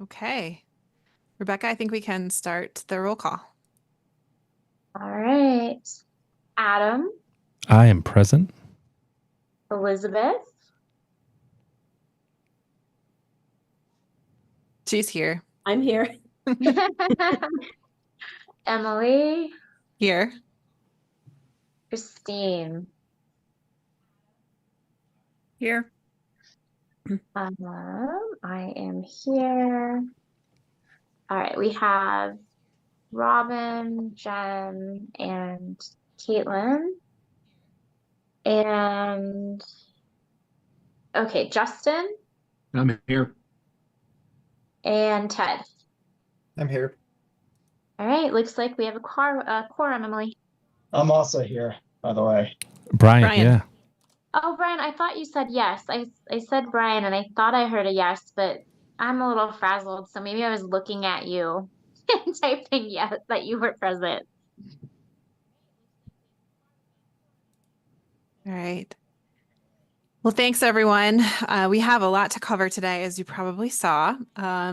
Okay. Rebecca, I think we can start the roll call. All right. Adam, I am present. Elizabeth, She's here. I'm here. Emily, Here. Christine. Here. I am here. All right, we have Robin, Jen, and Caitlin. And okay, Justin I'm here. and Ted. I'm here. All right, looks like we have a quorum, Emily. I'm also here, by the way. Brian. Yeah. Oh, Brian, I thought you said yes. I said Brian, and I thought I heard a yes, but I'm a little frazzled, so maybe I was looking at you and typing yes that you were present. All right. Well, thanks everyone. We have a lot to cover today, as you probably saw.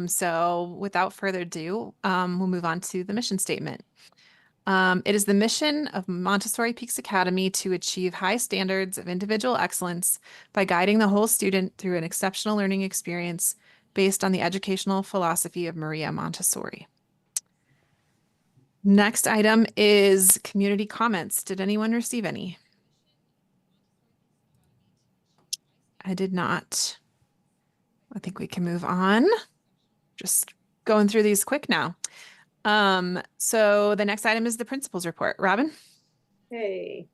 So without further ado, we'll move on to the mission statement. It is the mission of Montessori Peaks Academy to achieve high standards of individual excellence by guiding the whole student through an exceptional learning experience based on the educational philosophy of Maria Montessori. Next item is community comments. Did anyone receive any? I did not. I think we can move on. Just going through these quick now. So the next item is the principal's report. Robin? Hey.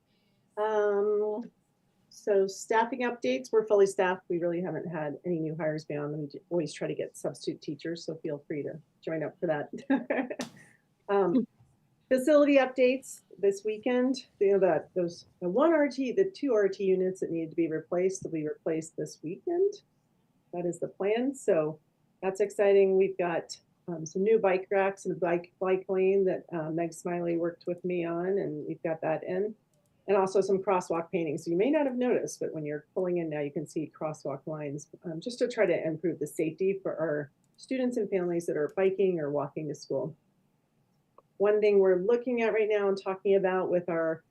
So staffing updates, we're fully staffed. We really haven't had any new hires beyond them. We always try to get substitute teachers, so feel free to join up for that. Facility updates this weekend. You know the 2 RT units that needed to be replaced will be replaced this weekend. That is the plan. So that's exciting. We've got some new bike racks and a bike lane that Meg Smiley worked with me on, and we've got that in. And also some crosswalk painting. So you may not have noticed, but when you're pulling in now, you can see crosswalk lines just to try to improve the safety for our students and families that are biking or walking to school. One thing we're looking at right now and talking about with our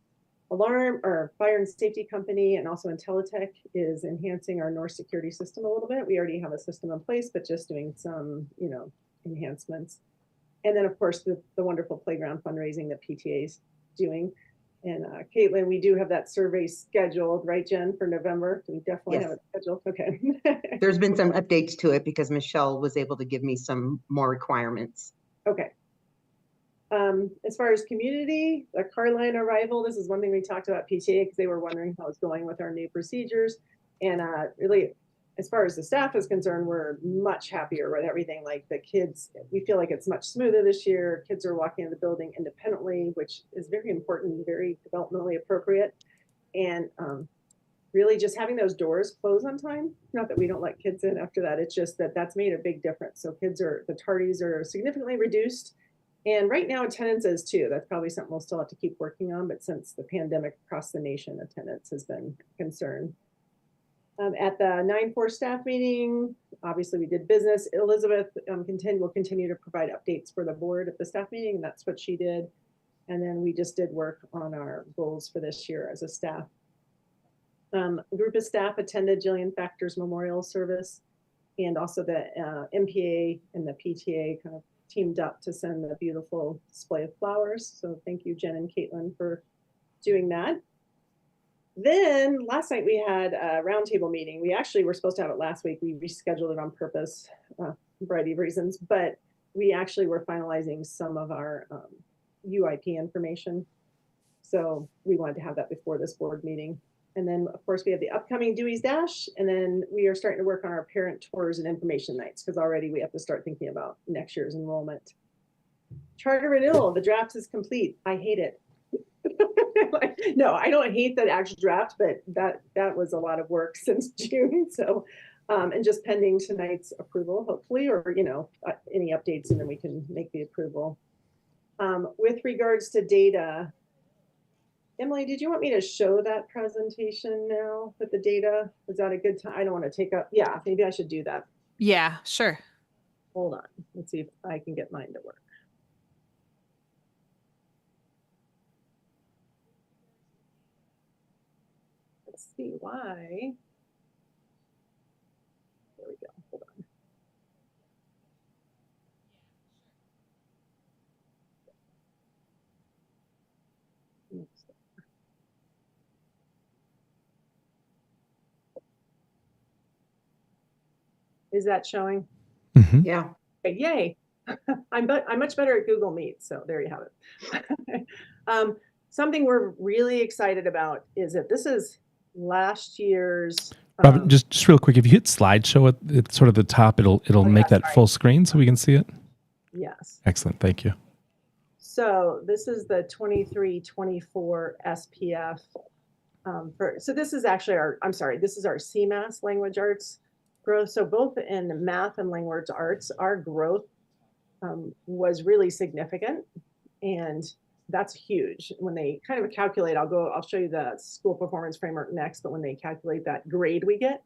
alarm or fire and safety company and also Intelitech is enhancing our North security system a little bit. We already have a system in place, but just doing some, enhancements. And then of course the wonderful playground fundraising that PTA is doing. And Caitlin, we do have that survey scheduled, right, Jen, for November? We definitely have it scheduled. Okay. There's been some updates to it because Michelle was able to give me some more requirements. Okay. As far as community, the car line arrival, this is one thing we talked about PTA because they were wondering how it's going with our new procedures. And really, as far as the staff is concerned, we're much happier with everything. Like the kids, we feel like it's much smoother this year. Kids are walking in the building independently, which is very important, very developmentally appropriate. And really just having those doors close on time. Not that we don't let kids in after that. It's just that that's made a big difference. So the tardies are significantly reduced. And right now attendance is too. That's probably something we'll still have to keep working on. But since the pandemic across the nation, attendance has been a concern. At the 9-4 staff meeting, obviously we did business. Elizabeth will continue to provide updates for the board at the staff meeting, and that's what she did. And then we just did work on our goals for this year as a staff. A group of staff attended Jillian Factor's memorial service, and also the MPA and the PTA kind of teamed up to send a beautiful display of flowers. So thank you, Jen and Caitlin, for doing that. Then last night we had a roundtable meeting. We actually were supposed to have it last week. We rescheduled it on purpose, a variety of reasons, but we actually were finalizing some of our UIP information. So we wanted to have that before this board meeting. And then of course we have the upcoming Dewey's Dash, and then we are starting to work on our parent tours and information nights because already we have to start thinking about next year's enrollment. Charter renewal, the draft is complete. I hate it. No, I don't hate the actual draft, but that was a lot of work since June. So, and just pending tonight's approval, hopefully, or any updates, and then we can make the approval. With regards to data, Emily, did you want me to show that presentation now with the data? Is that a good time? I don't want to take up. Yeah, maybe I should do that. Yeah, sure. Hold on. Let's see if I can get mine to work. Let's see why. There we go. Hold on. Is that showing? Mhm. Yeah. Okay, yay. I'm much better at Google Meet, so there you have it. Something we're really excited about is that this is last year's. Robin, just real quick, if you hit slideshow at sort of the top, it'll make yeah, that sorry. full screen so we can see it. Yes. Excellent. Thank you. So this is the 23-24 SPF. So this is actually this is our CMAS language arts growth. So both in math and language arts, our growth was really significant, and that's huge. When they kind of calculate, I'll show you the school performance framework next, but when they calculate that grade we get,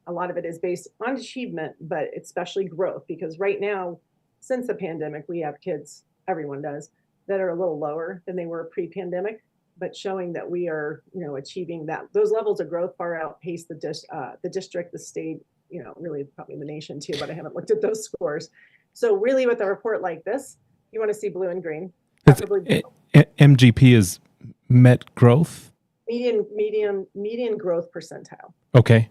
a lot of it is based on achievement, but especially growth, because right now, since the pandemic, we have kids, everyone does, that are a little lower than they were pre-pandemic, but showing that we are, achieving those levels of growth far outpace the district, the state, really probably the nation too, but I haven't looked at those scores. So really with a report like this, you want to see blue and green. Preferably MGP is met growth? Median growth percentile. Okay.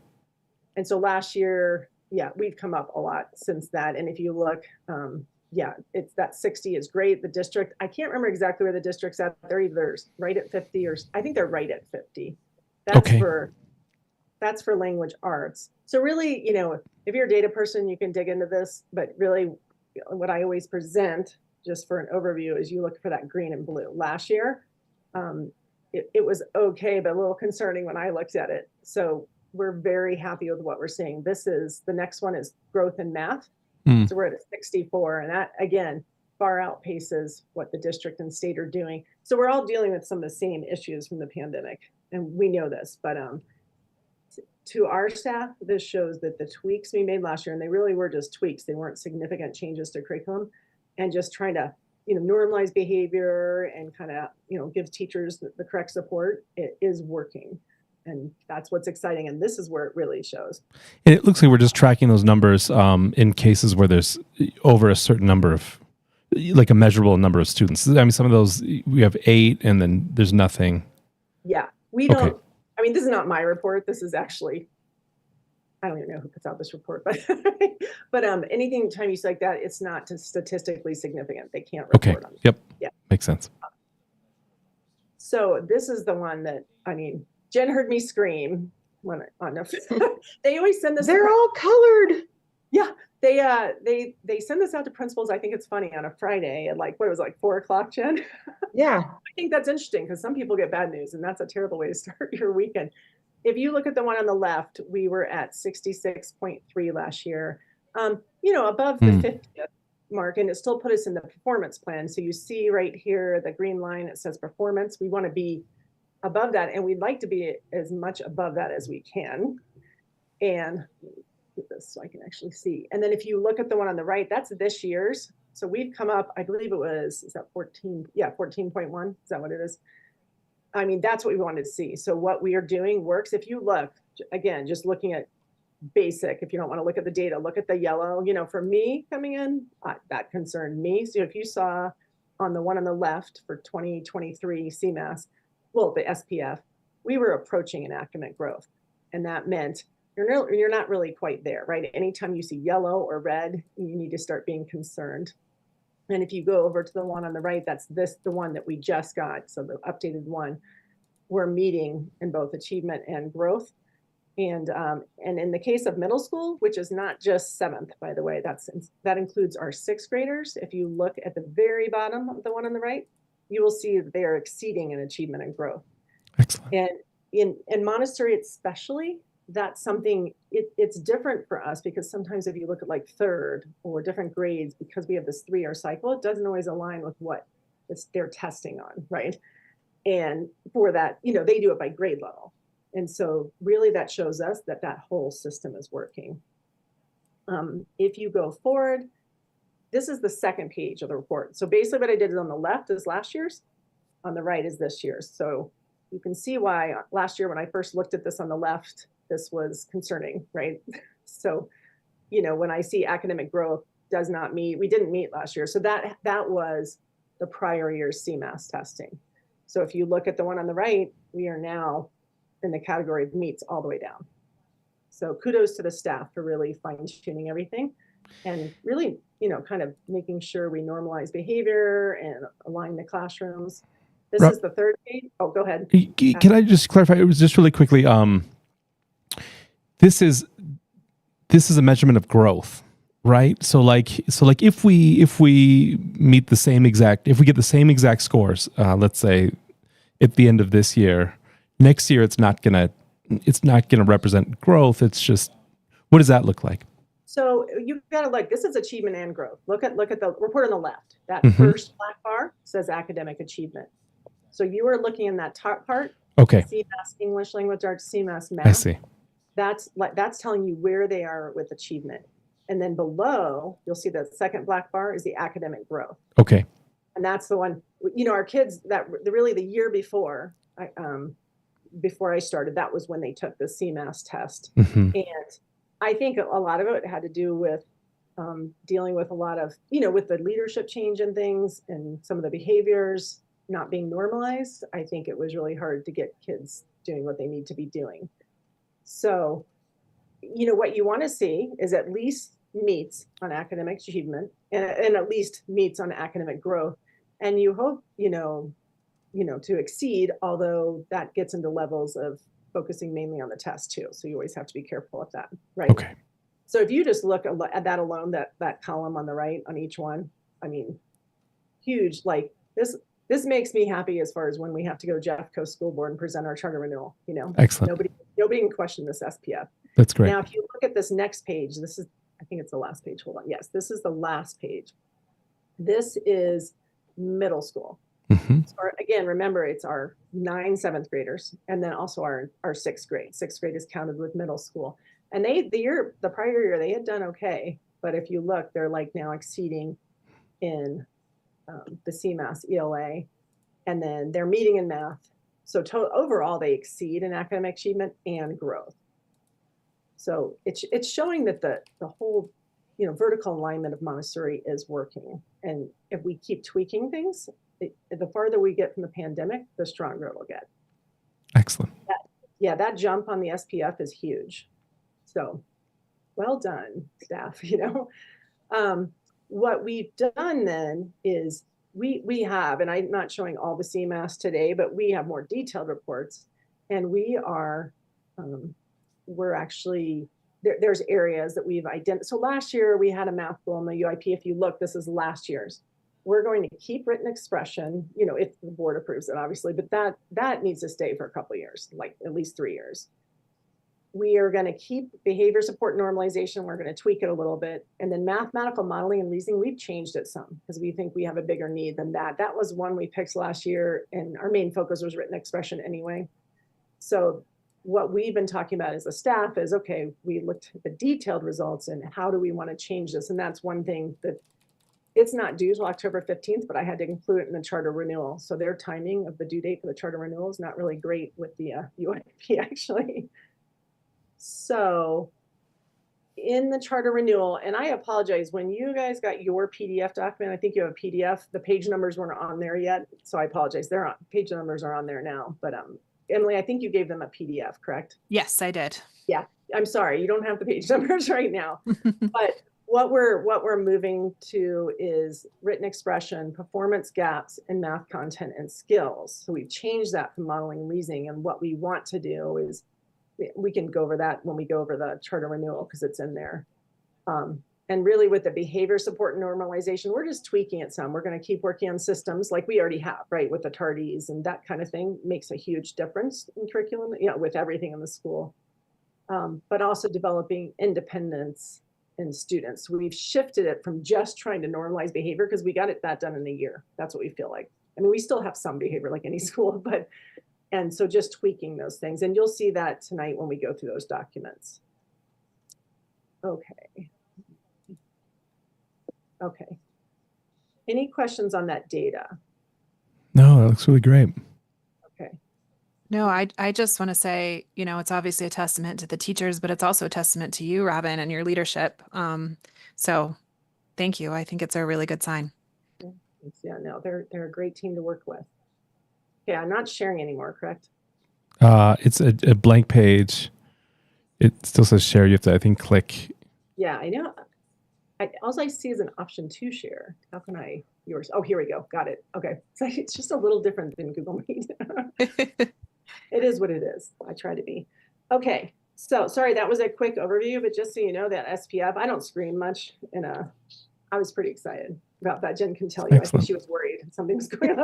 And so last year, we've come up a lot since that. And if you look, it's that 60 is great. The district, I can't remember exactly where the district's at. They're either right at 50 or I think they're right at 50. That's for language arts. So really, if you're a data person, you can dig into this, but really what I always present just for an overview is you look for that green and blue. Last year, it was okay, but a little concerning when I looked at it. So we're very happy with what we're seeing. The next one is growth in math. So we're at a 64, and that again, far outpaces what the district and state are doing. So we're all dealing with some of the same issues from the pandemic, and we know this, but to our staff, this shows that the tweaks we made last year, and they really were just tweaks, they weren't significant changes to curriculum, and just trying to, normalize behavior and kind of, give teachers the correct support, it is working. And that's what's exciting. And this is where it really shows. And it looks like we're just tracking those numbers in cases where there's over a certain number of, like a measurable number of students. I mean, some of those, we have 8 and then there's nothing. Yeah, we don't, this is not my report. This is actually, I don't even know who puts out this report, but anything time you see like that, it's not statistically significant. They can't report on it. Yep. Yeah. Makes sense. So this is the one that, Jen heard me scream when they always send this. They're all colored. Yeah, they send this out to principals. I think it's funny on a Friday at 4:00, Jen. Yeah, I think that's interesting because some people get bad news, and that's a terrible way to start your weekend. If you look at the one on the left, we were at 66.3 last year. Above the 50th mark, and it still put us in the performance plan. So you see right here, the green line, it says performance. We want to be above that, and we'd like to be as much above that as we can. And get this so I can actually see. And then if you look at the one on the right, that's this year's. So we've come up, I believe it was, is that 14? Yeah, 14.1. Is that what it is? That's what we wanted to see. So what we are doing works. If you look, again, just looking at basic, if you don't want to look at the data, look at the yellow. For me coming in, that concerned me. So if you saw on the one on the left for 2023 CMAS, the SPF, we were approaching enactment growth. And that meant you're not really quite there, right? Anytime you see yellow or red, you need to start being concerned. And if you go over to the one on the right, that's the one that we just got. So the updated one, we're meeting in both achievement and growth. And in the case of middle school, which is not just 7th, by the way, that includes our 6th graders. If you look at the very bottom of the one on the right, you will see that they are exceeding in achievement and growth. Excellent. And in Montessori especially, that's something, it's different for us because sometimes if you look at 3rd or different grades, because we have this 3-year cycle, it doesn't always align with what they're testing on, right? And for that, they do it by grade level. And so really that shows us that whole system is working. If you go forward, this is the second page of the report. So basically what I did is on the left is last year's, on the right is this year's. So you can see why last year when I first looked at this on the left, this was concerning, right? So, you know, when I see academic growth does not meet, we didn't meet last year. So that was the prior year's CMAS testing. So if you look at the one on the right, we are now in the category of meets all the way down. So kudos to the staff for really fine tuning everything and really, you know, kind of making sure we normalize behavior and align the classrooms. This Rob- is the third page. Oh, go ahead. Can I just clarify? It was just really quickly. This is a measurement of growth, right? So like if we meet the same exact, if we get the same exact scores, let's say at the end of this year, next year it's not gonna represent growth. It's just, what does that look like? So you gotta look, this is achievement and growth. Look at the report on the left. That Mhm. first black bar says academic achievement. So you are looking in that top part, Okay, CMAS English Language Arts, CMAS I Math. see. That's telling you where they are with achievement. And then below, you'll see the second black bar is the academic growth. Okay, And that's the one, you know, our kids that really the year before, before I started, that was when they took the CMAS test. hmm And I think a lot of it had to do with dealing with a lot of, you know, with the leadership change and things and some of the behaviors not being normalized. I think it was really hard to get kids doing what they need to be doing. So, you know, what you want to see is at least meets on academic achievement and at least meets on academic growth. And you hope, you know, to exceed, although that gets into levels of focusing mainly on the test too. So you always have to be careful of that, right? okay, So if you just look at that alone, that column on the right on each one, I mean, huge, like this makes me happy as far as when we have to go to Jeffco School Board and present our charter renewal, you know, excellent. nobody can question this SPF. That's great. Now, if you look at this next page, this is, I think it's the last page. Hold on. Yes, this is the last page. This is middle school. hmm So again, remember, it's our 9 7th graders, and then also our 6th grade. 6th grade is counted with middle school. And the prior year, they had done okay. But if you look, they're like now exceeding in the CMAS ELA, and then they're meeting in math. So overall, they exceed in academic achievement and growth. So it's showing that the whole, you know, vertical alignment of Montessori is working. And if we keep tweaking things, the farther we get from the pandemic, the stronger it'll get. Excellent. Yeah, that jump on the SPF is huge. So well done, staff, you know. What we've done then is we have, and I'm not showing all the CMAS today, but we have more detailed reports, and we are, we're actually, there's areas that we've identified. So last year we had a math goal in the UIP. If you look, this is last year's. We're going to keep written expression, you know, if the board approves it, obviously, but that needs to stay for a couple of years, like at least 3 years. We are going to keep behavior support normalization. We're going to tweak it a little bit. And then mathematical modeling and reasoning, we've changed it some because we think we have a bigger need than that. That was one we picked last year, and our main focus was written expression anyway. So what we've been talking about as a staff is, okay, we looked at the detailed results and how do we want to change this? And that's one thing that it's not due till October 15th, but I had to include it in the charter renewal. So their timing of the due date for the charter renewal is not really great with the UIP actually. So in the charter renewal, and I apologize, when you guys got your PDF document, I think you have a PDF, the page numbers weren't on there yet. So I apologize. They're on, page numbers are on there now, but Emily, I think you gave them a PDF, correct? Yes, I did. Yeah, I'm sorry, you don't have the page numbers right now, but what we're moving to is written expression, performance gaps, and math content and skills. So we've changed that from modeling and reasoning, and what we want to do is, we can go over that when we go over the charter renewal because it's in there. And really with the behavior support and normalization, we're just tweaking it some. We're going to keep working on systems like we already have, right? With the TARDIS and that kind of thing makes a huge difference in curriculum, you know, with everything in the school. But also developing independence in students. We've shifted it from just trying to normalize behavior because we got that done in a year. That's what we feel like. I mean, we still have some behavior like any school, but and so just tweaking those things. And you'll see that tonight when we go through those documents. Okay. Any questions on that data? No, that looks really great. Okay. No, I just want to say, it's obviously a testament to the teachers, but it's also a testament to you, Robin, and your leadership. So thank you. I think it's a really good sign. Yeah, no, they're a great team to work with. Yeah, I'm not sharing anymore, correct? It's a blank page. It still says share. You have to, I think, click. Yeah, I know. All I see is an option to share. How can I yours? Oh, here we go. Got it. Okay. It's just a little different than Google Meet. It is what it is. I try to be. Okay. So sorry, that was a quick overview, but just so you know that SPF, I don't scream much I was pretty excited about that. Jen can tell you. Excellent. I think she was worried something was going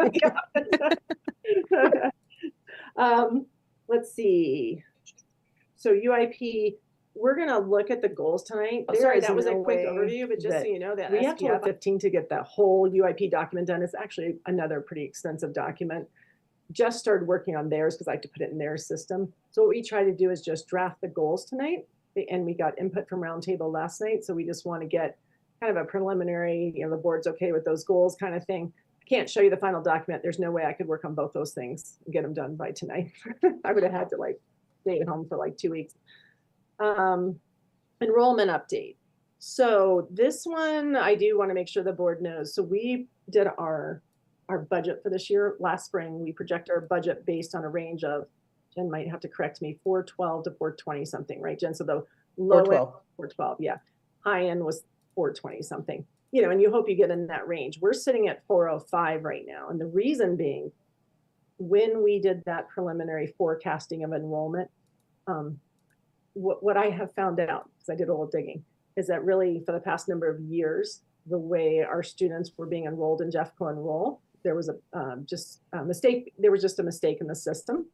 on. Let's see. So UIP, we're going to look at the goals tonight. Sorry, that was a quick overview, but just so you know that we have to 15 to get the whole UIP document done. It's actually another pretty extensive document. Just started working on theirs because I have to put it in their system. So what we try to do is just draft the goals tonight. And we got input from Roundtable last night. So we just want to get kind of a preliminary, the board's okay with those goals kind of thing. I can't show you the final document. There's no way I could work on both those things and get them done by tonight. I would have had to stay at home for 2 weeks. Enrollment update. So this one, I do want to make sure the board knows. So we did our budget for this year. Last spring, we project our budget based on a range of, Jen might have to correct me, 412 to 420 something, right, Jen? So the low end, 412, yeah. High end was 420 something, and you hope you get in that range. We're sitting at 405 right now. And the reason being, when we did that preliminary forecasting of enrollment, what I have found out, because I did a little digging, is that really for the past number of years, the way our students were being enrolled in Jeffco Enroll, there was just a mistake. There was just a mistake in the system,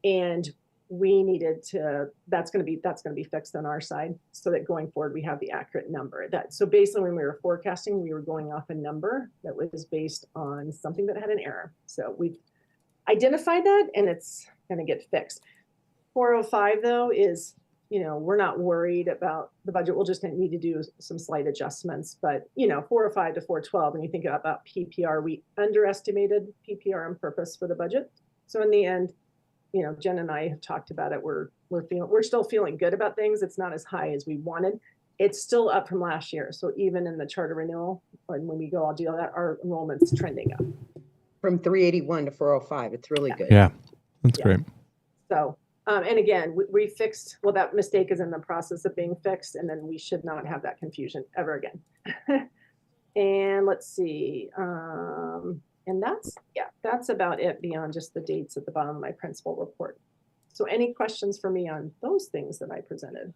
and we needed to. That's going to be fixed on our side, so that going forward we have the accurate number. So basically, when we were forecasting, we were going off a number that was based on something that had an error. So we've identified that, and it's going to get fixed. 405 though is, we're not worried about the budget. We'll just need to do some slight adjustments, but 405 to 412, when you think about PPR, we underestimated PPR on purpose for the budget. So in the end, Jen and I have talked about it. We're still feeling good about things. It's not as high as we wanted. It's still up from last year. So even in the charter renewal, and when we go, I'll do that, our enrollment's trending up. From 381 to 405. It's really good. Yeah, that's great. So, and again, we fixed, that mistake is in the process of being fixed, and then we should not have that confusion ever again. And let's see. And that's about it beyond just the dates at the bottom of my principal report. So any questions for me on those things that I presented?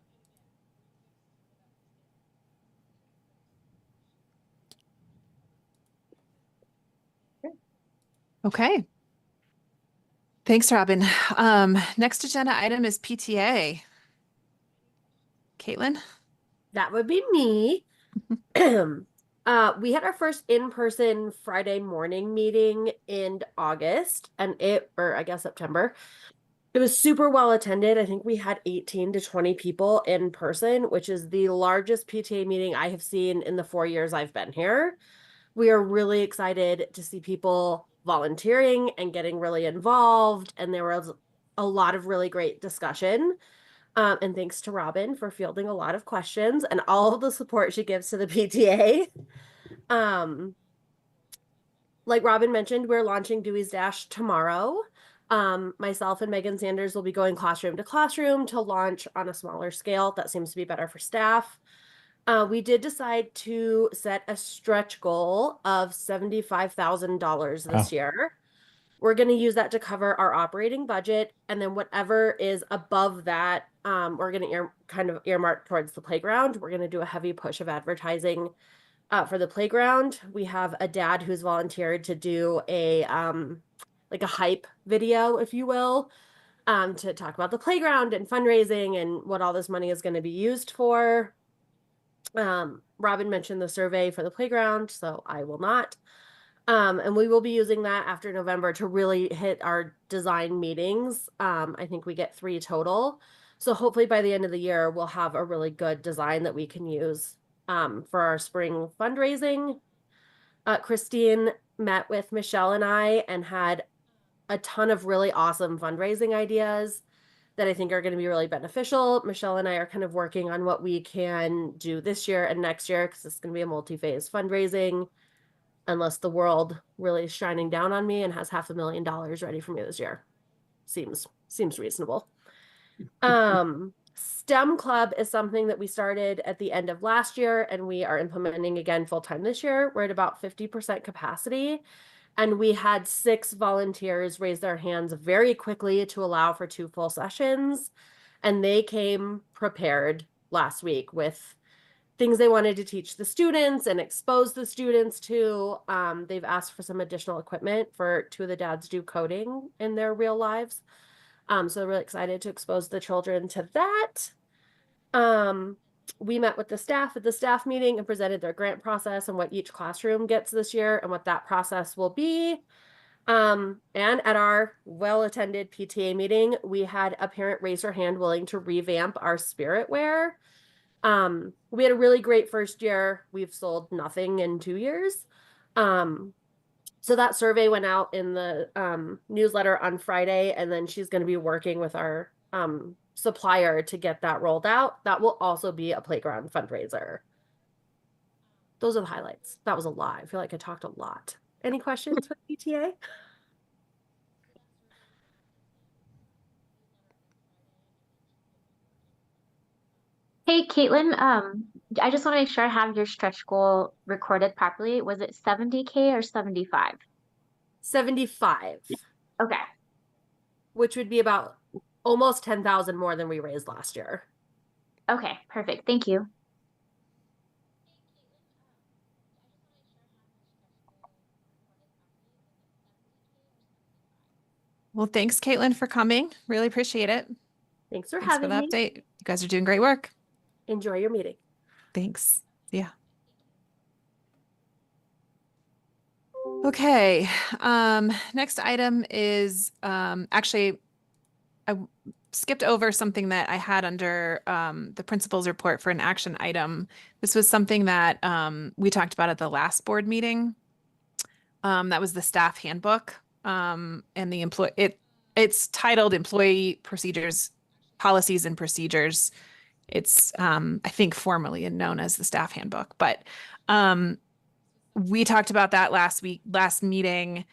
Okay. Thanks, Robin. Next agenda item is PTA. Caitlin? That would be me. We had our first in-person Friday morning meeting in August, and September. It was super well attended. I think we had 18 to 20 people in person, which is the largest PTA meeting I have seen in the 4 years I've been here. We are really excited to see people volunteering and getting really involved, and there was a lot of really great discussion. And thanks to Robin for fielding a lot of questions and all of the support she gives to the PTA. Like Robin mentioned, we're launching Dewey's Dash tomorrow. Myself and Megan Sanders will be going classroom to classroom to launch on a smaller scale. That seems to be better for staff. We did decide to set a stretch goal of $75,000 this year. We're going to use that to cover our operating budget, and then whatever is above that, we're going to earmark towards the playground. We're going to do a heavy push of advertising for the playground. We have a dad who's volunteered to do a hype video, if you will, to talk about the playground and fundraising and what all this money is going to be used for. Robin mentioned the survey for the playground, so I will not. And we will be using that after November to really hit our design meetings. I think we get 3 total. So hopefully by the end of the year, we'll have a really good design that we can use for our spring fundraising. Christine met with Michelle and I and had a ton of really awesome fundraising ideas that I think are going to be really beneficial. Michelle and I are kind of working on what we can do this year and next year because it's going to be a multi-phase fundraising unless the world really is shining down on me and has $500,000 ready for me this year. Seems reasonable. STEM Club is something that we started at the end of last year and we are implementing again full-time this year. We're at about 50% capacity. And we had 6 volunteers raise their hands very quickly to allow for 2 full sessions. And they came prepared last week with things they wanted to teach the students and expose the students to. They've asked for some additional equipment for 2 of the dads do coding in their real lives. So they're really excited to expose the children to that. We met with the staff at the staff meeting and presented their grant process and what each classroom gets this year and what that process will be. And at our well-attended PTA meeting, we had a parent raise her hand willing to revamp our spirit wear. We had a really great first year. We've sold nothing in 2 years. So that survey went out in the newsletter on Friday, and then she's going to be working with our supplier to get that rolled out. That will also be a playground fundraiser. Those are the highlights. That was a lot. I feel like I talked a lot. Any questions for PTA? Hey, Caitlin, I just want to make sure I have your stretch goal recorded properly. Was it 70K or 75? 75, Okay. which would be about almost 10,000 more than we raised last year. Okay, perfect. Thank you. Well, thanks, Caitlin, for coming. Really appreciate it. Thanks for Thanks for having the me. update. You guys are doing great work. Enjoy your meeting. Thanks. Yeah. Okay. Next item is actually I skipped over something that I had under the principal's report for an action item. This was something that we talked about at the last board meeting. That was the staff handbook and the it's titled Employee Procedures, Policies and Procedures. It's I think formally known as the staff handbook, but we talked about that last meeting.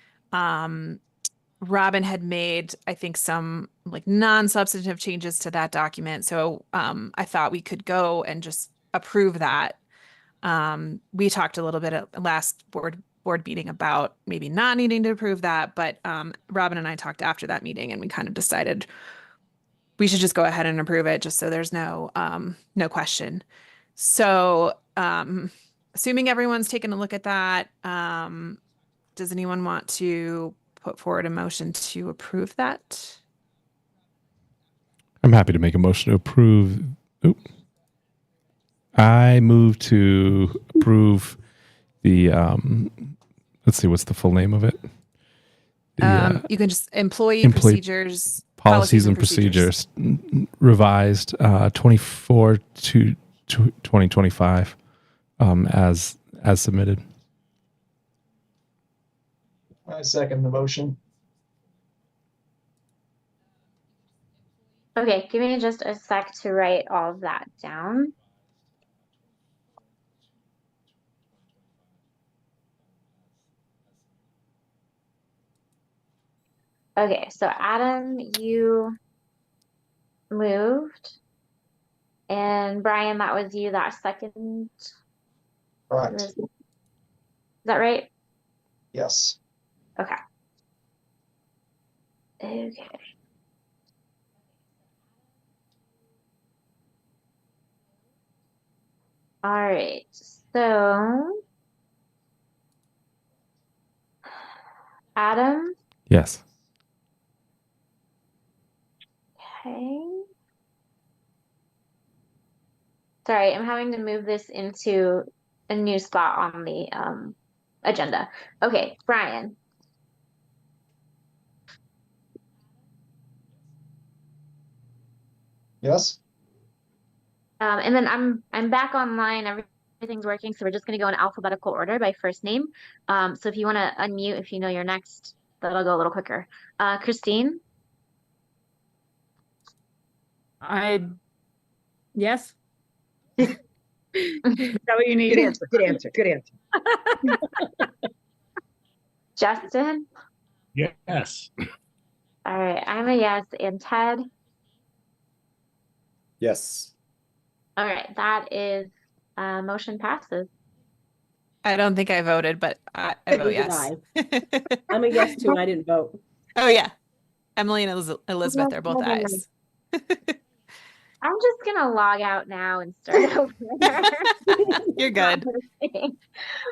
Robin had made, I think, some like non-substantive changes to that document. So I thought we could go and just approve that. We talked a little bit at last board meeting about maybe not needing to approve that, but Robin and I talked after that meeting and we kind of decided we should just go ahead and approve it just so there's no question. So assuming everyone's taken a look at that, does anyone want to put forward a motion to approve that? I'm happy to make a motion to approve. I move to approve the let's see, what's the full name of it? You can just employee procedures, policies and procedures revised 24 to 2025 as submitted. I second the motion. Okay, give me just a sec to write all of that down. Okay, so Adam, you moved. And Brian, that was you that second. Correct. Is that right? Yes. Okay. Okay. All right. So Adam. Yes. Okay. Sorry, I'm having to move this into a new spot on the agenda. Okay, Brian. Yes. And then I'm back online. everything's working. So we're just going to go in alphabetical order by first name. So if you want to unmute, if you know you're next, that'll go a little quicker. Christine, Yes. Is that what you need? Good answer, good answer, good answer. Justin. Yes. All right, I'm a yes. And Ted. Yes. All right, that is motion passes. I don't think I voted, but I vote yes. I'm a yes too. I didn't vote. Oh yeah. Emily and Elizabeth are both ayes. I'm just gonna log out now and start over. You're good.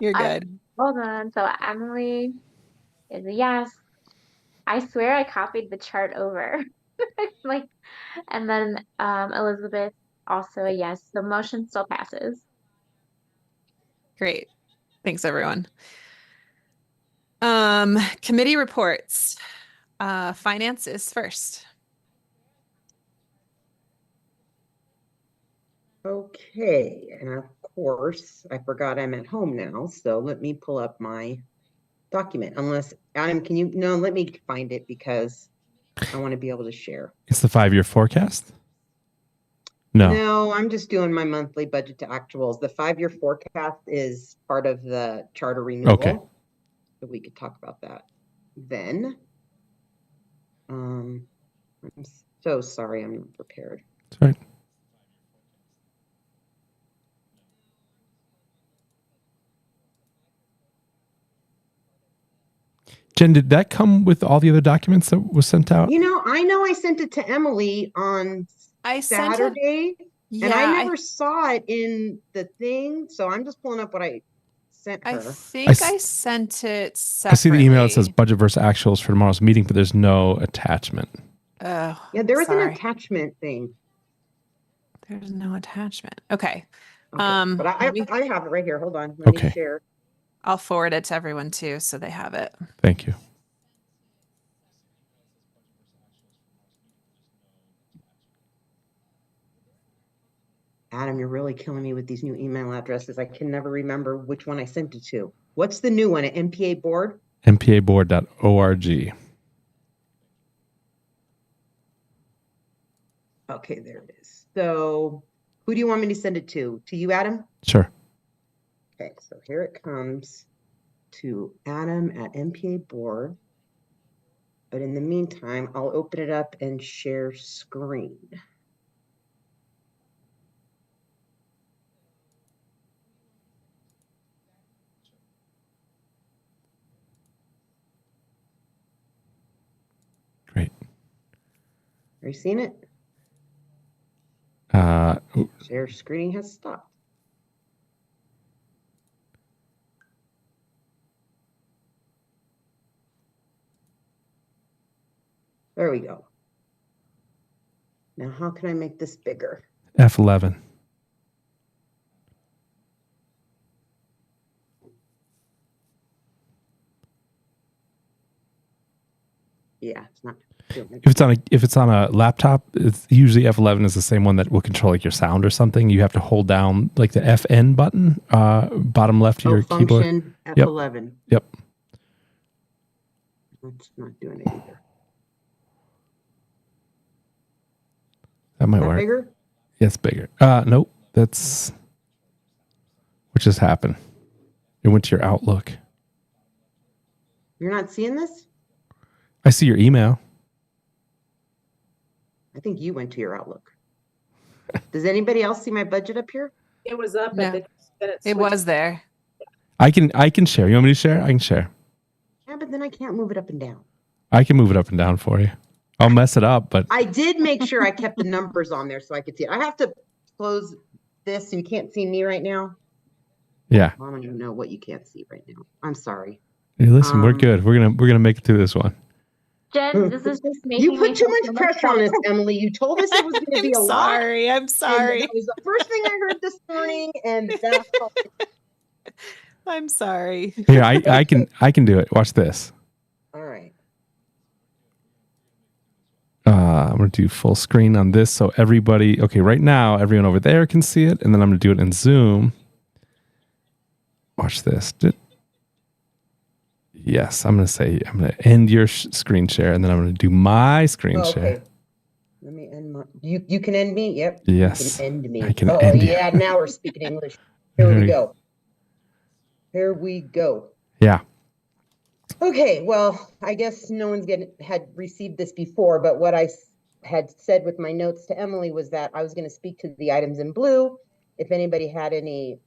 You're I- good. Hold on. So Emily is a yes. I swear I copied the chart over. Like, and then Elizabeth also a yes. The motion still passes. Great. Thanks everyone. Committee reports. Finance is first. Okay, and of course, I forgot I'm at home now, so let me pull up my document. Unless, Adam, can you, no, let me find it because I want to be able to share. It's the 5-year forecast? No. No, I'm just doing my monthly budget to actuals. The 5-year forecast is part of the charter renewal. Okay. So we could talk about that then. I'm so sorry I'm not prepared. That's right. Jen, did that come with all the other documents that was sent out? You know I sent it to Emily on I sent it. Saturday, Yeah, and I never saw it in the thing, so I'm just pulling up what I sent I her. think I sent it separately. I see the email that says budget versus actuals for tomorrow's meeting, but there's no attachment. Oh, Yeah, there was an sorry. attachment thing. There's no attachment. Okay. Okay, but I let me- have it right here. Hold on. Let me Okay. share. I'll forward it to everyone too, so they have it. Thank you. Adam, you're really killing me with these new email addresses. I can never remember which one I sent it to. What's the new one? At MPA board? mpaboard.org. Okay, there it is. So who do you want me to send it to? To you, Adam? Sure. Okay, so here it comes to Adam at MPA board. But in the meantime, I'll open it up and share screen. Great. Are you seeing it? Share screening has stopped. There we go. Now, how can I make this bigger? F11. Yeah, it's not doing it. If it's on a laptop, it's usually F11 is the same one that will control like your sound or something. You have to hold down like the FN button, bottom left of your keyboard. Function Yep. F11. Yep. It's not doing it either. That might That work. bigger? Yes, bigger. Nope. That's what just happened. It went to your Outlook. You're not seeing this? I see your email. I think you went to your Outlook. Does anybody else see my budget up here? It was up, No. but then it It switched. was there. I can share. You want me to share? I can share. Yeah, but then I can't move it up and down. I can move it up and down for you. I'll mess it up, but I did make sure I kept the numbers on there so I could see it. I have to close this so you can't see me right now. yeah. I don't even know what you can't see right now. I'm sorry. Hey, listen, we're Um, good. We're gonna make it through this one. Jen, this is just making You me put too feel so much pressure on better. us, Emily. You told us it was going to be a I'm lot. sorry. I'm And sorry. that was the first thing I heard this morning, and that's I'm sorry. Here, I can do it. Watch this. all right. I'm gonna do full screen on this so everybody. Okay, right now everyone over there can see it, and then I'm gonna do it in Zoom. watch this. Yes, I'm going to end your screen share, and then I'm going to do my screen Oh, share. okay. Let me end my, you can end me? Yep. Yes, You can end me. I can Oh, end you. yeah, now we're speaking English. Here we go. Here we go. Yeah. Okay, well, I guess no one's had received this before, but what I had said with my notes to Emily was that I was going to speak to the items in blue. If anybody had any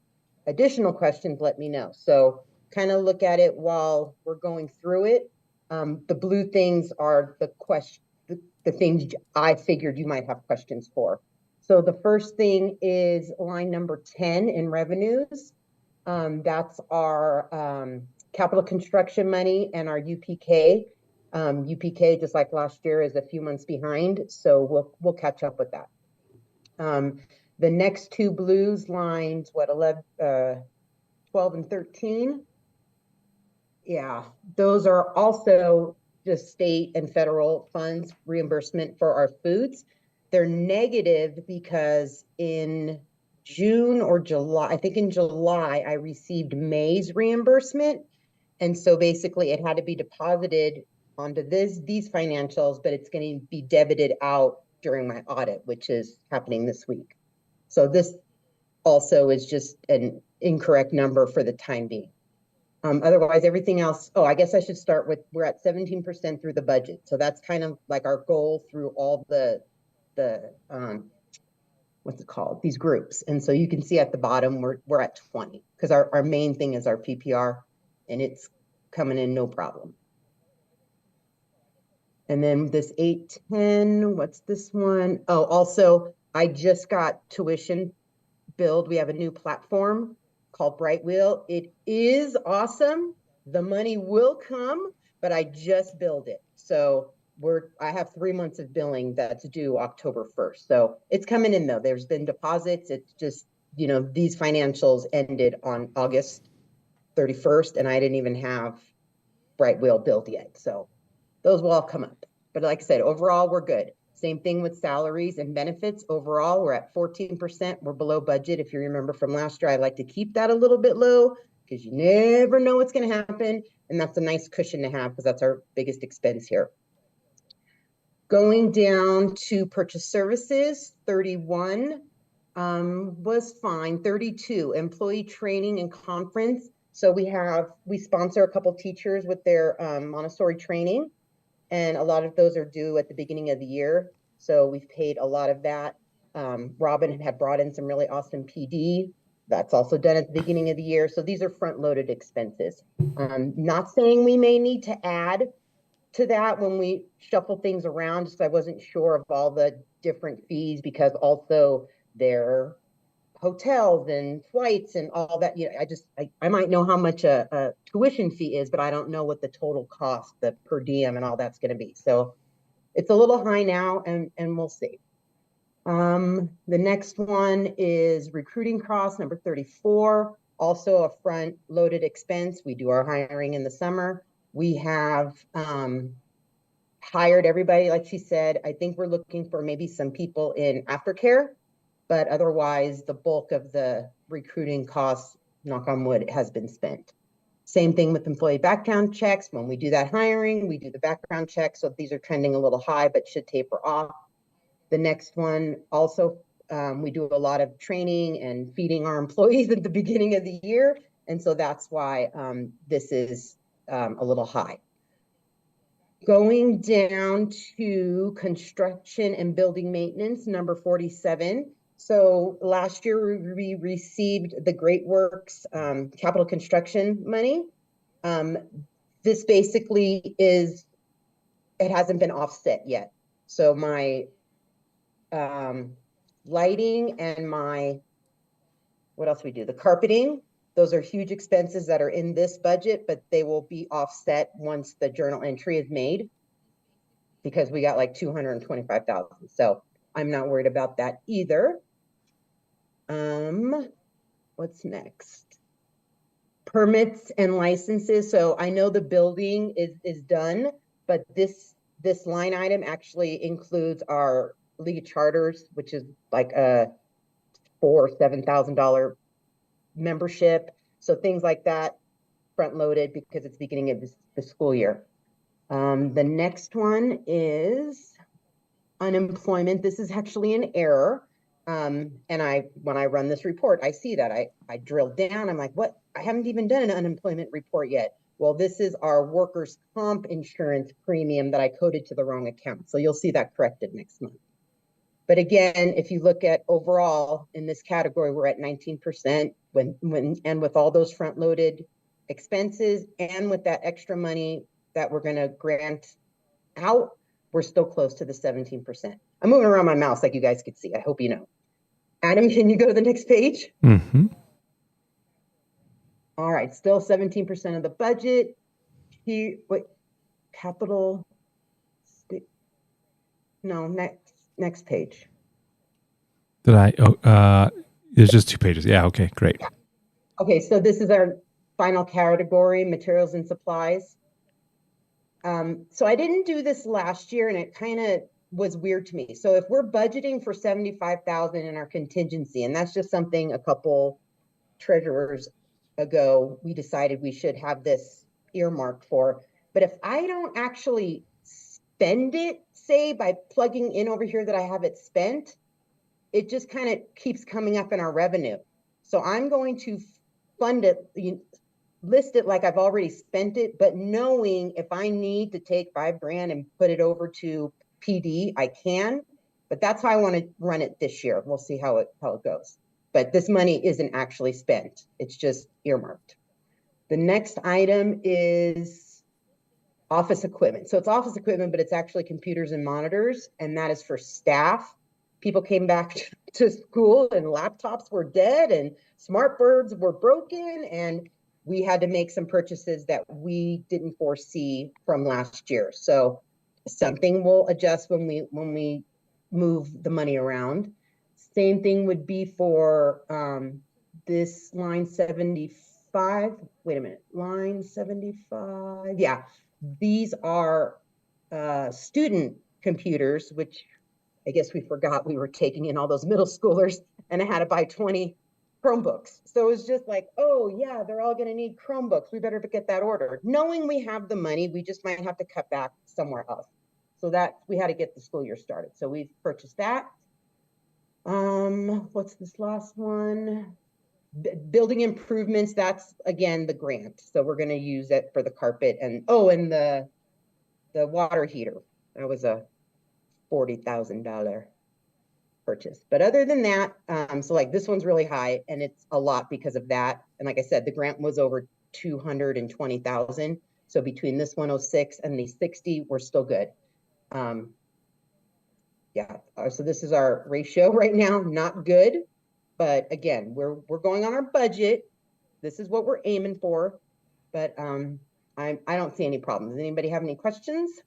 additional questions, let me know. So kind of look at it while we're going through it. The blue things are the things I figured you might have questions for. So the first thing is line number 10 in revenues. That's our capital construction money and our UPK. UPK, just like last year, is a few months behind, so we'll catch up with that. The next two blues lines, 12 and 13. Yeah, those are also just state and federal funds reimbursement for our foods. They're negative because in June or July, I think in July, I received May's reimbursement. And so basically it had to be deposited onto these financials, but it's going to be debited out during my audit, which is happening this week. So this also is just an incorrect number for the time being. Otherwise, everything else, I guess I should start with, we're at 17% through the budget. So that's kind of like our goal through all the what's it called? These groups. And so you can see at the bottom, we're at 20 because our main thing is our PPR and it's coming in no problem. And then this 810, what's this one? Oh, also, I just got tuition billed. We have a new platform called Brightwheel. It is awesome. The money will come, but I just billed it. So I have 3 months of billing that's due October 1st. So it's coming in though. There's been deposits. It's just, these financials ended on August 31st and I didn't even have Brightwheel billed yet. So those will all come up. But like I said, overall, we're good. Same thing with salaries and benefits. Overall, we're at 14%. We're below budget. If you remember from last year, I like to keep that a little bit low because you never know what's going to happen. And that's a nice cushion to have because that's our biggest expense here. Going down to purchase services, 31 was fine. 32, employee training and conference. So we sponsor a couple teachers with their Montessori training. And a lot of those are due at the beginning of the year. So we've paid a lot of that. Robin had brought in some really awesome PD. That's also done at the beginning of the year. So these are front-loaded expenses. Not saying we may need to add to that when we shuffle things around, just I wasn't sure of all the different fees because also they're hotels and flights and all that. I might know how much a tuition fee is, but I don't know what the total cost, the per diem and all that's going to be. So it's a little high now and we'll see. The next one is recruiting costs, number 34, also a front loaded expense. We do our hiring in the summer. We have hired everybody, like she said. I think we're looking for maybe some people in aftercare, but otherwise the bulk of the recruiting costs, knock on wood, has been spent. Same thing with employee background checks. When we do that hiring, we do the background checks. So these are trending a little high, but should taper off. The next one also, we do a lot of training and feeding our employees at the beginning of the year. And so that's why this is a little high. Going down to construction and building maintenance, number 47. So last year we received the Great Works capital construction money. This basically it hasn't been offset yet. So my lighting and what else we do? The carpeting, those are huge expenses that are in this budget, but they will be offset once the journal entry is made because we got like 225,000. So I'm not worried about that either. What's next? Permits and licenses. So I know the building is done, but this line item actually includes our League of Charters, which is like a $4,000 or $7,000 membership. So things like that, front loaded because it's beginning of the school year. The next one is unemployment. This is actually an error. And when I run this report, I see that I drill down. I'm like, what? I haven't even done an unemployment report yet. Well, this is our workers' comp insurance premium that I coded to the wrong account. So you'll see that corrected next month. But again, if you look at overall in this category, we're at 19% and with all those front loaded expenses and with that extra money that we're going to grant out, we're still close to the 17%. I'm moving around my mouse like you guys could see. I hope you know. Adam, can you go to the next page? Mm-hmm. All right, still 17% of the budget. Capital. No, next page. Did I? There's just 2 pages. Yeah. Okay. Great. Okay, so this is our final category, materials and supplies. So I didn't do this last year, and it kind of was weird to me. So if we're budgeting for 75,000 in our contingency, and that's just something a couple treasurers ago we decided we should have this earmarked for. But if I don't actually spend it, say by plugging in over here that I have it spent, it just kind of keeps coming up in our revenue. So I'm going to fund it, list it like I've already spent it, but knowing if I need to take $5,000 and put it over to PD, I can. But that's how I want to run it this year. We'll see how it goes. But this money isn't actually spent. It's just earmarked. The next item is office equipment. So it's office equipment, but it's actually computers and monitors, and that is for staff. People came back to school and laptops were dead and smartboards were broken, and we had to make some purchases that we didn't foresee from last year. So something will adjust when we move the money around. Same thing would be for this line 75. Wait a minute, line 75. Yeah, these are student computers, which I guess we forgot we were taking in all those middle schoolers, and I had to buy 20 Chromebooks. So it was just like, oh yeah, they're all going to need Chromebooks. We better get that ordered. Knowing we have the money, we just might have to cut back somewhere else. So that we had to get the school year started. So we've purchased that. What's this last one? Building improvements. That's again the grant. So we're going to use it for the carpet and the water heater. That was a $40,000 purchase. But other than that, so like this one's really high, and it's a lot because of that. And like I said, the grant was over 220,000. So between this 106 and the 60, we're still good. Yeah, so this is our ratio right now, not good, but again, we're going on our budget. This is what we're aiming for, but I don't see any problems. Does anybody have any questions?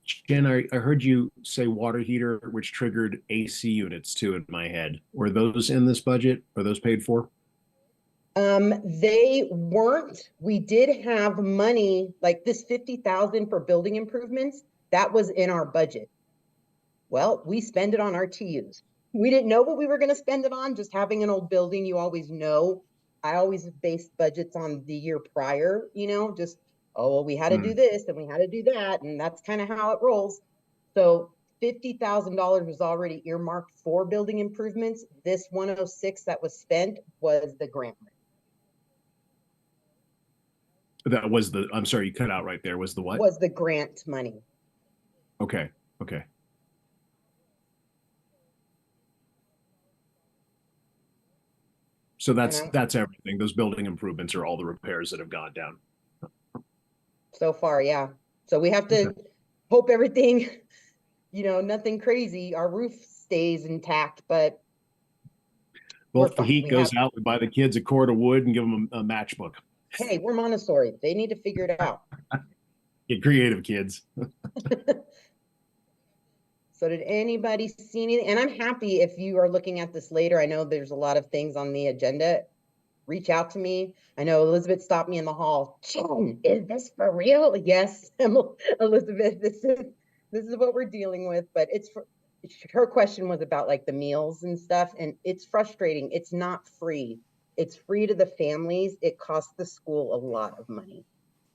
Jen, I heard you say water heater, which triggered AC units too in my head. Were those in this budget? Are those paid for? They weren't. We did have money, like this 50,000 for building improvements. That was in our budget. Well, we spend it on RTUs. We didn't know what we were going to spend it on. Just having an old building, you always know. I always based budgets on the year prior, just, oh, well, we had to do this and we had to do that. And that's kind of how it rolls. So $50,000 was already earmarked for building improvements. This 106 that was spent was the grant. That was I'm sorry, you cut out right there. Was the what? Was the grant money. Okay. So that's everything. Those building improvements are all the repairs that have gone down. So far, yeah. So we have to hope everything, nothing crazy. Our roof stays intact, but well, if the heat goes out, we buy the kids a cord of wood and give them a matchbook. Hey, we're Montessori. They need to figure it out. Get creative, kids. So did anybody see anything? And I'm happy if you are looking at this later. I know there's a lot of things on the agenda. Reach out to me. I know Elizabeth stopped me in the hall. Jen, is this for real? Yes, Elizabeth, this is what we're dealing with. But her question was about like the meals and stuff. And it's frustrating. It's not free. it's free to the families. It costs the school a lot of money.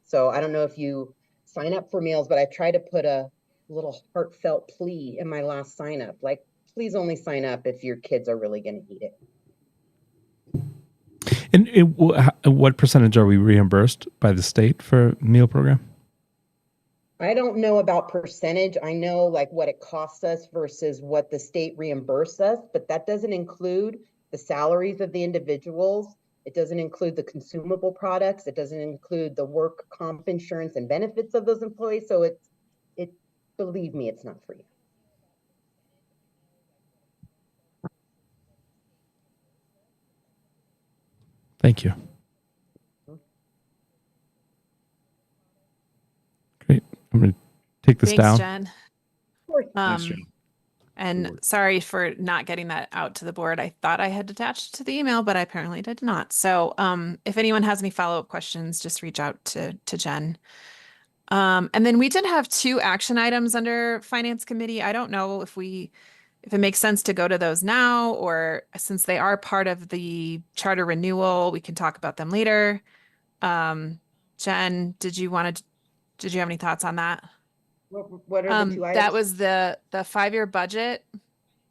So I don't know if you sign up for meals, but I try to put a little heartfelt plea in my last sign up. Like, please only sign up if your kids are really going to eat it. And what percentage are we reimbursed by the state for meal program? I don't know about percentage. I know like what it costs us versus what the state reimburses us, but that doesn't include the salaries of the individuals. It doesn't include the consumable products. It doesn't include the work comp insurance and benefits of those employees. So believe me, it's not free. Thank you. Great. I'm going to take this Thanks, down. Jen. Thanks, Jen. And Board. sorry for not getting that out to the board. I thought I had attached to the email, but I apparently did not. So if anyone has any follow-up questions, just reach out to Jen. And then we did have 2 action items under Finance Committee. I don't know if it makes sense to go to those now, or since they are part of the charter renewal, we can talk about them later. Jen, did you have any thoughts on that? What are the 2 items? That was the 5-year budget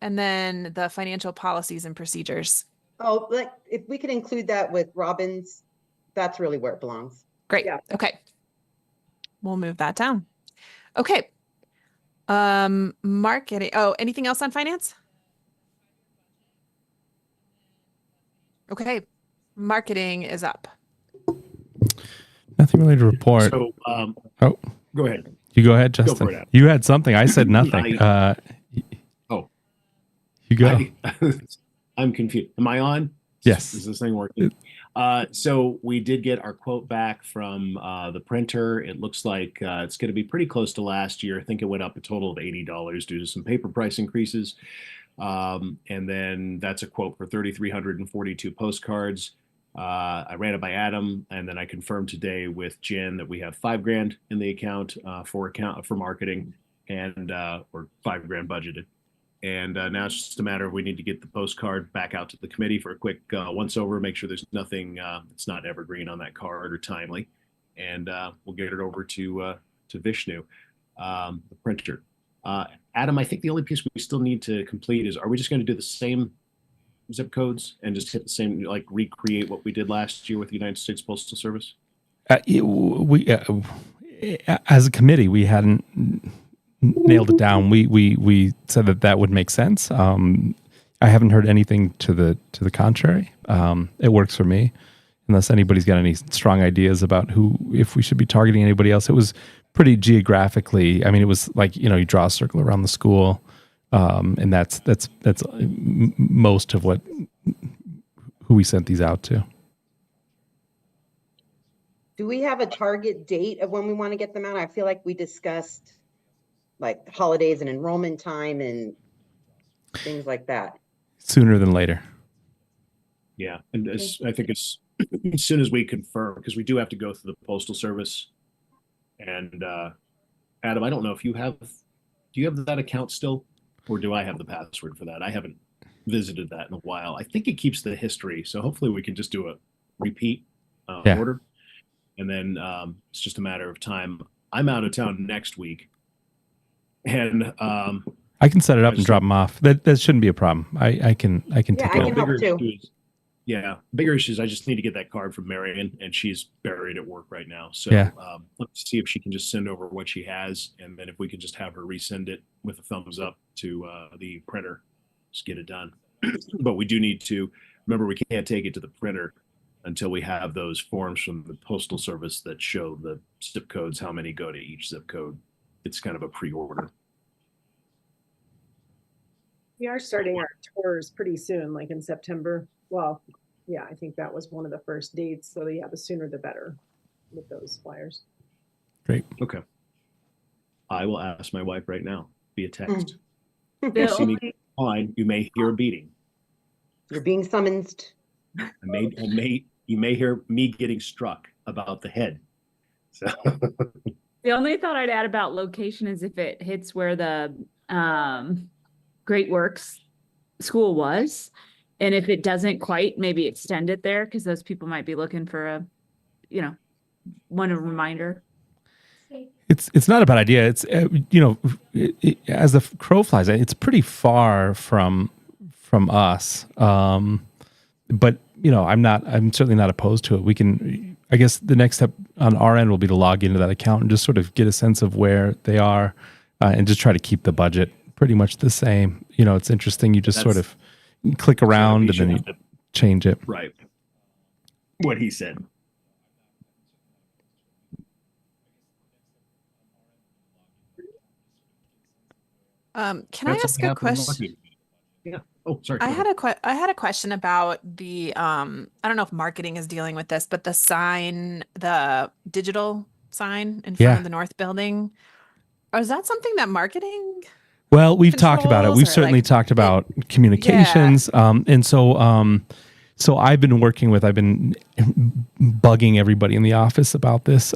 and then the financial policies and procedures. Oh, if we could include that with Robin's, that's really where it belongs. Great. Yeah. Okay. We'll move that down. Okay. Marketing. Oh, anything else on finance? Okay. Marketing is up. Nothing really to report. So, Oh, go ahead. you go ahead, for Justin. it, Adam. You had something. I said nothing. Oh. You go. I'm confused. Am I on? Yes. Is this thing working? So we did get our quote back from the printer. It looks like it's going to be pretty close to last year. I think it went up a total of $80 due to some paper price increases. And then that's a quote for 3,342 postcards. I ran it by Adam, and then I confirmed today with Jen that we have $5,000 in the account for marketing, and or $5,000 budgeted. And now it's just a matter of we need to get the postcard back out to the committee for a quick once over, make sure there's nothing that's not evergreen on that card or timely, and we'll get it over to Vishnu, the printer. Adam, I think the only piece we still need to complete is, are we just going to do the same zip codes and just hit the same, like recreate what we did last year with the United States Postal Service? As a committee, we hadn't nailed it down. We said that would make sense. I haven't heard anything to the contrary. It works for me, unless anybody's got any strong ideas about if we should be targeting anybody else. It was pretty geographically. I mean, it was like, you draw a circle around the school, and that's most of who we sent these out to. Do we have a target date of when we want to get them out? I feel like we discussed like holidays and enrollment time and things like that. Sooner than later. Yeah, and I think as soon as we confirm, because we do have to go through the Postal Service. And Adam, I don't know if do you have that account still, or do I have the password for that? I haven't visited that in a while. I think it keeps the history, so hopefully we can just do a repeat order, and then it's just a matter of time. I'm out of town next week, and I can set it up and drop them off. That shouldn't be a problem. I can take I it. can help too. Bigger issue is I just need to get that card from Marion, and she's buried at work right now. So Yeah. Let's see if she can just send over what she has, and then if we could just have her resend it with a thumbs up to the printer, just get it done. But we do need to remember, we can't take it to the printer until we have those forms from the Postal Service that show the zip codes, how many go to each zip code. It's kind of a pre-order. We are starting our tours pretty soon, like in September. Well, yeah, I think that was one of the first dates. So yeah, the sooner the better with those flyers. Great. Okay. I will ask my wife right now via text. The You see me only- fine, you may hear a beating. You're being summoned. You may hear me getting struck about the head. So The only thought I'd add about location is if it hits where the Great Works school was, And if it doesn't quite, maybe extend it there, because those people might be looking for a, a reminder. It's not a bad idea. It's as the crow flies, it's pretty far from us. But I'm certainly not opposed to it. We can, I guess the next step on our end will be to log into that account and just sort of get a sense of where they are, and just try to keep the budget pretty much the same. It's interesting. You just sort of click around and then you change it. Right. What he said. Can I ask a question? Yeah. Oh, sorry. I had a question about the I don't know if marketing is dealing with this, but the sign, the digital sign in front of the North Building. Or is that something that marketing? Well, we've talked about it. We've certainly talked about communications. And so I've been bugging everybody in the office about this.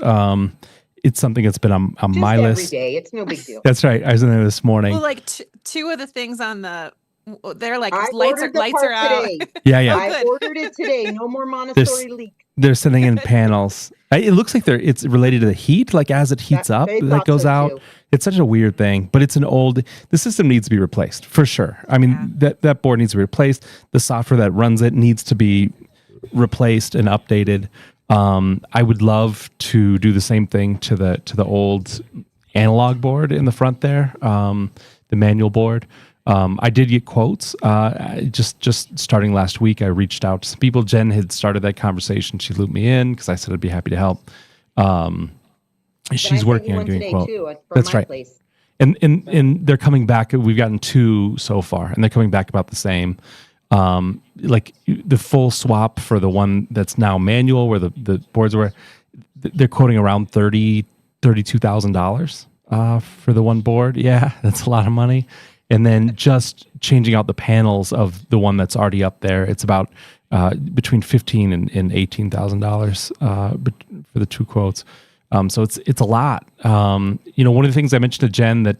It's something that's been on my list every day. It's no big deal. That's right. I was in there this morning. Well, like two of the things on the, they're like I lights ordered the are part out. today. Yeah. I ordered it today. No more Montessori leak. They're sending in panels. It looks like it's related to the heat. Like as it heats up, that goes out. Too. It's such a weird thing, but it's the system needs to be replaced for sure. I mean, that board needs to be replaced. The software that runs it needs to be replaced and updated. I would love to do the same thing to the old analog board in the front there, the manual board. I did get quotes. Just starting last week, I reached out to some people. Jen had started that conversation. She looped me in because I said I'd be happy to help. She's working on getting quotes. That's right. Place. And they're coming back. We've gotten 2 so far, and they're coming back about the same. Like the full swap for the one that's now manual, where the boards were, they're quoting around $32,000 for the one board. Yeah, that's a lot of money. And then just changing out the panels of the one that's already up there, it's about between $15,000 and $18,000 for the 2 quotes. So it's a lot. One of the things I mentioned to Jen that,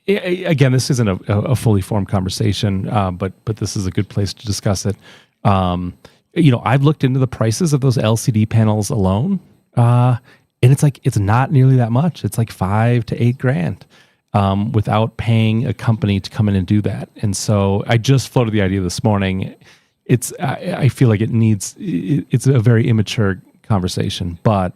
again, this isn't a fully formed conversation, but this is a good place to discuss it. I've looked into the prices of those LCD panels alone, and it's not nearly that much. It's like $5,000 to $8,000 without paying a company to come in and do that. And so I just floated the idea this morning. I feel like it's a very immature conversation, but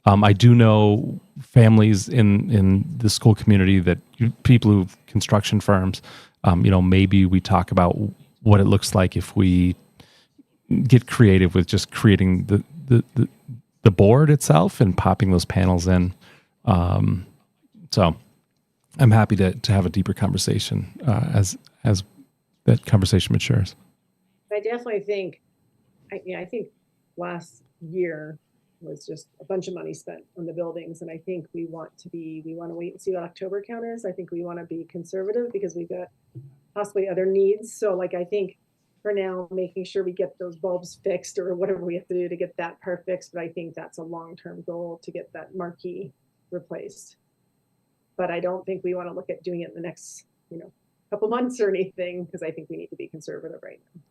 I do know families in the school community that people who construction firms, maybe we talk about what it looks like if we get creative with just creating the board itself and popping those panels in. So I'm happy to have a deeper conversation as that conversation matures. I definitely think, I think last year was just a bunch of money spent on the buildings. And I think we want to wait and see what October count is. I think we want to be conservative because we've got possibly other needs. So I think for now, making sure we get those bulbs fixed or whatever we have to do to get that part fixed. But I think that's a long-term goal to get that marquee replaced. But I don't think we want to look at doing it in the next, couple months or anything, because I think we need to be conservative right now.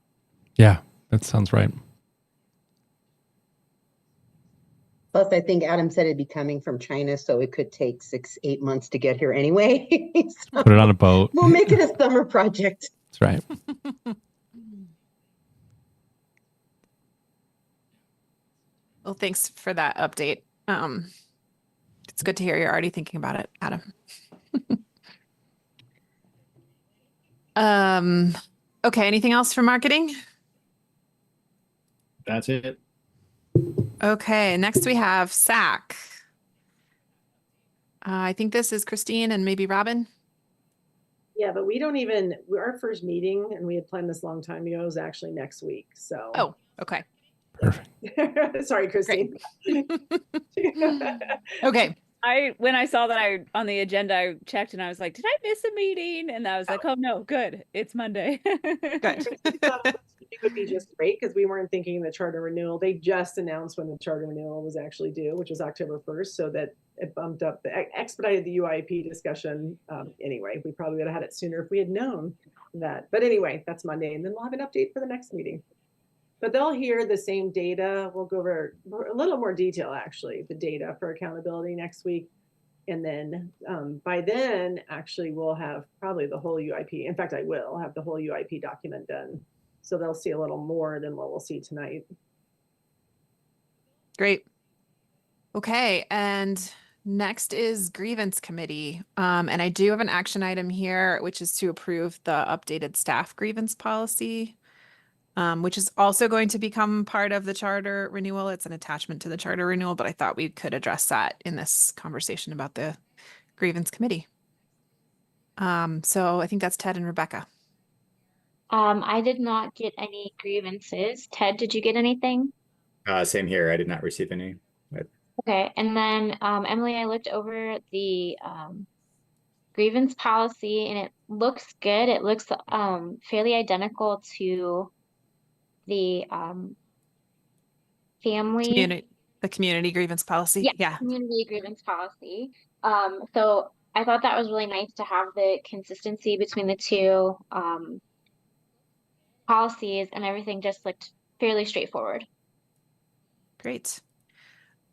Yeah, that sounds right. Plus, I think Adam said it'd be coming from China, so it could take 6-8 months to get here anyway. So put it on a boat. We'll make it a summer project. That's right. Well, thanks for that update. It's good to hear you're already thinking about it, Adam. Okay, anything else for marketing? That's it. Okay, next we have SAC. I think this is Christine and maybe Robin. Yeah, but our first meeting, and we had planned this a long time ago, is actually next week. So. Oh, okay. Perfect. Sorry, Christine. Okay. When I saw that on the agenda, I checked and I was like, did I miss a meeting? And I was like, oh no, good. It's Monday. Good. it would be just great because we weren't thinking the charter renewal. They just announced when the charter renewal was actually due, which was October 1st. So that it bumped up, expedited the UIP discussion. Anyway, we probably would have had it sooner if we had known that. But anyway, that's Monday. And then we'll have an update for the next meeting. But they'll hear the same data. We'll go over a little more detail, actually, the data for accountability next week. And then by then, actually, we'll have probably the whole UIP. In fact, I will have the whole UIP document done. So they'll see a little more than what we'll see tonight. Great. Okay, and next is grievance committee. And I do have an action item here, which is to approve the updated staff grievance policy, which is also going to become part of the charter renewal. It's an attachment to the charter renewal, but I thought we could address that in this conversation about the grievance committee. So I think that's Ted and Rebecca. I did not get any grievances. Ted, did you get anything? Same here. I did not receive any. Okay, and then Emily, I looked over the grievance policy and it looks good. It looks fairly identical to the family The community grievance policy. Yeah. community grievance policy. So I thought that was really nice to have the consistency between the two policies, and everything just looked fairly straightforward. Great.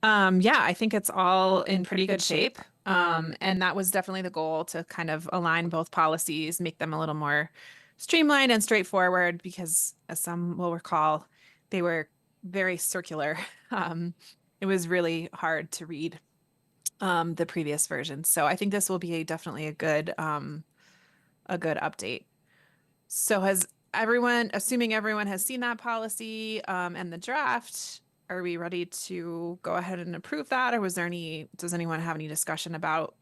Yeah, I think it's all in pretty good shape. And that was definitely the goal, to kind of align both policies, make them a little more streamlined and straightforward, because as some will recall, they were very circular. It was really hard to read the previous version. So I think this will be definitely a good update. So has everyone, assuming everyone has seen that policy and the draft, are we ready to go ahead and approve that? Or does anyone have any discussion about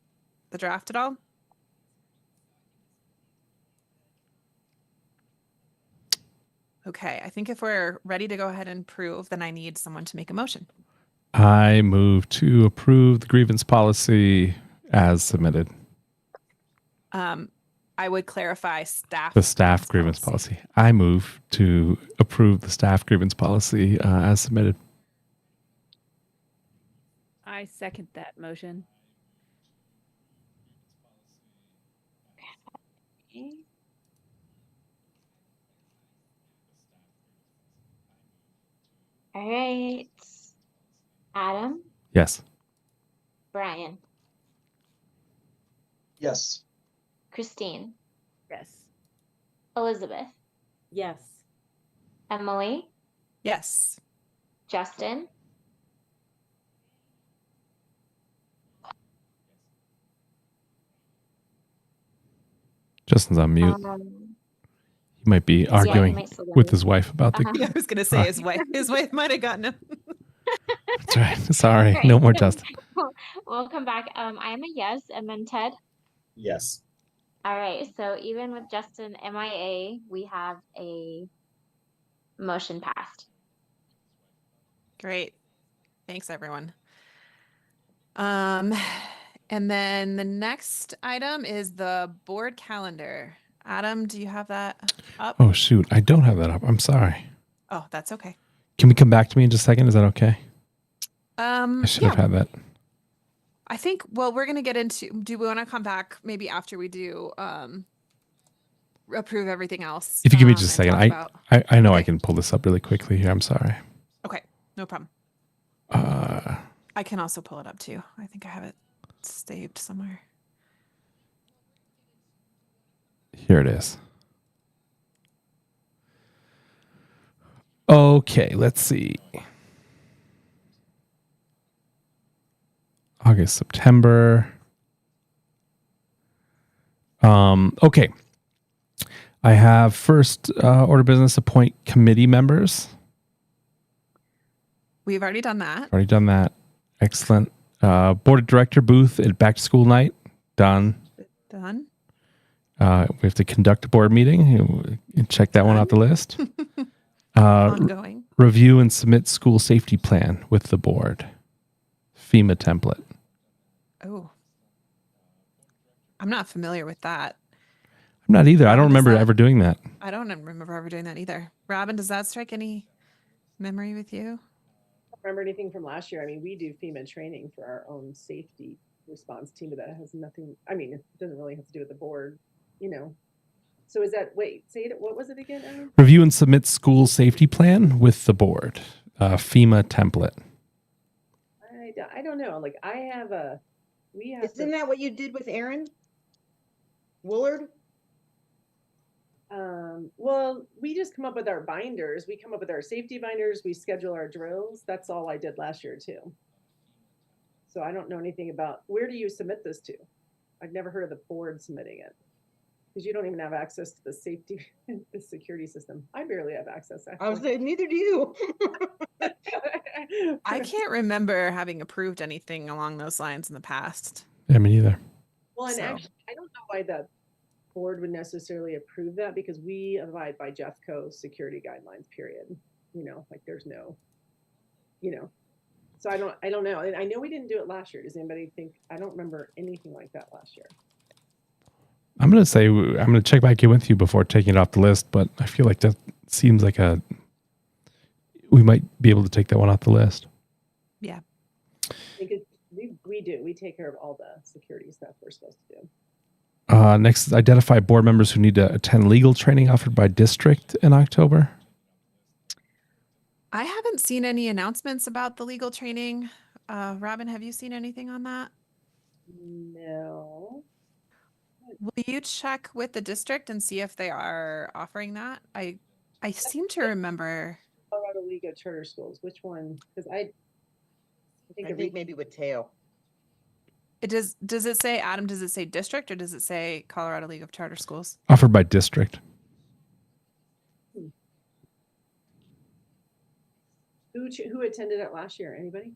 the draft at all? Okay, I think if we're ready to go ahead and approve, then I need someone to make a motion. I move to approve the grievance policy as submitted. I would clarify staff. The staff grievance policy. I move to approve the staff grievance policy as submitted. I second that motion. Okay. All right. Adam, Yes. Brian, Yes. Christine, Yes. Elizabeth, Yes. Emily, Yes. Justin, Justin's on mute. He might be yeah, he arguing might still be with on his wife about the. I was gonna say his wife might have gotten him. That's right. Sorry. Right. No more Justin. We'll come back. I'm a yes, and then Ted. Yes. All right. So even with Justin MIA, we have a motion passed. Great. Thanks, everyone. And then the next item is the board calendar. Adam, do you have that up? Oh, shoot. I don't have that up. I'm sorry. Oh, that's okay. Can we come back to me in just a second? Is that okay? I should Yeah. have had that. I think, well, we're going to get into, do we want to come back maybe after we do approve everything else? If you give me just a and second, talk about- I know I Okay. can pull this up really quickly here. I'm sorry. Okay, no problem. Uh, I can also pull it up too. I think I have it saved somewhere. Here it is. Okay, let's see. August, September. Okay. I have first order of business, appoint committee members. We've already done that. Already done that. Excellent. Board of director booth at back to school night. Done. Done. We have to conduct a board meeting. Check that one off the list. Ongoing. Review and submit school safety plan with the board. FEMA template. Oh. I'm not familiar with that. not either. I don't Robin, does remember that- ever doing that. I don't remember ever doing that either. Robin, does that strike any memory with you? Remember anything from last year? I mean, we do FEMA training for our own safety response team, but that has nothing, I mean, it doesn't really have to do with the board, you know. So is that, wait, say it, what was it again, Ellen? Review and submit school safety plan with the board. FEMA template. I don't know. Like we have Isn't that what you did with Aaron Woolard? Well, we just come up with our binders. We come up with our safety binders. We schedule our drills. That's all I did last year too. So I don't know anything about, where do you submit this to? I've never heard of the board submitting it. Because you don't even have access to the safety, the security system. I barely have access. I was Actually. like, neither do you. I can't remember having approved anything along those lines in the past. Yeah, me neither. Well, and So- actually, I don't know why the board would necessarily approve that because we abide by Jeffco security guidelines, period. You know, like there's no, you know, so I don't know. And I know we didn't do it last year. Does anybody think, I don't remember anything like that last year. I'm going to check back in with you before taking it off the list, but I feel like that seems like we might be able to take that one off the list. Yeah. Because we do, we take care of all the security stuff we're supposed to do. Next is identify board members who need to attend legal training offered by district in October. I haven't seen any announcements about the legal training. Robin, have you seen anything on that? No. Will you check with the district and see if they are offering that? I seem to remember. Colorado League of Charter Schools, which one? Because I think, I think maybe with Teo. It does it say, Adam, does it say district or does it say Colorado League of Charter Schools? Offered by district. who attended it last year? Anybody?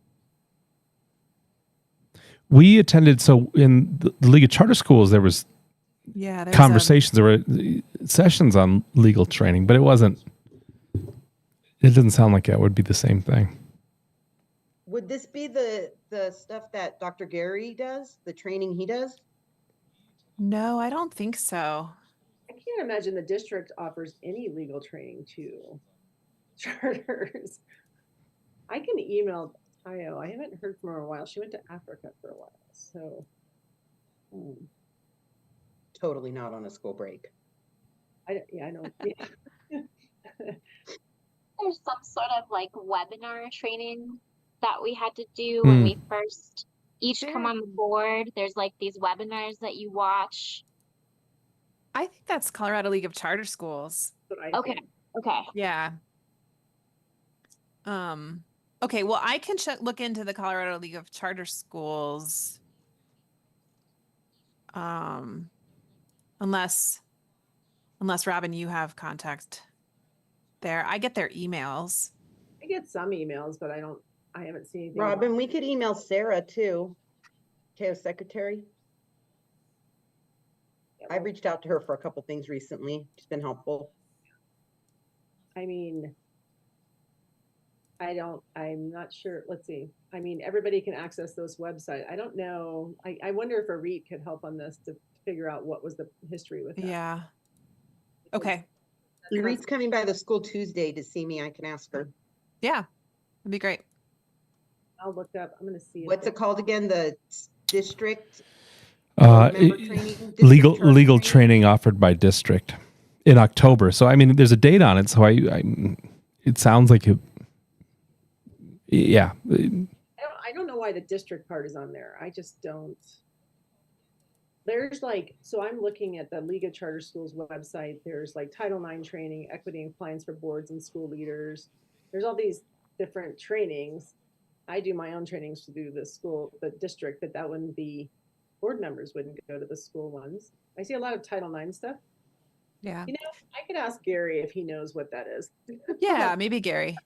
We attended, so in the League of Charter Schools, there was Yeah, there's conversations, there were sessions on legal training, but it doesn't sound like it would be the same thing. Would this be the stuff that Dr. Gary does, the training he does? No, I don't think so. I can't imagine the district offers any legal training to charters. I can email Tayo. I haven't heard from her in a while. She went to Africa for a while. So Totally not on a school break. I know. Yeah. There's some sort of like webinar training that we had to do when we first each come on the board. There's like these webinars that you watch. I think that's Colorado League of Charter Schools. That's what I Okay. think. Okay. Yeah. Okay, well, I can look into the Colorado League of Charter Schools. Unless Robin, you have contact there. I get their emails. I get some emails, but I haven't seen anything. Robin, we could email Sarah too, Teo's secretary. I've reached out to her for a couple things recently. She's been helpful. I mean, I'm not sure. Let's see. I mean, everybody can access those websites. I don't know. I wonder if a REIT could help on this to figure out what was the history with that. Yeah. Okay. The REIT's coming by the school Tuesday to see me. I can ask her. Yeah. That'd be great. I'll look up. I'm going to see. if What's they- it called again? The district? Uh, member training? District legal charter legal training offered by district in October. So I mean, there's a date on it. So it sounds like it. Yeah. I don't know why the district part is on there. I just don't. There's like, so I'm looking at the League of Charter Schools website. There's like Title IX training, equity and compliance for boards and school leaders. There's all these different trainings. I do my own trainings to do the district, but that wouldn't be, board members wouldn't go to the school ones. I see a lot of Title IX stuff. Yeah. You know, I could ask Gary if he knows what that is. Yeah, maybe Gary.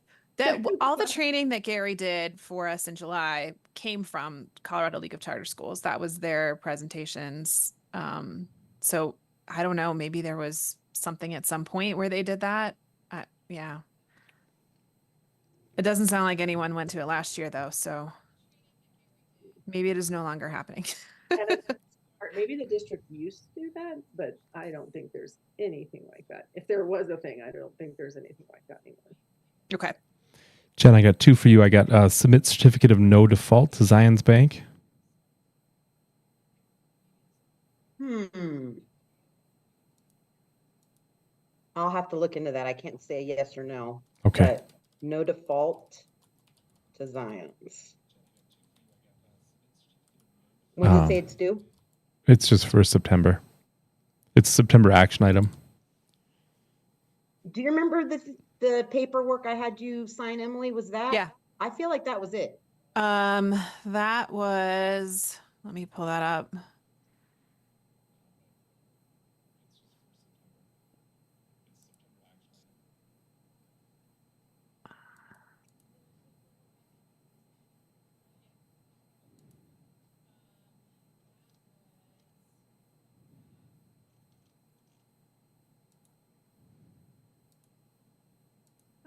All the training that Gary did for us in July came from Colorado League of Charter Schools. That was their presentations. So I don't know, maybe there was something at some point where they did that. Yeah. It doesn't sound like anyone went to it last year though, so maybe it is no longer happening. maybe the district used to do that, but I don't think there's anything like that. If there was a thing, I don't think there's anything like that anymore. Okay. Jen, I got two for you. I got submit certificate of no default to Zions Bank. I'll have to look into that. I can't say yes or no. Okay. But no default to Zions. When did you say it's due? It's just for September. It's a September action item. Do you remember the paperwork I had you sign, Emily? Was that? Yeah. I feel like that was it. That was, let me pull that up.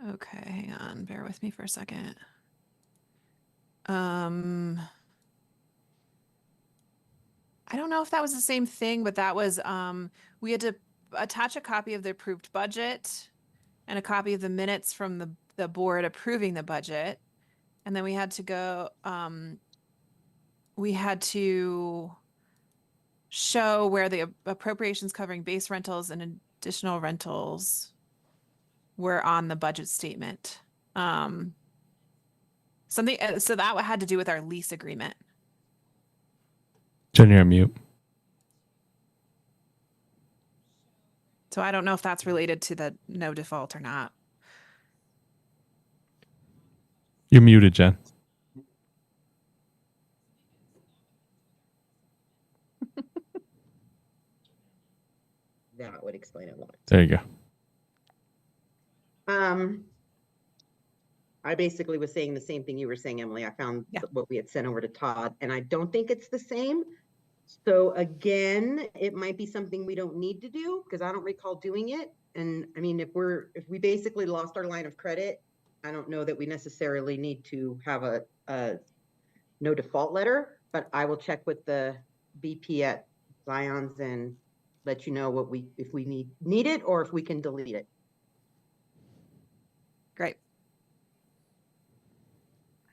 Okay, hang on, bear with me for a second. I don't know if that was the same thing, but that was, we had to attach a copy of the approved budget and a copy of the minutes from the board approving the budget. And then we had to go, we had to show where the appropriations covering base rentals and additional rentals were on the budget statement. So that had to do with our lease agreement. Jen, you're on mute. So I don't know if that's related to the no default or not. You're muted, Jen. That would explain it a lot. There you go. I basically was saying the same thing you were saying, Emily. I found what we had sent over to Todd, and I don't think it's the same. So again, it might be something we don't need to do because I don't recall doing it. And I mean, if we basically lost our line of credit, I don't know that we necessarily need to have a no default letter, but I will check with the BP at Zions and let you know if we need it or if we can delete it. Great.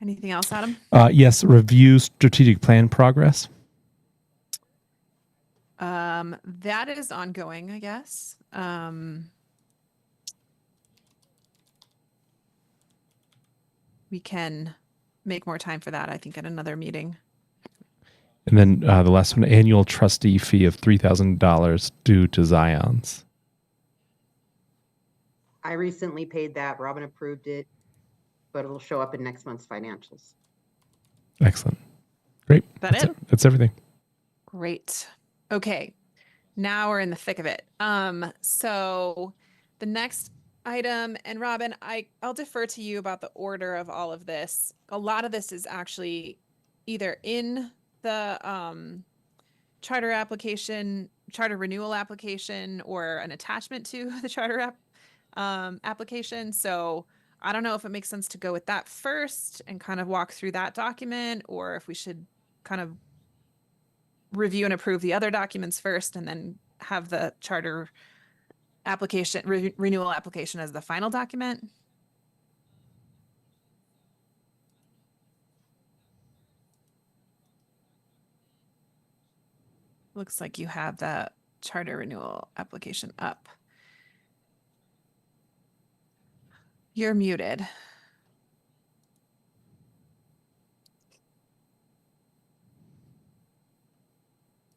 Anything else, Adam? Yes, review strategic plan progress. That is ongoing, I guess. We can make more time for that, I think, at another meeting. And then the last one, annual trustee fee of $3,000 due to Zions. I recently paid that. Robin approved it, but it'll show up in next month's financials. Excellent. Great. That's it? That's everything. Great. Okay. Now we're in the thick of it. So the next item, and Robin, I'll defer to you about the order of all of this. A lot of this is actually either in the charter renewal application or an attachment to the charter application. So I don't know if it makes sense to go with that first and kind of walk through that document, or if we should kind of review and approve the other documents first and then have the charter application renewal application as the final document. Looks like you have the charter renewal application up. You're muted.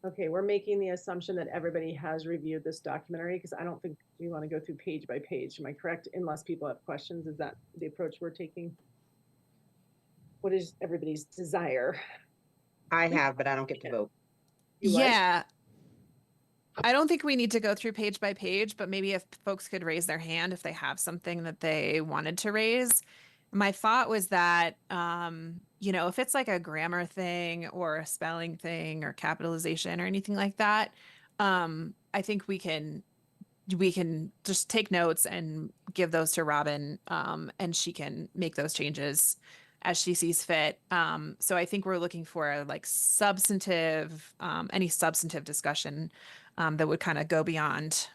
Okay, we're making the assumption that everybody has reviewed this documentary because I don't think we want to go through page by page. Am I correct? Unless people have questions, is that the approach we're taking? What is everybody's desire? I have, but I don't get to vote. Yeah. I don't think we need to go through page by page, but maybe if folks could raise their hand if they have something that they wanted to raise. My thought was that, if it's like a grammar thing or a spelling thing or capitalization or anything like that, I think we can just take notes and give those to Robin, and she can make those changes as she sees fit. So I think we're looking for like substantive, any substantive discussion that would kind of go beyond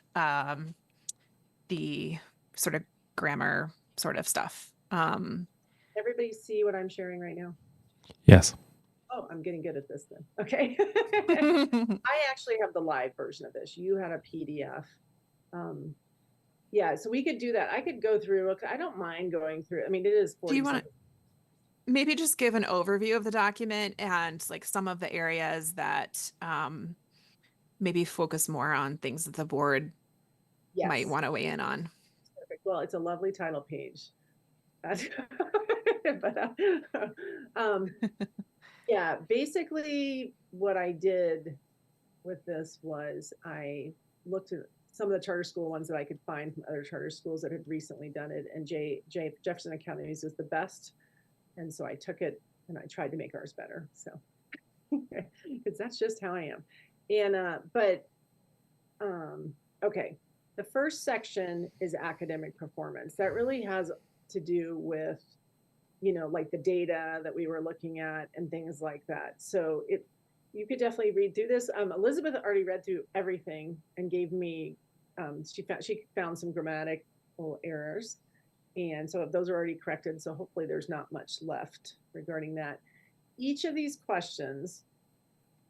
the sort of grammar sort of stuff. Everybody see what I'm sharing right now? Yes. Oh, I'm getting good at this then. Okay. I actually have the live version of this. You had a PDF. Yeah, so we could do that. I could go through. I don't mind going through. I mean, it is 40 Do you want to seconds. maybe just give an overview of the document and like some of the areas that maybe focus more on things that the board might Yes. want to weigh in on? Perfect. Well, it's a lovely title page. But yeah, basically what I did with this was I looked at some of the charter school ones that I could find from other charter schools that had recently done it, and Jefferson Academies is the best. And so I took it and I tried to make ours better. So, because that's just how I am. And, okay. The first section is academic performance. That really has to do with, you know, like the data that we were looking at and things like that. So you could definitely read through this. Elizabeth already read through everything and gave me, she found some grammatical errors. And so those are already corrected. So hopefully there's not much left regarding that. Each of these questions,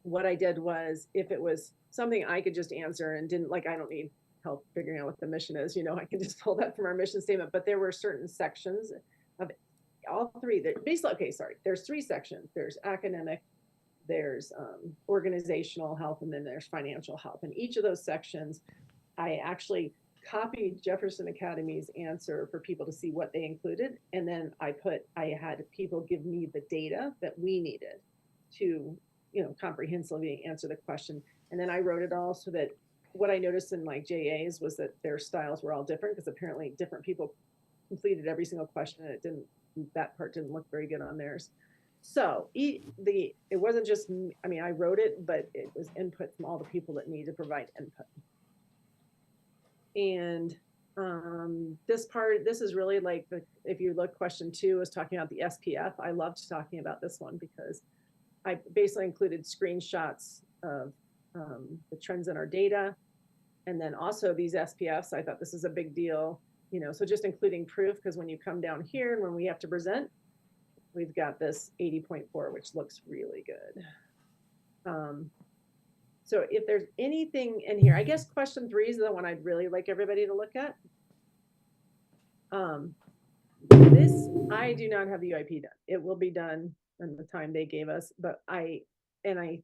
what I did was if it was something I could just answer and didn't like, I don't need help figuring out what the mission is, you know, I can just pull that from our mission statement, but there were certain sections of all three that basically, okay, sorry, there's three sections. There's academic, there's organizational health, and then there's financial health. And each of those sections, I actually copied Jefferson Academy's answer for people to see what they included. And then I had people give me the data that we needed to, you know, comprehensively answer the question. And then I wrote it all so that what I noticed in like JA's was that their styles were all different because apparently different people completed every single question and that part didn't look very good on theirs. So it wasn't just me, I mean, I wrote it, but it was input from all the people that need to provide input. And this is really like if you look, question 2 is talking about the SPF. I loved talking about this one because I basically included screenshots of the trends in our data. And then also these SPFs, I thought this is a big deal, you know, so just including proof, because when you come down here and when we have to present, we've got this 80.4, which looks really good. So if there's anything in here, I guess question 3 is the one I'd really like everybody to look at. This, I do not have the UIP done. It will be done in the time they gave us, but I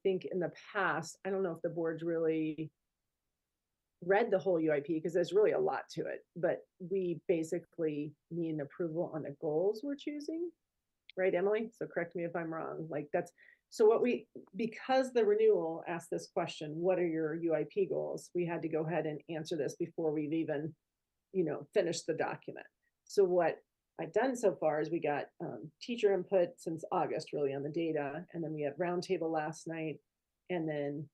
think in the past, I don't know if the board's really read the whole UIP because there's really a lot to it, but we basically need an approval on the goals we're choosing, right, Emily? So correct me if I'm wrong. Like so because the renewal asked this question, what are your UIP goals? We had to go ahead and answer this before we've even, you know, finished the document. So what I've done so far is we got teacher input since August really on the data, and then we had roundtable last night, and then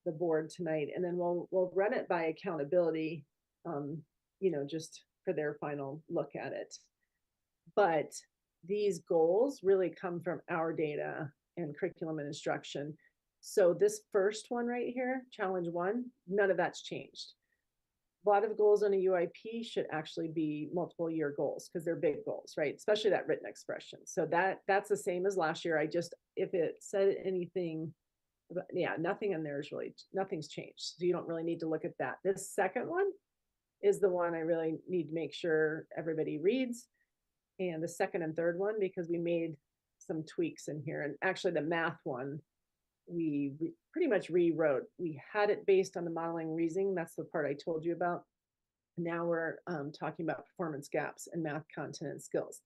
the board tonight, and then we'll run it by accountability, you know, just for their final look at it. But these goals really come from our data and curriculum and instruction. So this first one right here, challenge 1, none of that's changed. A lot of goals on a UIP should actually be multiple year goals because they're big goals, right? Especially that written expression. So that's the same as last year. If it said anything, yeah, nothing in there is really, nothing's changed. So you don't really need to look at that. This second one is the one I really need to make sure everybody reads. And the second and third one, because we made some tweaks in here. And actually the math one, we pretty much rewrote. We had it based on the modeling reasoning. That's the part I told you about. Now we're talking about performance gaps and math content and skills.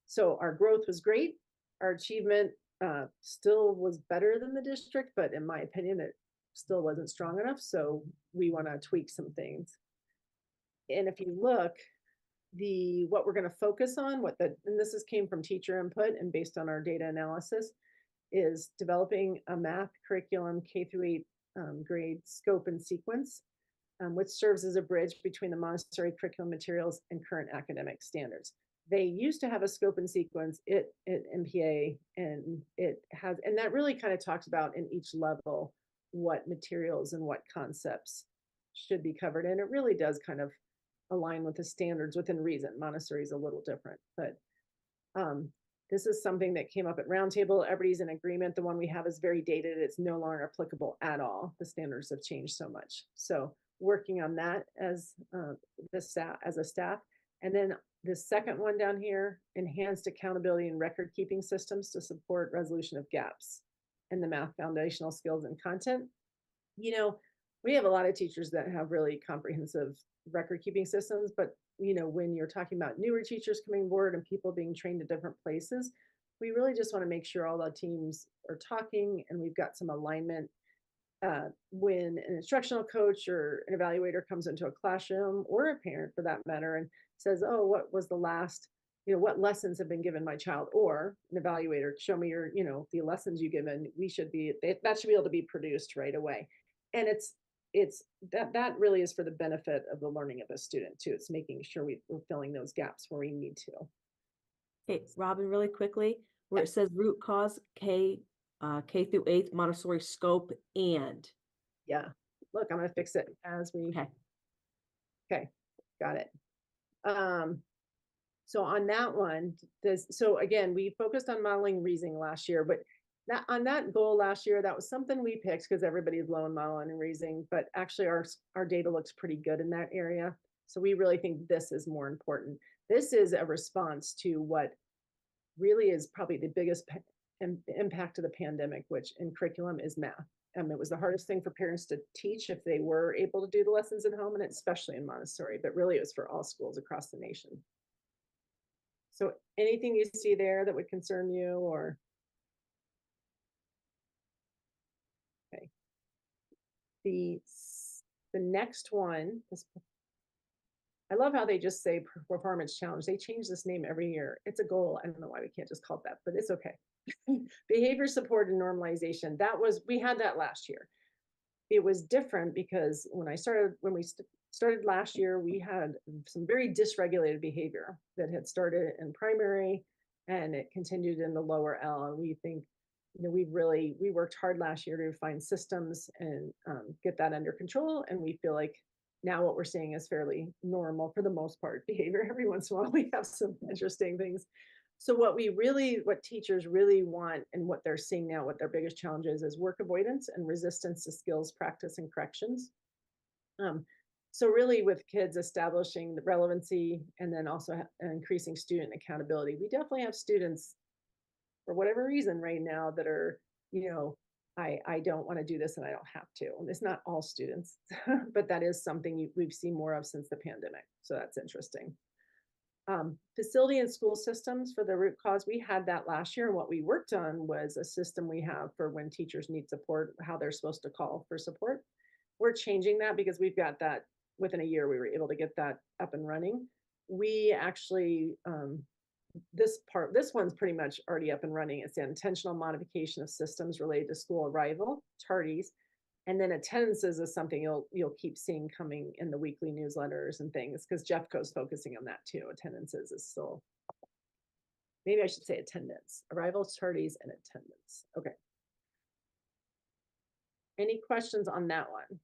So our growth was great. Our achievement still was better than the district, but in my opinion, it still wasn't strong enough. So we want to tweak some things. And if you look, what we're going to focus on, and this came from teacher input and based on our data analysis, is developing a math curriculum K-8 grade scope and sequence, which serves as a bridge between the Montessori curriculum materials and current academic standards. they used to have a scope and sequence at MPA, and that really kind of talks about in each level what materials and what concepts should be covered. And it really does kind of align with the standards within reason. Montessori is a little different, but this is something that came up at roundtable. Everybody's in agreement. The one we have is very dated. It's no longer applicable at all. The standards have changed so much. So working on that as a staff. And then the second one down here, enhanced accountability and record keeping systems to support resolution of gaps in the math foundational skills and content. You know, we have a lot of teachers that have really comprehensive record keeping systems, but you know, when you're talking about newer teachers coming aboard and people being trained at different places, we really just want to make sure all the teams are talking and we've got some alignment. When an instructional coach or an evaluator comes into a classroom, or a parent for that matter, and says, oh, what was the last, what lessons have been given my child, or an evaluator, show me your, the lessons you've given, that should be able to be produced right away. And that really is for the benefit of the learning of the student too. It's making sure we're filling those gaps where we need to. Okay, Robin, really quickly, where it says root cause, K through 8th Montessori scope and. Yeah, look, I'm gonna fix it as we. Okay, got it. So on that one, so again, we focused on modeling reasoning last year, but on that goal last year, that was something we picked because everybody's low in modeling and reasoning, but actually our data looks pretty good in that area. So we really think this is more important. This is a response to what really is probably the biggest impact of the pandemic, which in curriculum is math. It was the hardest thing for parents to teach if they were able to do the lessons at home, and especially in Montessori, but really it was for all schools across the nation. So anything you see there that would concern you, or? Okay. The next one is, I love how they just say performance challenge. They change this name every year. It's a goal. I don't know why we can't just call it that, but it's okay. Behavior support and normalization. We had that last year. It was different because when we started last year, we had some very dysregulated behavior that had started in primary and it continued in the lower L. And we think, we worked hard last year to find systems and get that under control. And we feel like now what we're seeing is fairly normal for the most part behavior. Every once in a while, we have some interesting things. So what teachers really want and what they're seeing now, what their biggest challenges is work avoidance and resistance to skills, practice, and corrections. So really with kids establishing the relevancy and then also increasing student accountability, we definitely have students for whatever reason right now that are, I don't want to do this and I don't have to. And it's not all students, but that is something we've seen more of since the pandemic. So that's interesting. Facility and school systems for the root cause. We had that last year. And what we worked on was a system we have for when teachers need support, how they're supposed to call for support. We're changing that because we've got that within a year, we were able to get that up and running. We actually, this one's pretty much already up and running. It's the intentional modification of systems related to school arrival, tardies, and then attendances is something you'll keep seeing coming in the weekly newsletters and things because Jeffco's focusing on that too. Attendances is still, maybe I should say attendance, arrivals, tardies, and attendance. Okay. Any questions on that one?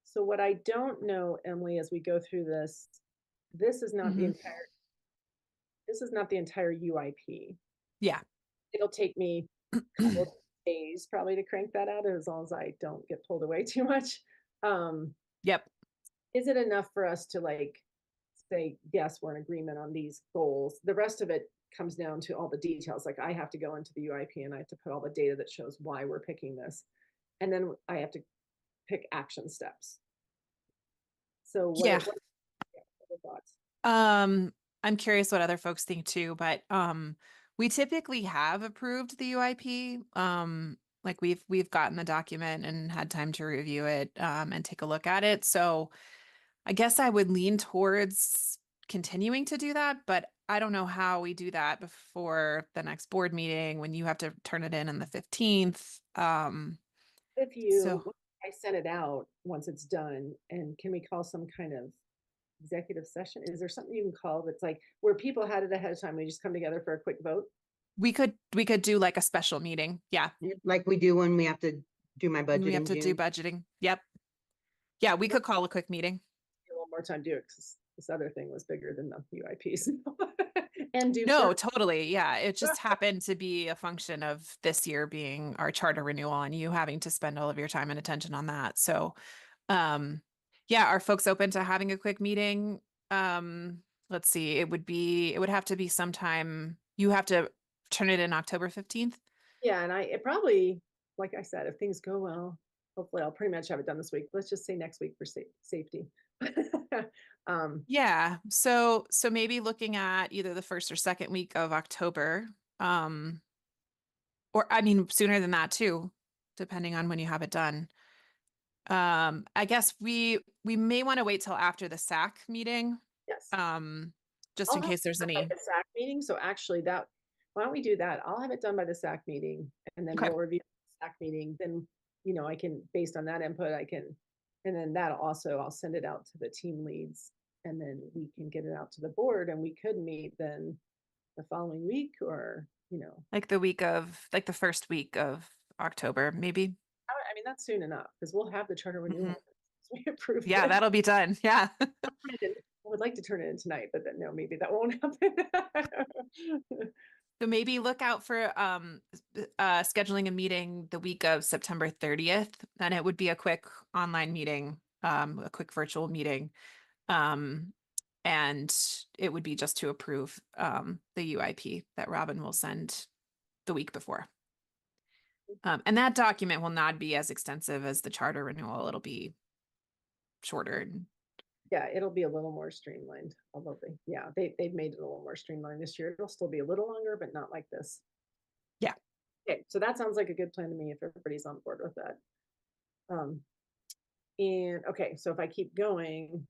So what I don't know, Emily, as we go through this is not the entire UIP. Yeah. It'll take me a couple of days probably to crank that out as long as I don't get pulled away too much. Yep. Is it enough for us to say, yes, we're in agreement on these goals? The rest of it comes down to all the details. Like I have to go into the UIP and I have to put all the data that shows why we're picking this. And then I have to pick action steps. So what are the thoughts? I'm curious what other folks think too, but we typically have approved the UIP. Like we've gotten the document and had time to review it and take a look at it. So I guess I would lean towards continuing to do that, but I don't know how we do that before the next board meeting when you have to turn it in on the 15th. I sent it out once it's done, and can we call some kind of executive session? Is there something you can call that's like where people had it ahead of time, we just come together for a quick vote? We could do like a special meeting. Yeah. Like we do when we have to do my When budget we in have to do June. budgeting. Yep. Yeah, we could call a quick meeting. A little more time to do it because this other thing was bigger than the UIPs. And do No, first. totally. Yeah. It just happened to be a function of this year being our charter renewal and you having to spend all of your time and attention on that. So, yeah, are folks open to having a quick meeting? Let's see, it would have to be sometime, you have to turn it in October 15th. Yeah, and it probably, like I said, if things go well, hopefully I'll pretty much have it done this week. Let's just say next week for safety. Yeah. So maybe looking at either the first or second week of October, or I mean, sooner than that too, depending on when you have it done. I guess we may want to wait till after the SAC meeting, Yes. just in case there's any. The SAC meeting. So actually why don't we do that? I'll have it done by the SAC meeting and then Okay. we'll review the SAC meeting. Then, I can, based on that input, and then that'll also, I'll send it out to the team leads and then we can get it out to the board and we could meet then the following week or, Like the first week of October, maybe. I mean, that's soon enough because we'll have the charter renewal. We approved Yeah, it. that'll be done. Yeah. I would like to turn it in tonight, but then no, maybe that won't happen. So maybe look out for scheduling a meeting the week of September 30th, and it would be a quick online meeting, a quick virtual meeting. And it would be just to approve the UIP that Robin will send the week before. And that document will not be as extensive as the charter renewal. It'll be shorter. Yeah, it'll be a little more streamlined, although they've made it a little more streamlined this year. It'll still be a little longer, but not like this. Yeah. Okay, so that sounds like a good plan to me if everybody's on board with that. And okay, so if I keep going,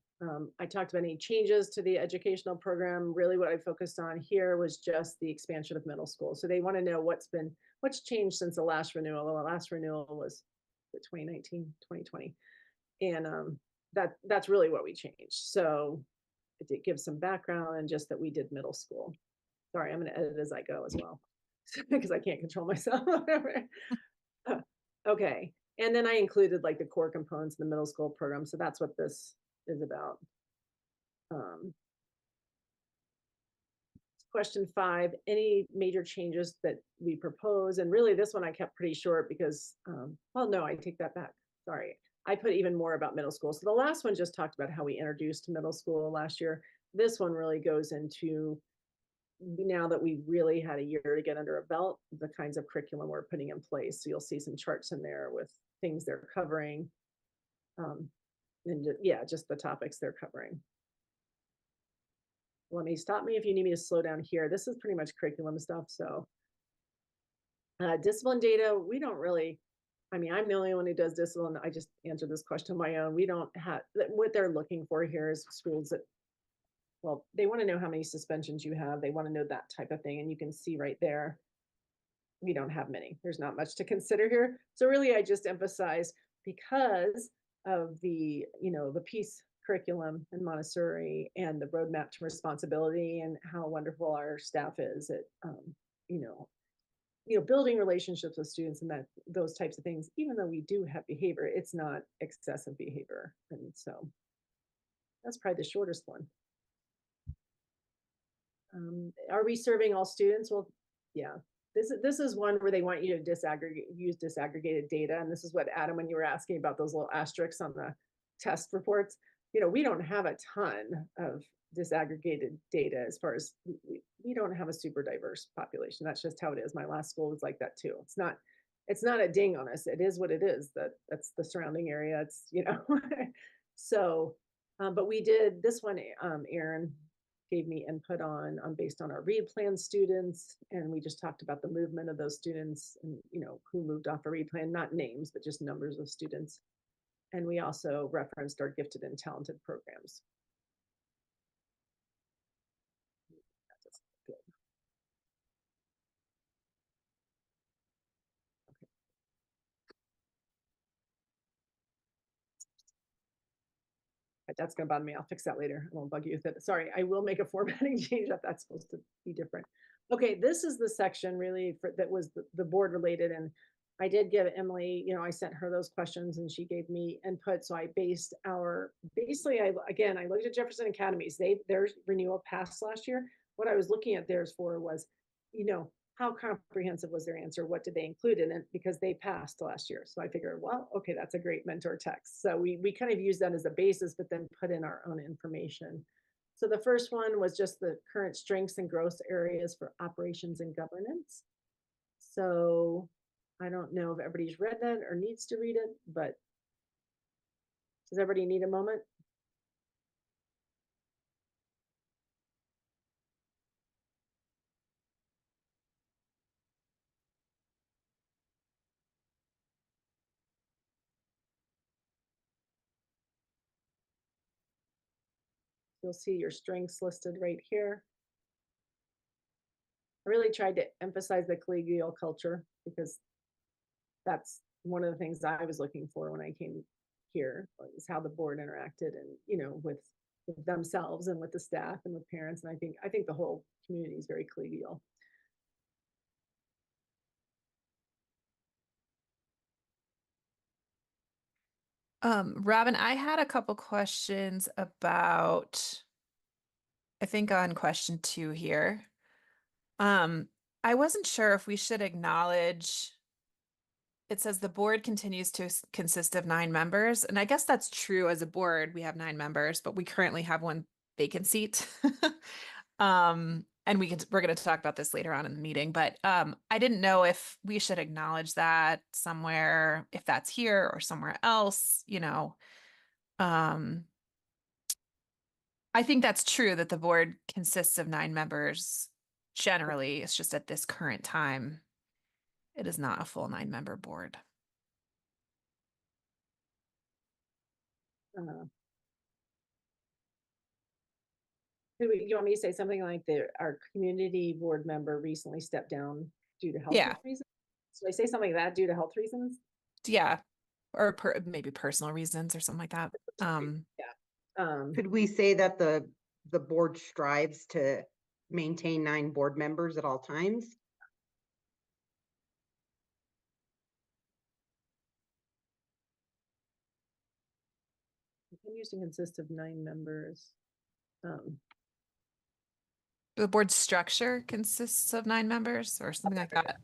I talked about any changes to the educational program. Really what I focused on here was just the expansion of middle school. So they want to know what's changed since the last renewal. The last renewal was 2019, 2020. And that's really what we changed. So it gives some background and just that we did middle school. Sorry, I'm going to edit as I go as well because I can't control myself. Okay. And then I included like the core components of the middle school program. So that's what this is about. Question 5, any major changes that we propose? And really this one I kept pretty short because, well, no, I take that back. Sorry. I put even more about middle school. So the last one just talked about how we introduced middle school last year. This one really goes into now that we really had a year to get under a belt, the kinds of curriculum we're putting in place. So you'll see some charts in there with things they're covering. And just the topics they're covering. Stop me if you need me to slow down here. This is pretty much curriculum stuff. So discipline data, we don't really, I'm the only one who does discipline. I just answered this question on my own. We don't have, what they're looking for here is schools that, well, they want to know how many suspensions you have. They want to know that type of thing. And you can see right there, we don't have many. There's not much to consider here. So really, I just emphasize because of the, the peace curriculum in Montessori and the roadmap to responsibility and how wonderful our staff is at, building relationships with students and those types of things, even though we do have behavior, it's not excessive behavior. And so that's probably the shortest one. Are we serving all students? Well, yeah. This is one where they want you to use disaggregated data. And this is what, Adam, when you were asking about those little asterisks on the test reports, we don't have a ton of disaggregated data as far as we don't have a super diverse population. That's just how it is. My last school was like that too. It's not a ding on us. It is what it is. That's the surrounding area. It's, so, but we did this one, Aaron gave me input on based on our read plan students. And we just talked about the movement of those students and, who moved off a read plan, not names, but just numbers of students. And we also referenced our gifted and talented programs. but that's gonna bother me. I'll fix that later. I won't bug you with it. Sorry, I will make a formatting change if that's supposed to be different. Okay, this is the section really that was the board related, and I did give Emily, I sent her those questions and she gave me input. So I basically I looked at Jefferson Academies. Their renewal passed last year. What I was looking at theirs for was, how comprehensive was their answer? What did they include in it? Because they passed last year. So I figured, well, okay, that's a great mentor text. So we kind of use that as a basis, but then put in our own information. So the first one was just the current strengths and growth areas for operations and governance. So I don't know if everybody's read that or needs to read it, but does everybody need a moment? You'll see your strengths listed right here. I really tried to emphasize the collegial culture because that's one of the things I was looking for when I came here, is how the board interacted and, with themselves and with the staff and with parents. And I think the whole community is very collegial. Robin, I had a couple questions about, I think on question 2 here. I wasn't sure if we should acknowledge, it says the board continues to consist of 9 members. And I guess that's true as a board, we have 9 members, but we currently have 1 vacant seat. And we're going to talk about this later on in the meeting, but I didn't know if we should acknowledge that somewhere, if that's here or somewhere else, I think that's true that the board consists of 9 members generally. It's just at this current time, it is not a full 9-member board. You want me to say something like our community board member recently stepped down due to health Yeah. reasons? So I say something like that due to health reasons? Yeah. Or maybe personal reasons or something like that. Could we say that the board strives to maintain 9 board members at all times? Continues to consist of 9 members. The board structure consists of 9 members or something like that.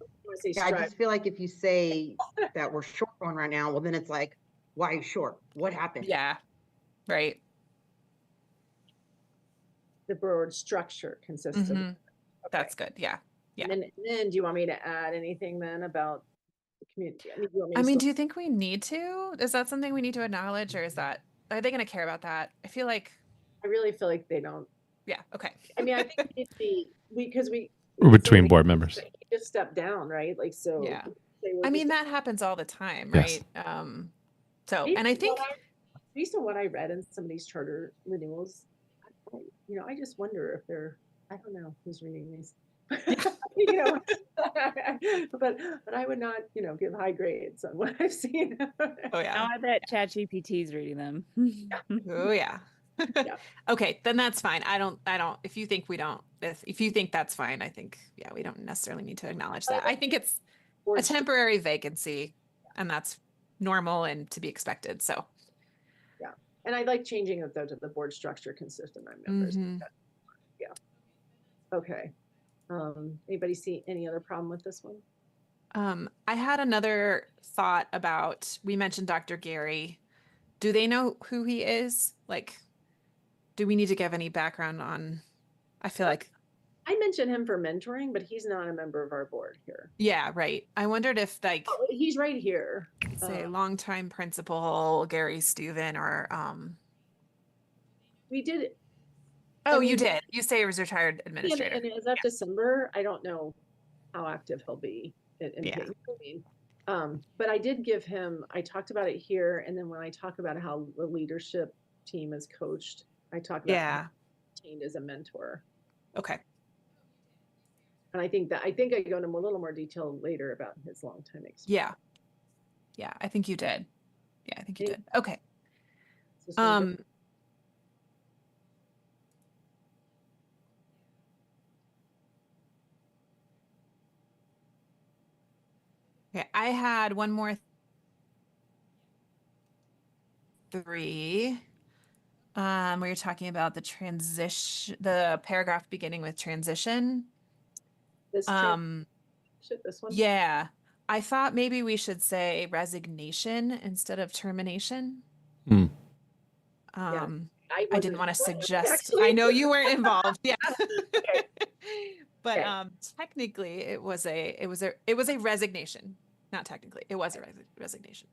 Yeah, I just feel like if you say that we're short one right now, well, then it's like, why short? What happened? Yeah, right. The board structure consists of. Mhm. That's good. Yeah. Yeah. And then do you want me to add anything then about the community? I mean, do you think we need to? Is that something we need to acknowledge, or are they going to care about that? I really feel like they don't. Yeah. Okay. I mean, I think because Or between board members. He just stepped down, right? Like, so. Yeah. they were I mean, just- that happens all the time, Yes. right? And I think, based on what I read in some of these charter renewals, I just wonder if I don't know who's reading these. But I would not, give high grades on what I've seen. oh yeah. Now I bet ChatGPT is reading them. Oh yeah. Yeah. Okay, then that's fine. I don't, if you think if you think that's fine, I think, yeah, we don't necessarily need to acknowledge that. I think it's a temporary vacancy and that's normal and to be expected. So. Yeah. And I like changing it though to the board structure consists of 9 members. Mhm. Yeah. Okay. Anybody see any other problem with this one? I had another thought about, we mentioned Dr. Gary. Do they know who he is? Like, do we need to give any background on, I feel like. I mentioned him for mentoring, but he's not a member of our board here. Yeah, right. I wondered if He's right here. say longtime principal Gary Steuven or We did. Oh, I mean, you did. You say he was retired And administrator. as of December, I don't know how active he'll be at Yeah. MK. I mean, but I did give him, I talked about it here. And then when I talk about how the leadership team is coached, I talk about how Yeah. he's trained as a mentor. Okay. And I think I go into a little more detail later about his long time experience. Yeah. Yeah, I think you did. Yeah, I think you Any- did. Okay. So some good- Okay, I had one more 3. We were talking about the transition, the paragraph beginning with transition. This this one. Yeah, I thought maybe we should say resignation instead of termination. Hmm. I didn't wasn't want to involved, suggest, actually. I know you weren't involved. Yeah. Okay. But Okay. technically it was a resignation. Not technically, it was a resignation.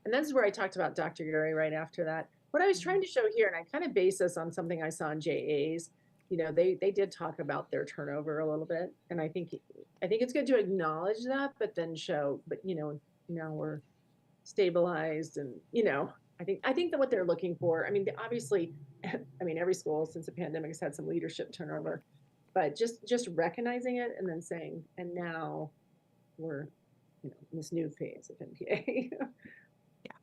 And that's where I talked about Dr. Gary right after that. What I was trying to show here, and I kind of base this on something I saw in JA's, you know, they did talk about their turnover a little bit. And I think it's good to acknowledge that, but then show, but you know, now we're stabilized and, you know, I think that what they're looking for, I mean, obviously, I mean, every school since the pandemic has had some leadership turnover, but just recognizing it and then saying, and now we're, you know, in this new phase of MPA.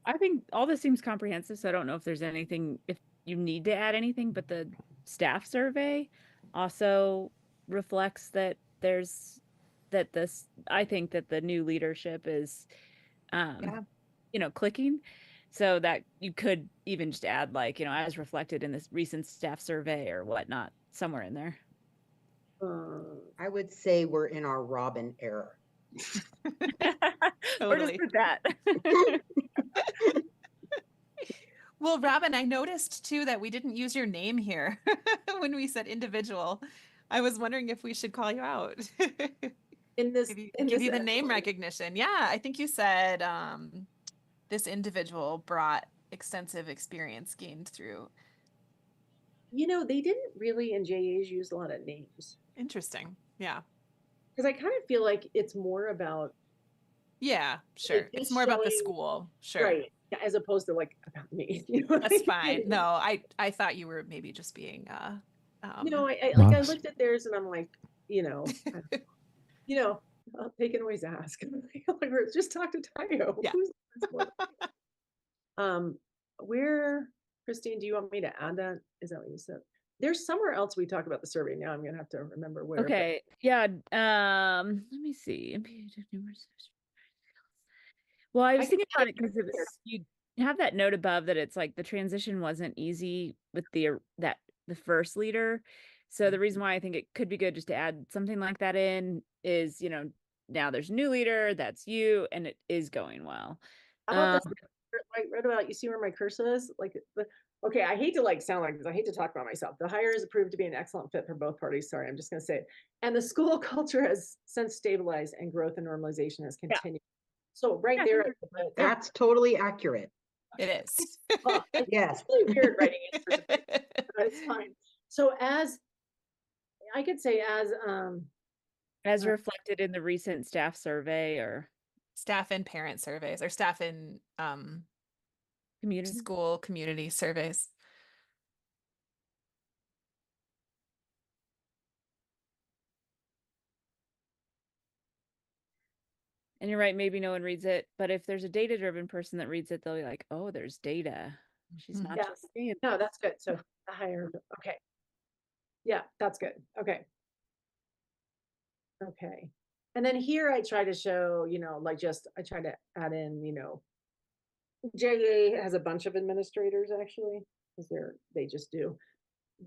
I think all this seems comprehensive, so I don't know if there's anything, if you need to add anything, but the staff survey also reflects that I think that the new leadership is, you know, clicking. So that you could even just add like, you know, as reflected in this recent staff survey or whatnot, somewhere in there. I would say we're in our Robin era. Or just Totally. put that. Well, Robin, I noticed too that we didn't use your name here when we said individual. I was wondering if we should call you out. In this, Give you the name recognition. Yeah, I think you said this individual brought extensive experience gained through. You know, they didn't really in JAs use a lot of names. Interesting. Yeah. Because I kind of feel like it's more about Yeah, sure. It's just more about the showing- school. Sure. right, as opposed to like about me. You know what I That's mean? fine. No, I thought you were maybe just being You know, I Modest. looked at theirs and I'm like, you know, you know, they can always ask. Like, just talk to Tayo. Yeah. Who's this one? Where, Christine, do you want me to add that? Is that what you said? There's somewhere else we talk about the survey. Now I'm gonna have to remember where. but- Okay. Yeah. Let me see. Well, I was can thinking add about it it because here. you have that note above that it's like the transition wasn't easy with the first leader. So the reason why I think it could be good just to add something like that in is, you know, now there's a new leader, that's you, and it is going well. How about this? Right about, you see where my cursor is? Like, okay, I hate to like sound like this. I hate to talk about myself. The hire has proved to be an excellent fit for both parties. Sorry, I'm just going to say it. And the school culture has since stabilized and growth and normalization has continued. So right there, That's totally accurate. It is. well, it's Yes. really weird writing it. But it's fine. So as I could say, As reflected in the recent staff survey or Staff and parent surveys or staff and community. school community surveys. And you're right, maybe no one reads it, but if there's a data-driven person that reads it, they'll be like, oh, there's data. She's not Yeah. just saying. no, that's good. So the hire, okay. Yeah, that's good. Okay. Okay. And then here I try to show, you know, like I try to add in, you know, JA has a bunch of administrators actually, because they just do.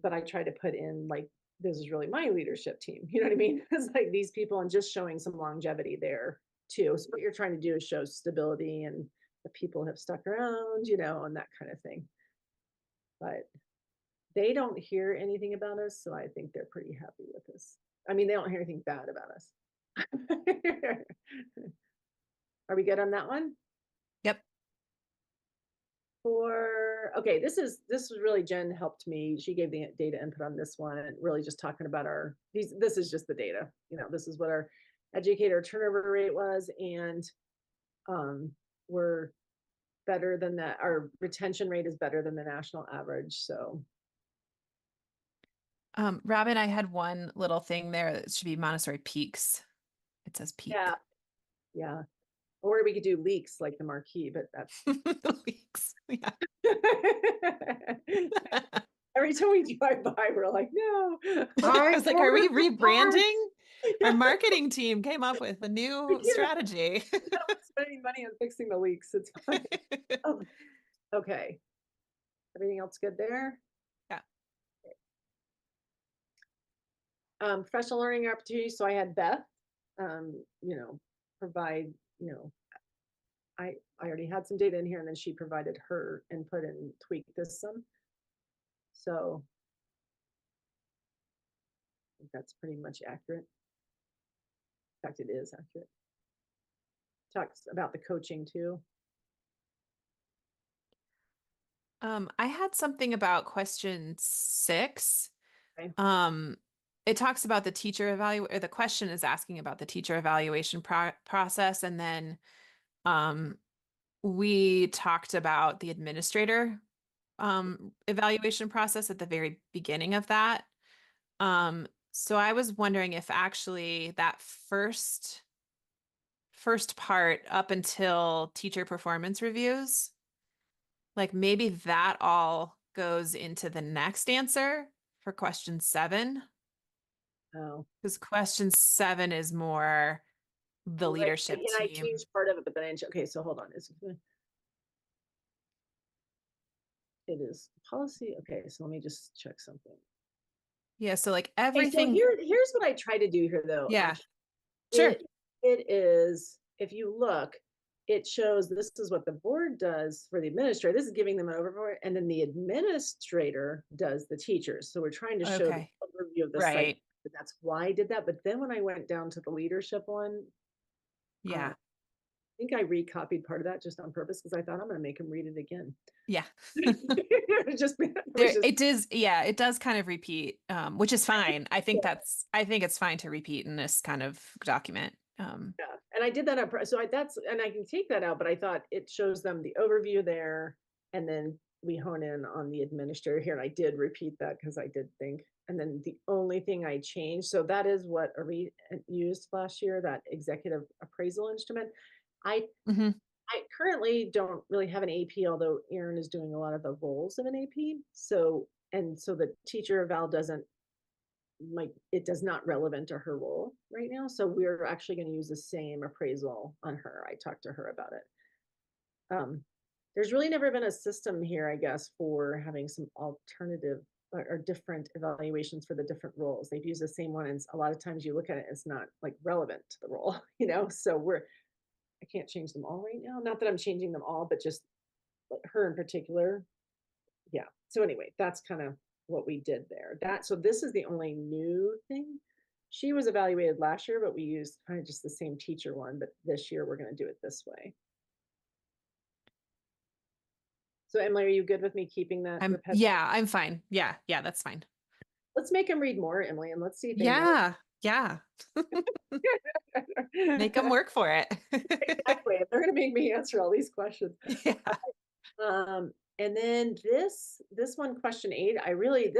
But I try to put in like, this is really my leadership team. You know what I mean? It's like these people and just showing some longevity there too. So what you're trying to do is show stability and the people have stuck around, you know, and that kind of thing. But they don't hear anything about us, so I think they're pretty happy with us. I mean, they don't hear anything bad about us. Are we good on that one? Yep. Okay, this was really, Jen helped me. She gave the data input on this one and really just talking about this is just the data. You know, this is what our educator turnover rate was, and we're better than that. Our retention rate is better than the national average. So Robin, I had one little thing there that should be Montessori peaks. It says peak. yeah. Or we could do leaks like the marquee, but that's Leaks. Yeah. every time we drive by, we're like, no. I was like, are we rebranding? Our marketing team came up with a new strategy. I don't want to spend any money on fixing the leaks. It's fine. Oh, okay. Everything else good there? Yeah. Professional learning opportunities. So I had Beth, provide, I already had some data in here, and then she provided her input and tweaked this some. So I think that's pretty much accurate. In fact, it is accurate. Talks about the coaching too. I had something about question 6. Okay. It talks about the teacher evaluation, or the question is asking about the teacher evaluation process. And then we talked about the administrator evaluation process at the very beginning of that. So I was wondering if actually that first part up until teacher performance reviews, like maybe that all goes into the next answer for question 7. Oh, Because question 7 is more the right. leadership And I team. changed part of it, but then okay, so hold on. It is policy. Okay, so let me just check something. Yeah, so like Okay, everything. so here's what I try to do here though. Yeah, sure. It is, if you look, it shows this is what the board does for the administrator. This is giving them an overview, and then the administrator does the teachers. So we're trying to show the Okay. overview of the Right. site. But that's why I did that. But then when I went down to the leadership one, Yeah. I think I recopied part of that just on purpose because I thought I'm going to make them read it again. Yeah. It does kind of repeat, which is fine. I think it's fine to repeat in this kind of document. Yeah, and I did that and I can take that out, but I thought it shows them the overview there, and then we hone in on the administrator here, and I did repeat that because I did think, and then the only thing I changed, so that is what Ari used last year, that executive appraisal instrument. Mhm. I currently don't really have an AP, although Erin is doing a lot of the roles of an AP. So the teacher eval it does not relevant to her role right now. So we're actually going to use the same appraisal on her. I talked to her about it. There's really never been a system here, I guess, for having some alternative or different evaluations for the different roles. They've used the same one, and a lot of times you look at it, it's not like relevant to the role, so I can't change them all right now. Not that I'm changing them all, but just her in particular. Yeah. So anyway, that's kind of what we did there. So this is the only new thing. She was evaluated last year, but we used kind of just the same teacher one, but this year we're going to do it this way. So Emily, are you good with me keeping that? Yeah, I'm fine. Yeah, that's fine. Let's make them read more, Emily, and let's see if they know. Yeah. Make them work for it. Exactly. They're going to make me answer all these questions. Yeah. And then this one, question 8, I really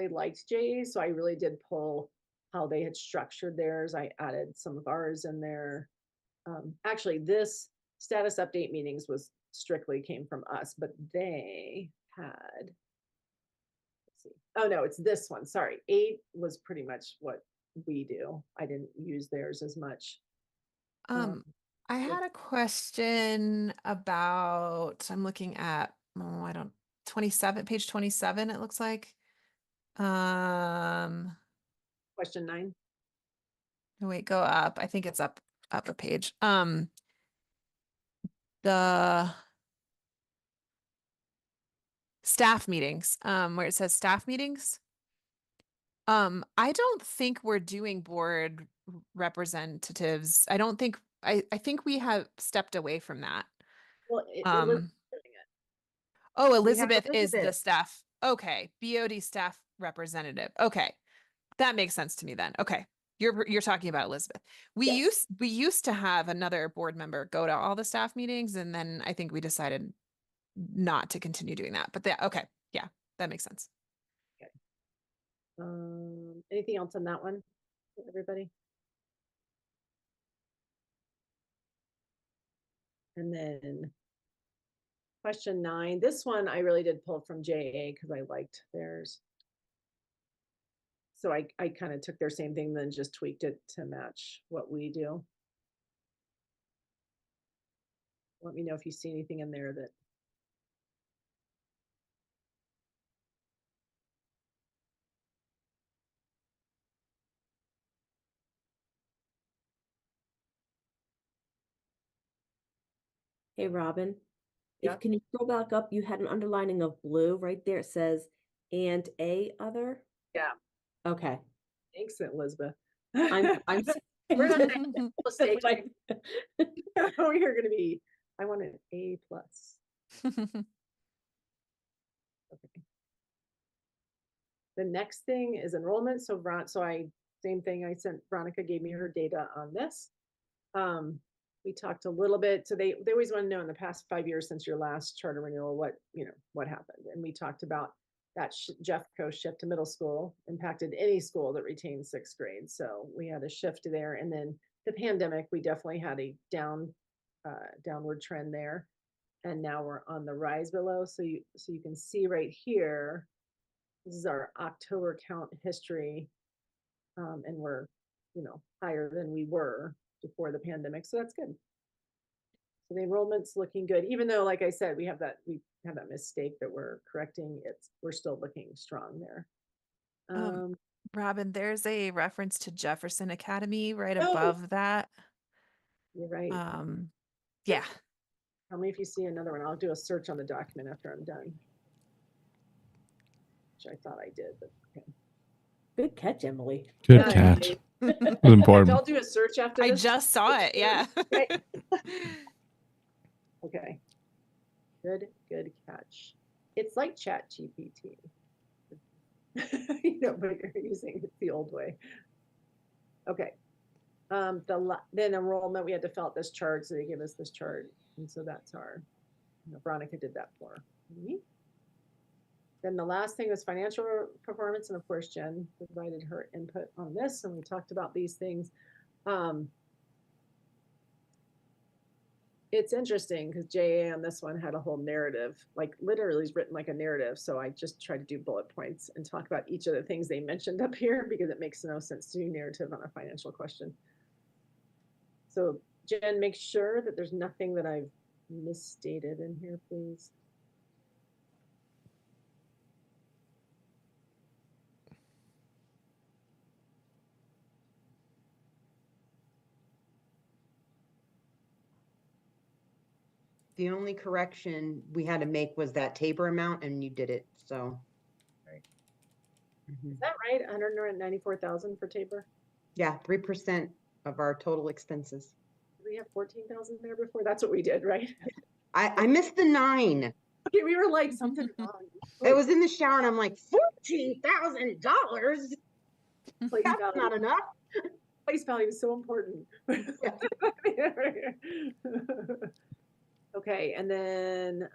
liked JA, so I really did pull how they had structured theirs. I added some of ours in there. Actually, this status update meetings strictly came from us, but they had, let's see. Oh no, it's this one. Sorry. 8 was pretty much what we do. I didn't use theirs as much. I had a question about, I'm looking at, page 27, it looks like. Question 9. Oh, wait, go up. I think it's up a page. The staff meetings, where it says staff meetings. I don't think we're doing board representatives. I think we have stepped away from that. Well, Elizabeth is the Elizabeth. staff. Okay. BOD staff representative. Okay. That makes sense to me then. Okay. You're talking about Elizabeth. We used to have another board member go to all the staff meetings, and then I think we decided not to continue doing that. But okay. Yeah, that makes sense. Anything else on that one, everybody? And then question 9, this one I really did pull from JA because I liked theirs. So I kind of took their same thing, then just tweaked it to match what we do. Let me know if you see anything in there that. Hey, Robin, Yeah. can you scroll back up? You had an underlining of blue right there. It says and a other. Yeah. Okay. Thanks, Elizabeth. I'm We're not That's what I- we're gonna be, I want an A+. Okay. The next thing is enrollment. So same thing, I sent, Veronica gave me her data on this. We talked a little bit, so they always want to know in the past 5 years since your last charter renewal, what happened. And we talked about that Jeffco shift to middle school impacted any school that retained 6th grade. So we had a shift there. And then the pandemic, we definitely had a downward trend there. And now we're on the rise below. So you can see right here, this is our October count history. And we're, higher than we were before the pandemic. So that's good. So the enrollment's looking good, even though, like I said, we have that mistake that we're correcting. We're still looking strong there. Robin, there's a reference to Jefferson Academy right Oh! above that. You're right. Yeah. Tell me if you see another one. I'll do a search on the document after I'm done. Which I thought I did, but okay. Good catch, Emily. Good Yeah, catch. I- It was important. I'll do a search after I this. just saw it. Yeah. Okay. Okay. Good catch. It's like Chat GPT. But you're using it the old way. Okay. Then enrollment, we had to fill out this chart, so they give us this chart. And so that's Veronica did that for me. Then the last thing was financial performance. And of course, Jen provided her input on this, and we talked about these things. It's interesting because JA on this one had a whole narrative, like literally is written like a narrative. So I just tried to do bullet points and talk about each of the things they mentioned up here because it makes no sense to do narrative on a financial question. So Jen, make sure that there's nothing that I've misstated in here, please. The only correction we had to make was that Tabor amount, and you did it, so. Right. Mhm. Is that right? 194,000 for Tabor? Yeah, 3% of our total expenses. Did we have 14,000 there before? That's what we did, right? I missed the 9. Okay, we were like something wrong. I was in the shower and I'm like, $14,000? Place That's value. not enough. Place value is so important. Okay, and then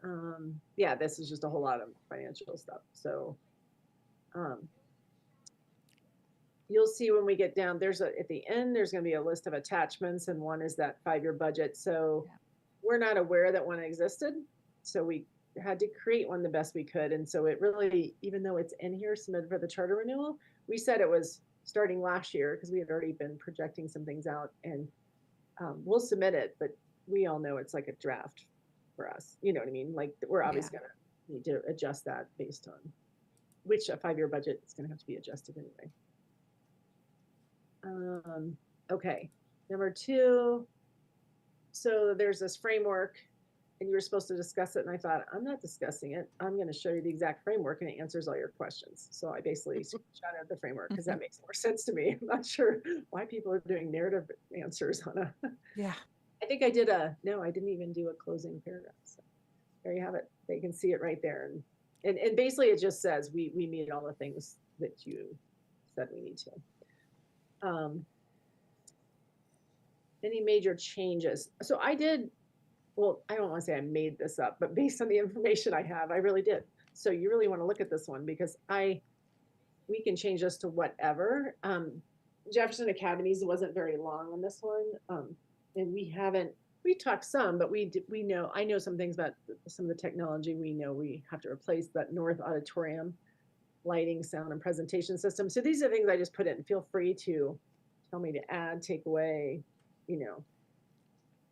this is just a whole lot of financial stuff. So you'll see when we get down, at the end, there's going to be a list of attachments, and one is that 5-year budget. So we're not aware that one existed. So we had to create one the best we could. And so it really, even though it's in here submitted for the charter renewal, we said it was starting last year because we had already been projecting some things out, and we'll submit it, but we all know it's like a draft for us. You know what I mean? Like we're obviously going to need to adjust that based on which a 5-year budget is going to have to be adjusted anyway. Okay, number 2. So there's this framework, and you were supposed to discuss it, and I thought, I'm not discussing it. I'm going to show you the exact framework, and it answers all your questions. So I basically screenshotted the framework because that makes more sense to me. I'm not sure why people are doing narrative answers on a. Yeah. I think I did no, I didn't even do a closing paragraph. So there you have it. They can see it right there, and basically it just says we meet all the things that you said we need to. Any major changes? So I did, well, I don't want to say I made this up, but based on the information I have, I really did. So you really want to look at this one because we can change this to whatever. Jefferson Academies wasn't very long on this one. And we talked some, but I know some things about some of the technology. We know we have to replace that North Auditorium. lighting, sound, and presentation system. So these are things I just put in. Feel free to tell me to add, take away, you know.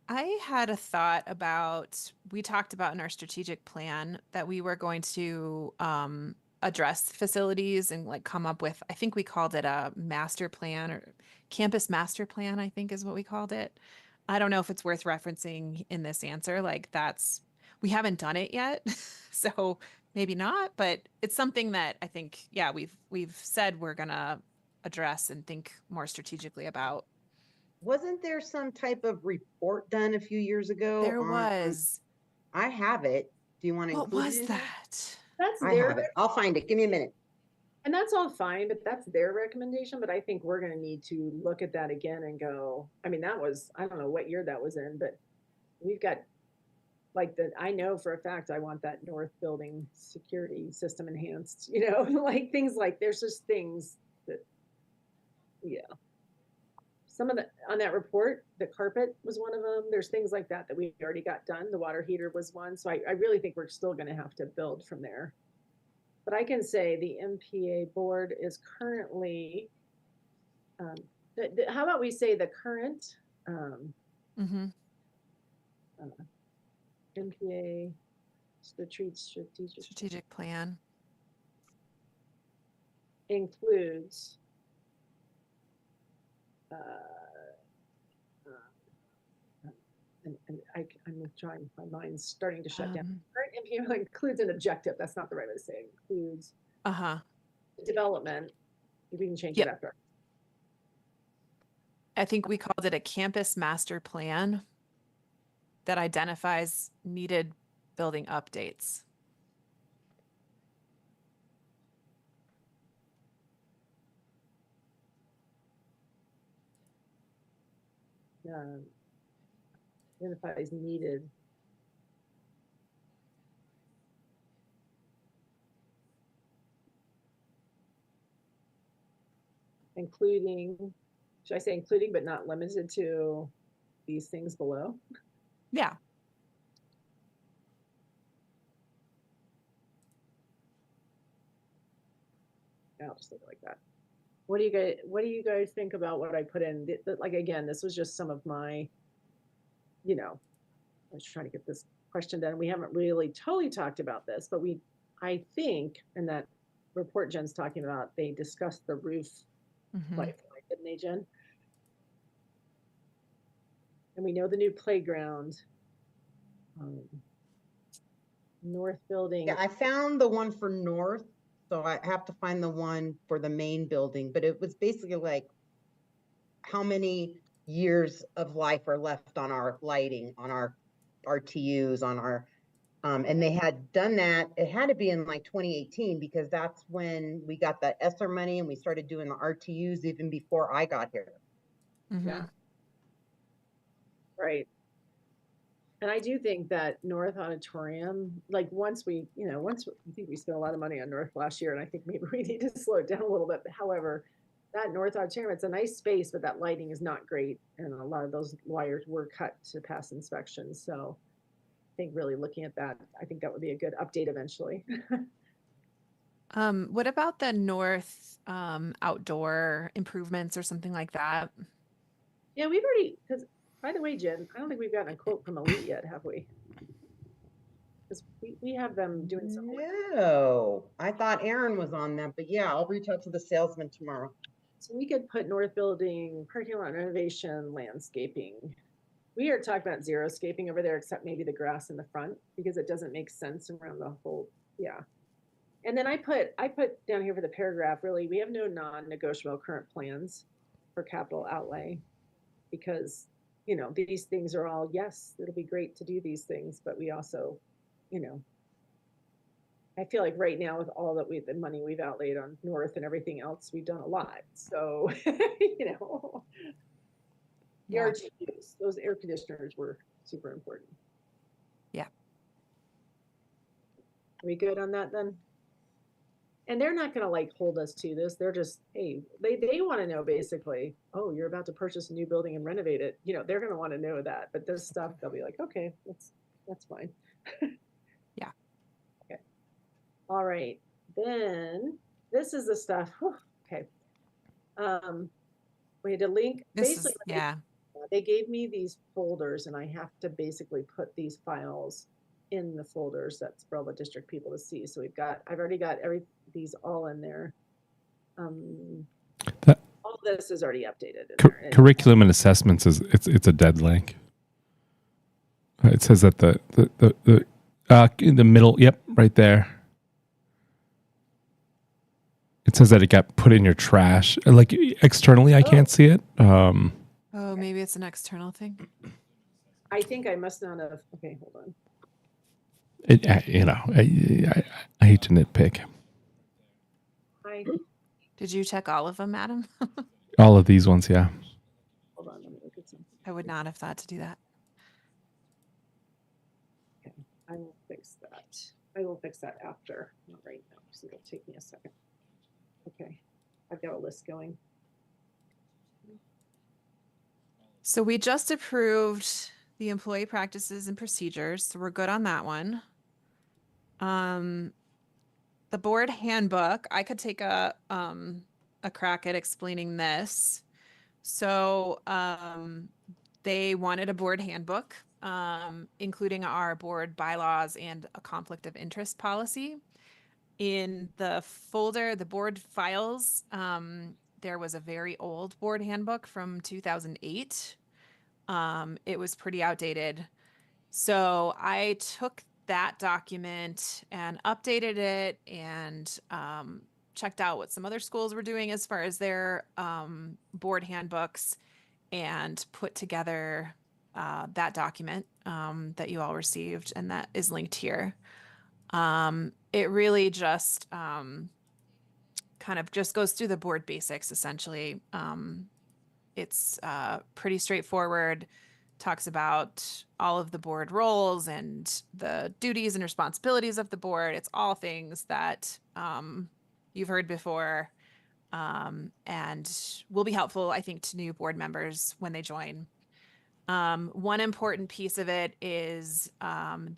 I had a thought about, we talked about in our strategic plan that we were going to address facilities and like come up with, I think we called it a master plan or campus master plan, I think is what we called it. I don't know if it's worth referencing in this answer. Like we haven't done it yet. So maybe not, but it's something that I think, yeah, we've said we're gonna address and think more strategically about. Wasn't there some type of report done a few years ago? There was. I have it. Do you want to What include it was in there? that? That's I their, have it. I'll find it. Give me a minute. and that's all fine, but that's their recommendation. But I think we're going to need to look at that again and go, I mean, that was, I don't know what year that was in, but we've got like I know for a fact, I want that north building security system enhanced, you know, like things like, there's just things that, yeah. Some of on that report, the carpet was one of them. There's things like that we already got done. The water heater was one. So I really think we're still going to have to build from there. But I can say the MPA board is currently, how about we say the current MPA strategic plan includes and I'm trying, my mind's starting to shut down. Current MPA includes an objective. That's not the right way to say it. Includes development. We can change it after. I think we called it a campus master plan that identifies needed building updates. Identifies needed. Including, should I say including but not limited to these things below? Yeah. Yeah, I'll just leave it like that. What do you guys think about what I put in? Like, again, this was just some of my, you know, I was trying to get this question done. We haven't really totally talked about this, but I think, in that report Jen's talking about, they discussed the roof life, didn't they, Jen? And we know the new playground, north building. Yeah, I found the one for north, so I have to find the one for the main building, but it was basically like how many years of life are left on our lighting, on our RTUs, on our, and they had done that. It had to be in like 2018 because that's when we got the ESSER money and we started doing the RTUs even before I got here. Yeah. Right. And I do think that North Auditorium, like once I think we spent a lot of money on North last year, and I think maybe we need to slow it down a little bit. But however, that North Auditorium, it's a nice space, but that lighting is not great. And a lot of those wires were cut to pass inspection. So I think really looking at that, I think that would be a good update eventually. What about the north outdoor improvements or something like that? Yeah, we've already, because by the way, Jen, I don't think we've gotten a quote from Elite yet, have we? Because we have them doing some. No, I thought Aaron was on that, but yeah, I'll reach out to the salesman tomorrow. So we could put north building, parking lot renovation, landscaping. We are talking about xeriscaping over there, except maybe the grass in the front, because it doesn't make sense around the whole, yeah. And then I put down here for the paragraph, really, we have no non-negotiable current plans for capital outlay, because, you know, these things are all, yes, it'll be great to do these things, but we also, you know, I feel like right now with all that the money we've outlaid on North and everything else, we've done a lot. So, you know, the RTUs, those air conditioners were super important. Yeah. Are we good on that then? And they're not going to like hold us to this. They're just, hey, they want to know basically, oh, you're about to purchase a new building and renovate it. You know, they're going to want to know that. But this stuff, they'll be like, okay, that's fine. Yeah. Okay. All right. Then this is the stuff. Whew, okay. We had to link, This is, basically, yeah. they gave me these folders and I have to basically put these files in the folders that's for all the district people to see. So I've already got these all in there. That- All this is already updated in there. Curriculum and assessments it's a dead link. It says that the in the middle, yep, right there. It says that it got put in your trash. Like externally, I can't see it. Oh, maybe it's an external thing. I think I must not have. Okay, hold on. I hate to nitpick. Did you check all of them, Adam? All of these ones, yeah. Hold on, let me look at something. I would not have thought to do that. Okay, I will fix that. I will fix that after, not right now, so it'll take me a second. Okay, I've got a list going. So we just approved the employee practices and procedures, so we're good on that one. The board handbook, I could take a crack at explaining this. So they wanted a board handbook, including our board bylaws and a conflict of interest policy. In the folder, the board files, there was a very old board handbook from 2008. It was pretty outdated. So I took that document and updated it and checked out what some other schools were doing as far as their board handbooks and put together that document that you all received, and that is linked here. It really just kind of just goes through the board basics, essentially. It's pretty straightforward, talks about all of the board roles and the duties and responsibilities of the board. It's all things that you've heard before and will be helpful, I think, to new board members when they join. One important piece of it is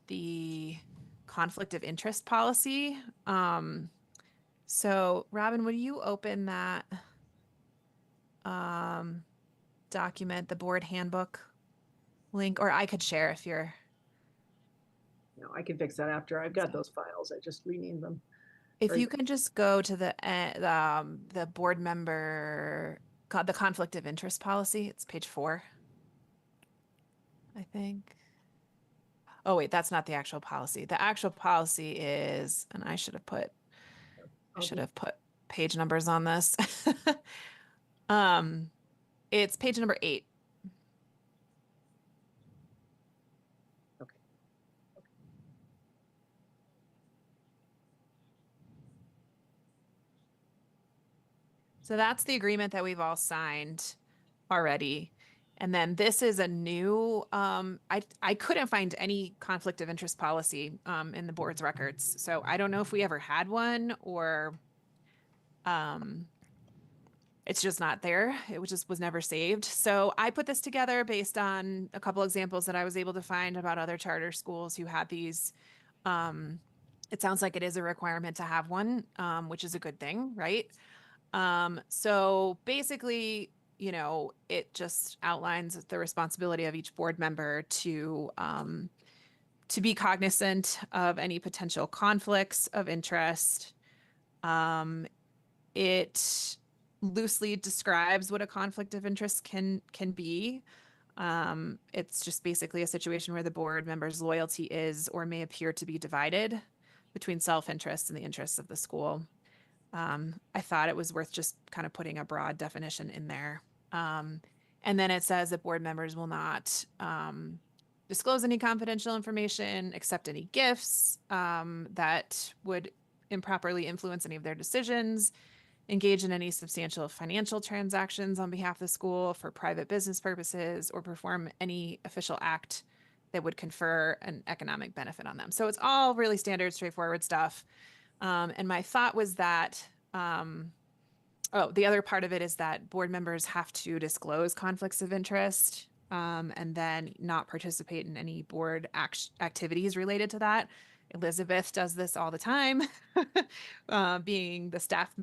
the conflict of interest policy. So Robin, would you open that document, the board handbook link, or I could share if you're. No, I can fix that after. I've got those files. I just renamed them. If you can just go to the board member, the conflict of interest policy, it's page 4, I think. Oh wait, that's not the actual policy. The actual policy is, and I should have put page numbers on this. It's page number 8. Okay. So that's the agreement that we've all signed already. And then this is a new, I couldn't find any conflict of interest policy in the board's records. So I don't know if we ever had one or it's just not there. It just was never saved. So I put this together based on a couple examples that I was able to find about other charter schools who had these. It sounds like it is a requirement to have one, which is a good thing, right? So basically, it just outlines the responsibility of each board member to be cognizant of any potential conflicts of interest. It loosely describes what a conflict of interest can be. It's just basically a situation where the board member's loyalty is or may appear to be divided between self-interest and the interests of the school. I thought it was worth just kind of putting a broad definition in there. And then it says that board members will not disclose any confidential information, accept any gifts that would improperly influence any of their decisions, engage in any substantial financial transactions on behalf of the school for private business purposes, or perform any official act that would confer an economic benefit on them. So it's all really standard, straightforward stuff. And my thought was that, the other part of it is that board members have to disclose conflicts of interest and then not participate in any board activities related to that. Elizabeth does this all the time, being the staff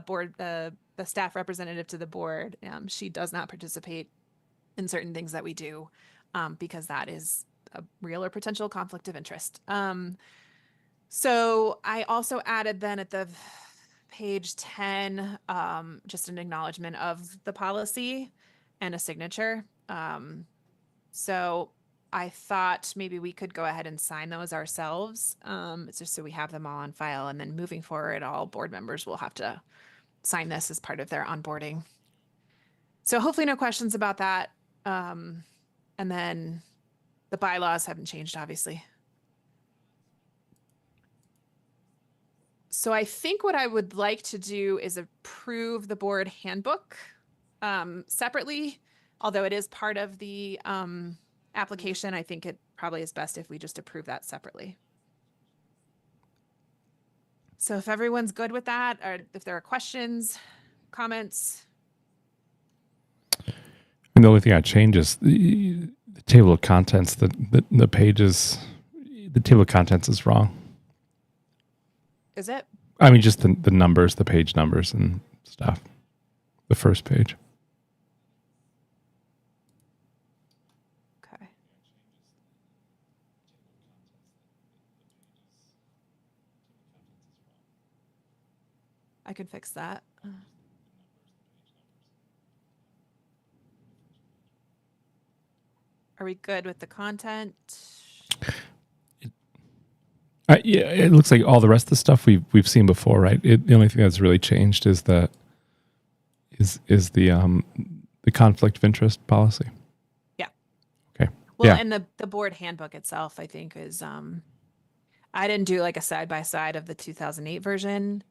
board, the staff representative to the board. She does not participate in certain things that we do because that is a real or potential conflict of interest. So I also added then at the page 10, just an acknowledgement of the policy and a signature. So I thought maybe we could go ahead and sign those ourselves. It's just so we have them all on file, and then moving forward, all board members will have to sign this as part of their onboarding. So hopefully no questions about that. And then the bylaws haven't changed, obviously. So I think what I would like to do is approve the board handbook separately, although it is part of the application. I think it probably is best if we just approve that separately. So if everyone's good with that, or if there are questions, comments. And the only thing I change is the table of contents. The pages, the table of contents is wrong. Is it? I mean, just the numbers, the page numbers and stuff. The first page. Okay. I could fix that. Are we good with the content? Yeah, it looks like all the rest of the stuff we've seen before, right? The only thing that's really changed is the conflict of interest policy. Yeah. Okay. Well, yeah. and the board handbook itself, I think, is I didn't do like a side by side of the 2008 version,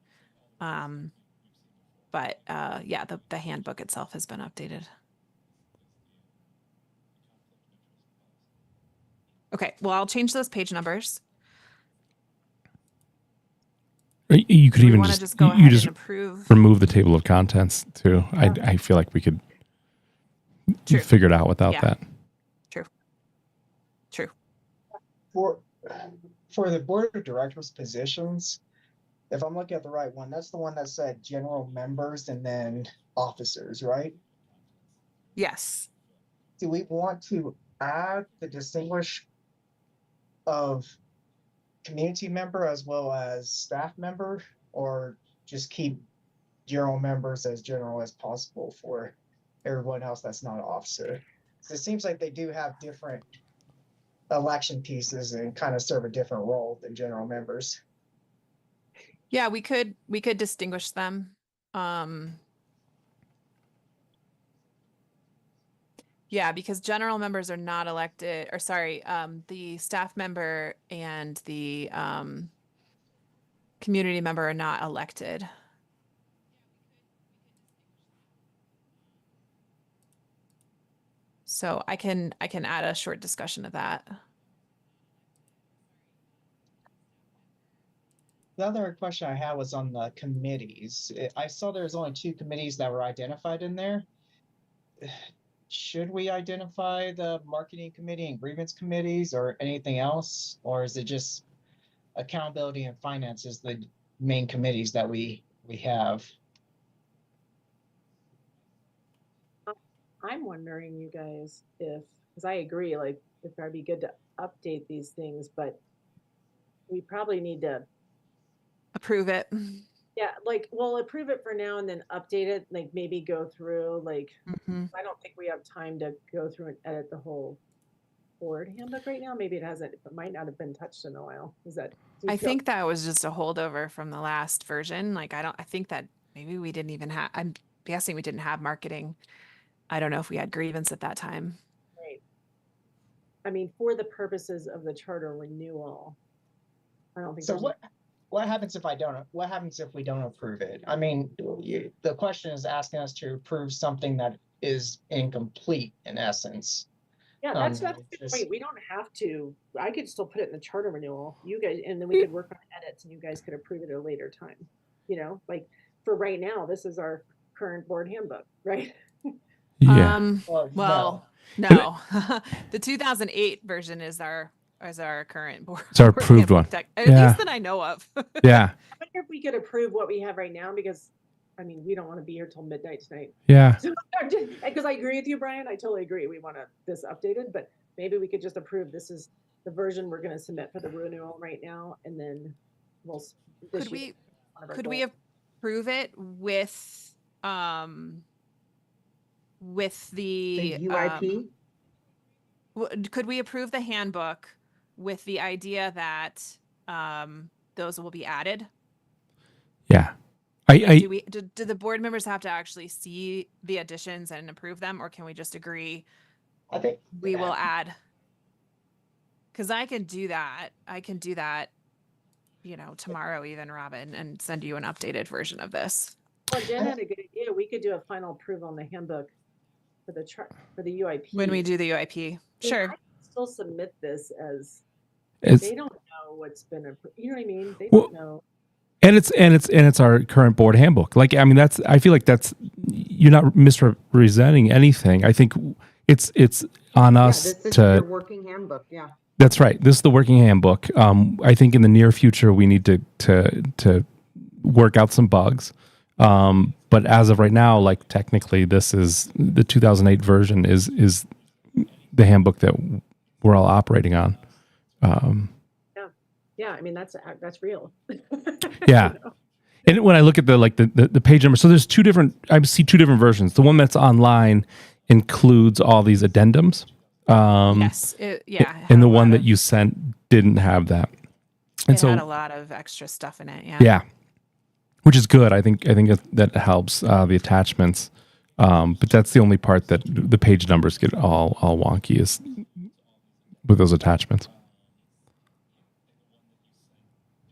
but yeah, the handbook itself has been updated. Okay. Well, I'll change those page numbers. You could Do we even wanna just go you ahead just and approve. remove the table of contents too. I feel like we could True. figure it out without Yeah. that. True. For the board of directors positions, if I'm looking at the right one, that's the one that said general members and then officers, right? Yes. Do we want to add the distinguish of community member as well as staff member, or just keep general members as general as possible for everyone else that's not an officer? So it seems like they do have different election pieces and kind of serve a different role than general members. Yeah, we could distinguish them. Yeah, because general members are not elected, or sorry, the staff member and the community member are not elected. So I can add a short discussion of that. The other question I had was on the committees. I saw there's only 2 committees that were identified in there. Should we identify the marketing committee and grievance committees or anything else? Or is it just accountability and finance is the main committees that we have? I'm wondering, you guys, because I agree, like, it'd probably be good to update these things, but we probably need to, Approve it. yeah, like, well, approve it for now and then update it, like, maybe go through, like, Mhm. I don't think we have time to go through and edit the whole board handbook right now. Maybe it might not have been touched in a while. Is that? do you I feel- think that was just a holdover from the last version. Like, I think that maybe we didn't even have, I'm guessing we didn't have marketing. I don't know if we had grievance at that time. Right. I mean, for the purposes of the charter renewal, I don't think. So there's- what happens if what happens if we don't approve it? I mean, the question is asking us to approve something that is incomplete in essence. Yeah, that's the just- point. We don't have to. I could still put it in the charter renewal. You guys, and then we could work on edits, and you guys could approve it at a later time. You know, like for right now, this is our current board handbook, right? Yeah. Well, Well, no. The 2008 version is our as our current board. It's our board approved handbook one. At Yeah. least that I know of. Yeah. I wonder if we could approve what we have right now, because, I mean, we don't want to be here till midnight tonight. Yeah. Because I agree with you, Brian. I totally agree. We want this updated, but maybe we could just approve this is the version we're going to submit for the renewal right now, and then we'll. Could we approve it with The UIP? could we approve the handbook with the idea that those will be added? Yeah. Do the board members have to actually see the additions and approve them, or can we just agree I think we will add? Because I can do that. Tomorrow even, Robin, and send you an updated version of this. Well, Jen had a good idea. We could do a final approval on the handbook for the chart for the UIP. When we do the UIP. Sure. I can still submit this as It's, they don't know what's been approved. You know what I mean? They Well, don't know. and it's our current board handbook. Like, I mean, I feel like you're not misrepresenting anything. I think it's on us This is to. your working handbook, yeah. That's right. This is the working handbook. I think in the near future we need to work out some bugs. But as of right now, like technically, this is the 2008 version is the handbook that we're all operating on. Yeah, I mean that's real. Yeah. And when I look at the page number, so there's I see two different versions. The one that's online includes all these addendums. Yes. And the one that you sent didn't have that. And It so had a lot of extra stuff in it. Yeah. yeah, which is good. I think that helps the attachments. But that's the only part that the page numbers get all wonky is with those attachments.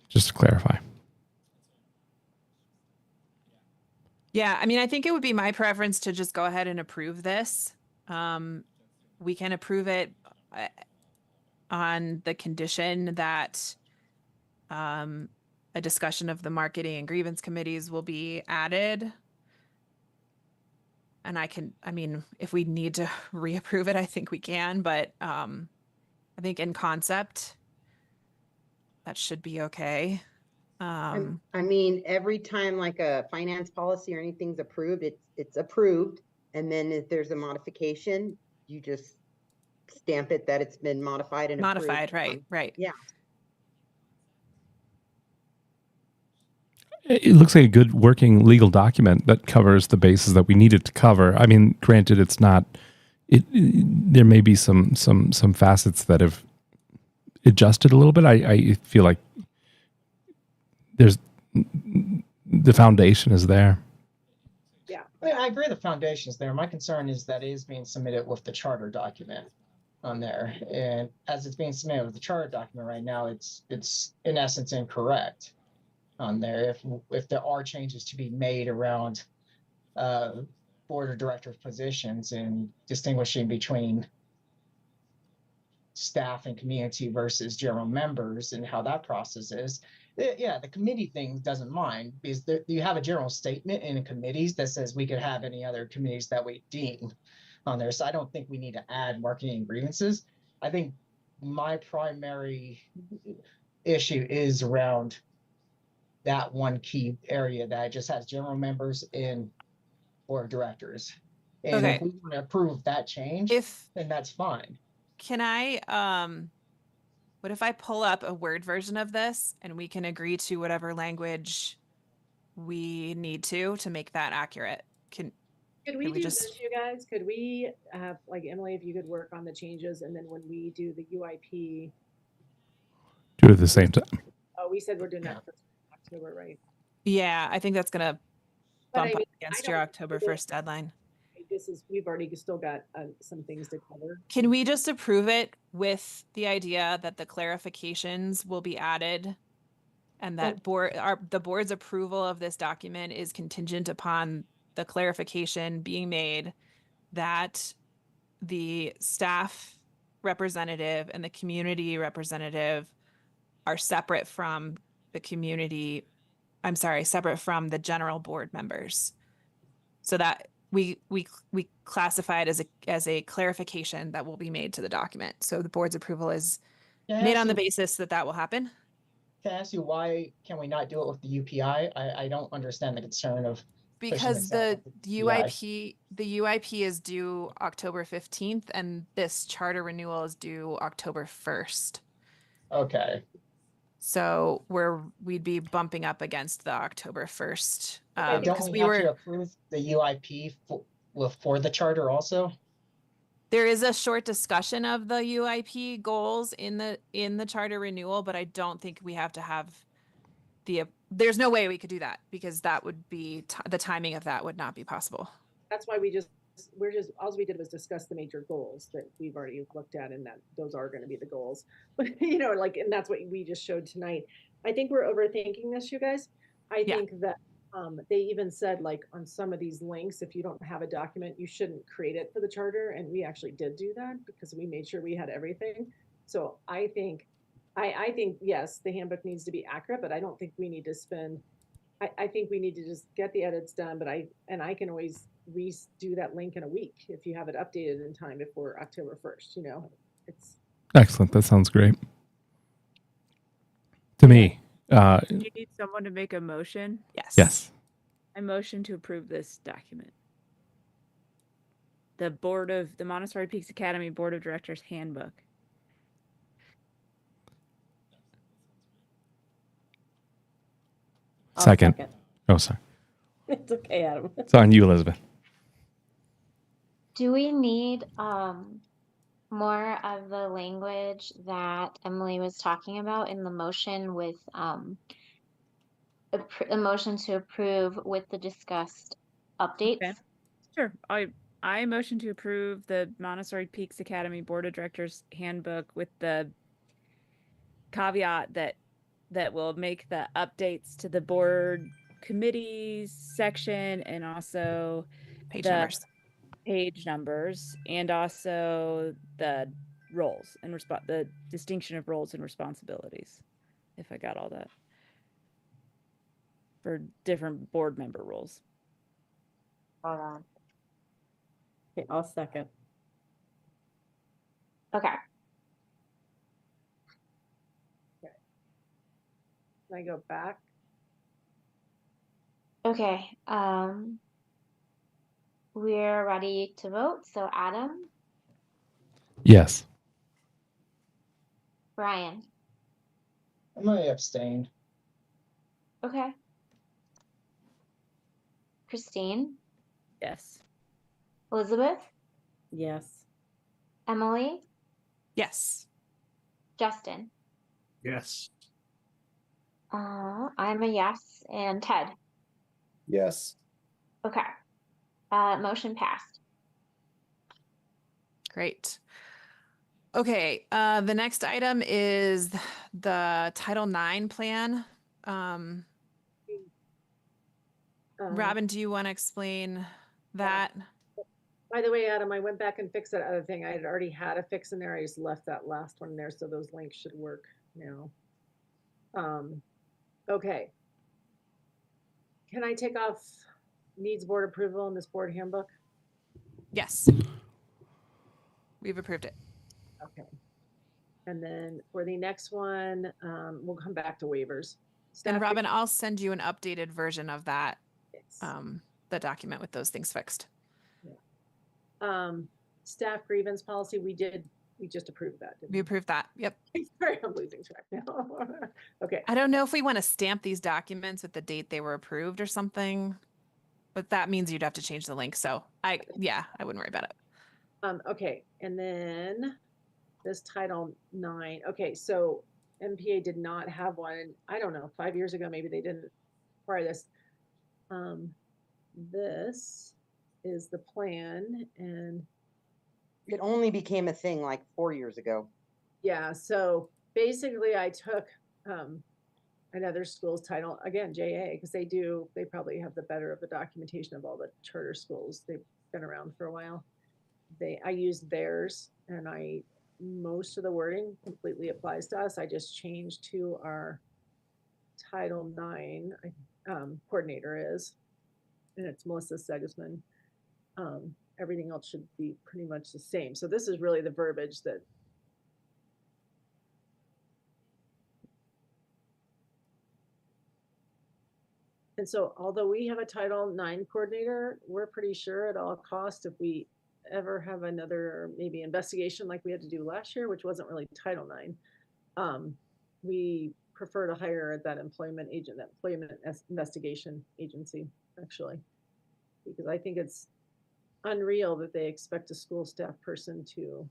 Just to clarify. Yeah. I mean, I think it would be my preference to just go ahead and approve this. We can approve it on the condition that a discussion of the marketing and grievance committees will be added. And if we need to reapprove it, I think we can, but I think in concept, that should be okay. I mean, every time like a finance policy or anything's approved, it's approved. And then if there's a modification, you just stamp it that it's been modified and Modified, approved. right. Yeah. It looks like a good working legal document that covers the bases that we needed to cover. I mean, granted, it's not. There may be some facets that have adjusted a little bit. I feel like the foundation is there. Yeah. I agree the foundation is there. My concern is that it is being submitted with the charter document on there. And as it's being submitted with the charter document right now, it's in essence incorrect on there. If there are changes to be made around board of directors positions and distinguishing between staff and community versus general members and how that process is. Yeah, the committee thing doesn't mind because you have a general statement in committees that says we could have any other committees that we deem on there. So I don't think we need to add marketing and grievances. I think my primary issue is around that one key area that just has general members and board of directors. And if we want to approve that change, then that's fine. Can I, what if I pull up a Word version of this and we can agree to whatever language we need to make that accurate? Could we do this, you guys? Could we have, like, Emily, if you could work on the changes, and then when we do the UIP, Do it at the same time. oh, we said we're doing that for October, right? Yeah, I think that's going to But I bump mean, up against I your don't October feel- 1st deadline. We've already still got some things to cover. Can we just approve it with the idea that the clarifications will be added and that the board's approval of this document is contingent upon the clarification being made that the staff representative and the community representative are separate from separate from the general board members, so that we classify it as a clarification that will be made to the document. So the board's approval is Can I made ask on the you- basis that that will happen. Can I ask you why can we not do it with the UPI? I don't understand the concern of pushing Because this out the with the UPI. UIP is due October 15th and this charter renewal is due October 1st. Okay. So we'd be bumping up against the October 1st. Don't Because we have to approve the UIP for the charter also? there is a short discussion of the UIP goals in the charter renewal, but I don't think we have to have there's no way we could do that because that would be the timing of that would not be possible. That's why all we did was discuss the major goals that we've already looked at, and that those are going to be the goals. But and that's what we just showed tonight. I think we're overthinking this, you guys. I think that they even said, like, on some of these links, if you don't have a document, you shouldn't create it for the charter, and we actually did do that because we made sure we had everything. So I think yes, the handbook needs to be accurate, but I don't think we need to spend. I think we need to just get the edits done, but I can always redo that link in a week if you have it updated in time before October 1st. It's Excellent. That sounds great. To me, Do you need someone to make a motion? Yes. yes. I motion to approve this document. The Montessori Peaks Academy Board of Directors Handbook. I'll Second. Oh, sorry. It's okay, Adam. It's on you, Elizabeth. Do we need more of the language that Emily was talking about in the motion with a motion to approve with the discussed updates? Okay. Sure. I motion to approve the Montessori Peaks Academy Board of Directors Handbook with the caveat that will make the updates to the board committees section and also Page the numbers. page numbers and also the roles and the distinction of roles and responsibilities. If I got all that. For different board member roles. Hold on. Okay, I'll second. Okay. Can I go back? Okay. We're ready to vote. So Adam, Yes. Brian. I'm going to abstain. Okay. Christine, Yes. Elizabeth, Yes. Emily, Yes. Justin. Yes. I'm a yes, and Ted. Yes. Okay. Motion passed. Great. Okay, the next item is the Title IX plan. Robin, do you want to explain that? By the way, Adam, I went back and fixed that other thing. I had already had a fix in there. I just left that last one there, so those links should work now. Okay. Can I take off needs board approval in this board handbook? Yes. We've approved it. Okay. And then for the next one, we'll come back to waivers. And Staff Robin, I'll send you an updated version of that, grievance. the document with those things fixed. Staff grievance policy, we just approved that. didn't We approved that. Yep. Sorry, I'm losing track now. Okay. I don't know if we want to stamp these documents with the date they were approved or something, but that means you'd have to change the link. So I wouldn't worry about it. Okay, and then this Title IX. Okay, so MPA did not have one. I don't know, 5 years ago, maybe they didn't require this. This is the plan, and It only became a thing like 4 years ago. yeah, so basically I took another school's title, again, JA, because they probably have the better of the documentation of all the charter schools. They've been around for a while. I used theirs, and most of the wording completely applies to us. I just changed to our Title IX coordinator is, and it's Melissa Segisman. Everything else should be pretty much the same. So this is really the verbiage that And so although we have a Title IX coordinator, we're pretty sure at all costs, if we ever have another maybe investigation like we had to do last year, which wasn't really Title IX, we prefer to hire that employment agent, that investigation agency, actually. Because I think it's unreal that they expect a school staff person to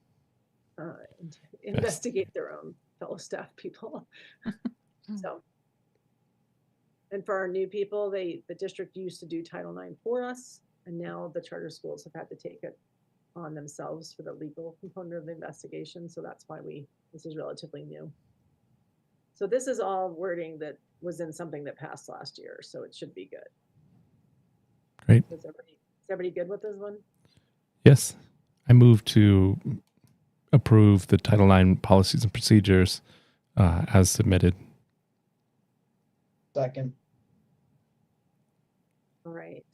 investigate their own fellow staff people. So, and for our new people, the district used to do Title IX for us, and now the charter schools have had to take it on themselves for the legal component of the investigation. So that's why this is relatively new. So this is all wording that was in something that passed last year, so it should be good. Great. Is everybody good with this one? Yes. I move to approve the Title IX policies and procedures as submitted. Second. All right.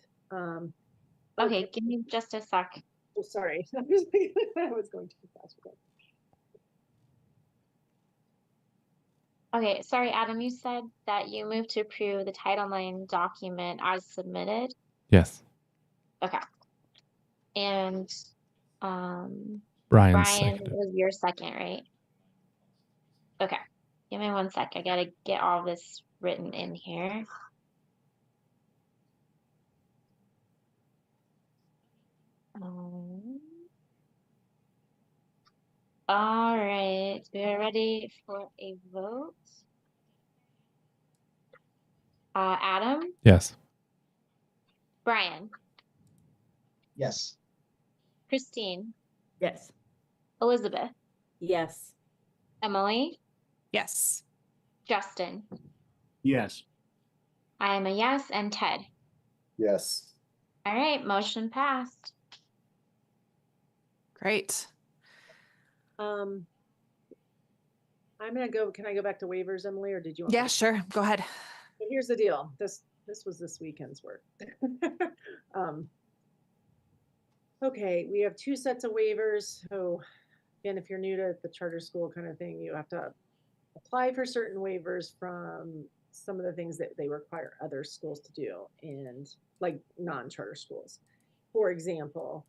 Okay, give me just a sec. Oh, sorry. I was going too fast with that. Okay, sorry, Adam, you said that you moved to approve the Title IX document as submitted. Yes. Okay. And Brian Brian seconded. was your second, right? Okay. Give me one sec. I gotta get all this written in here. All right, we're ready for a vote. Adam, Yes. Brian, Yes. Christine, Yes. Elizabeth, Yes. Emily, Yes. Justin. Yes. I am a yes, and Ted. Yes. All right, motion passed. Great. I'm gonna go. Can I go back to waivers, Emily, or did you want? Yeah, sure. Go ahead. But here's the deal. This was this weekend's work. Okay, we have two sets of waivers. So again, if you're new to the charter school kind of thing, you have to apply for certain waivers from some of the things that they require other schools to do, and like non-charter schools. For example,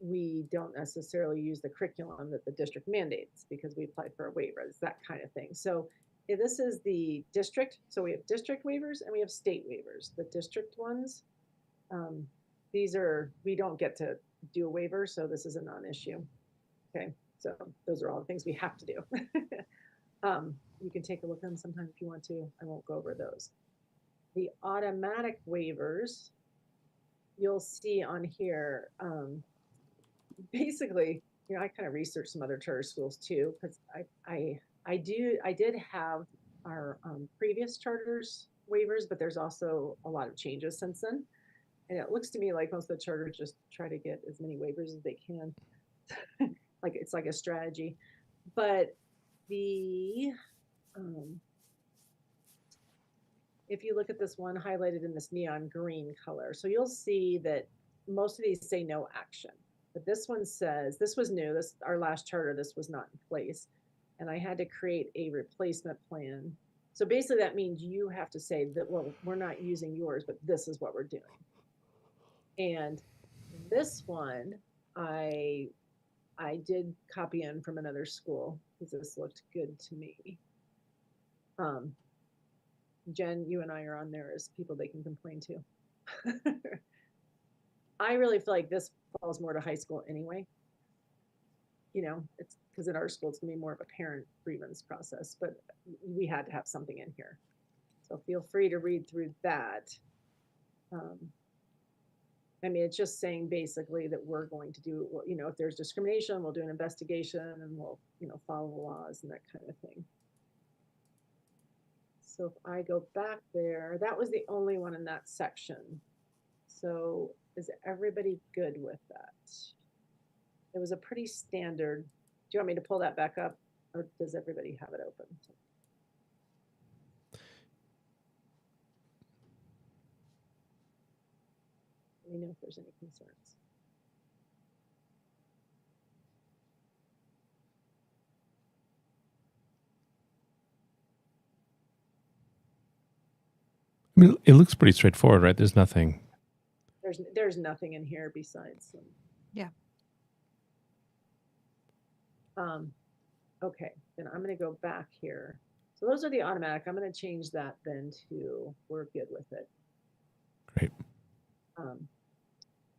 we don't necessarily use the curriculum that the district mandates because we apply for a waiver. It's that kind of thing. So this is the district. So we have district waivers and we have state waivers. The district ones, we don't get to do a waiver, so this is a non-issue. Okay, so those are all the things we have to do. You can take a look at them sometime if you want to. I won't go over those. The automatic waivers, you'll see on here, basically, I kind of researched some other charter schools too, because I did have our previous charters waivers, but there's also a lot of changes since then. And it looks to me like most of the charters just try to get as many waivers as they can. Like it's like a strategy. But if you look at this one highlighted in this neon green color, so you'll see that most of these say no action. But this one says, this was new, our last charter, this was not in place. And I had to create a replacement plan. So basically that means you have to say that, well, we're not using yours, but this is what we're doing. And this one, I did copy in from another school because this looked good to me. Jen, you and I are on there as people they can complain to. I really feel like this falls more to high school anyway. It's because at our school, it's gonna be more of a parent grievance process, but we had to have something in here. So feel free to read through that. It's just saying basically that we're going to do, if there's discrimination, we'll do an investigation and we'll, follow the laws and that kind of thing. So if I go back there, that was the only one in that section. So is everybody good with that? It was a pretty standard. Do you want me to pull that back up, or does everybody have it open? Let me know if there's any concerns. I mean, it looks pretty straightforward, right? There's nothing. There's nothing in here besides some. Yeah. Okay, then I'm gonna go back here. So those are the automatic. I'm gonna change that then to we're good with it. Great.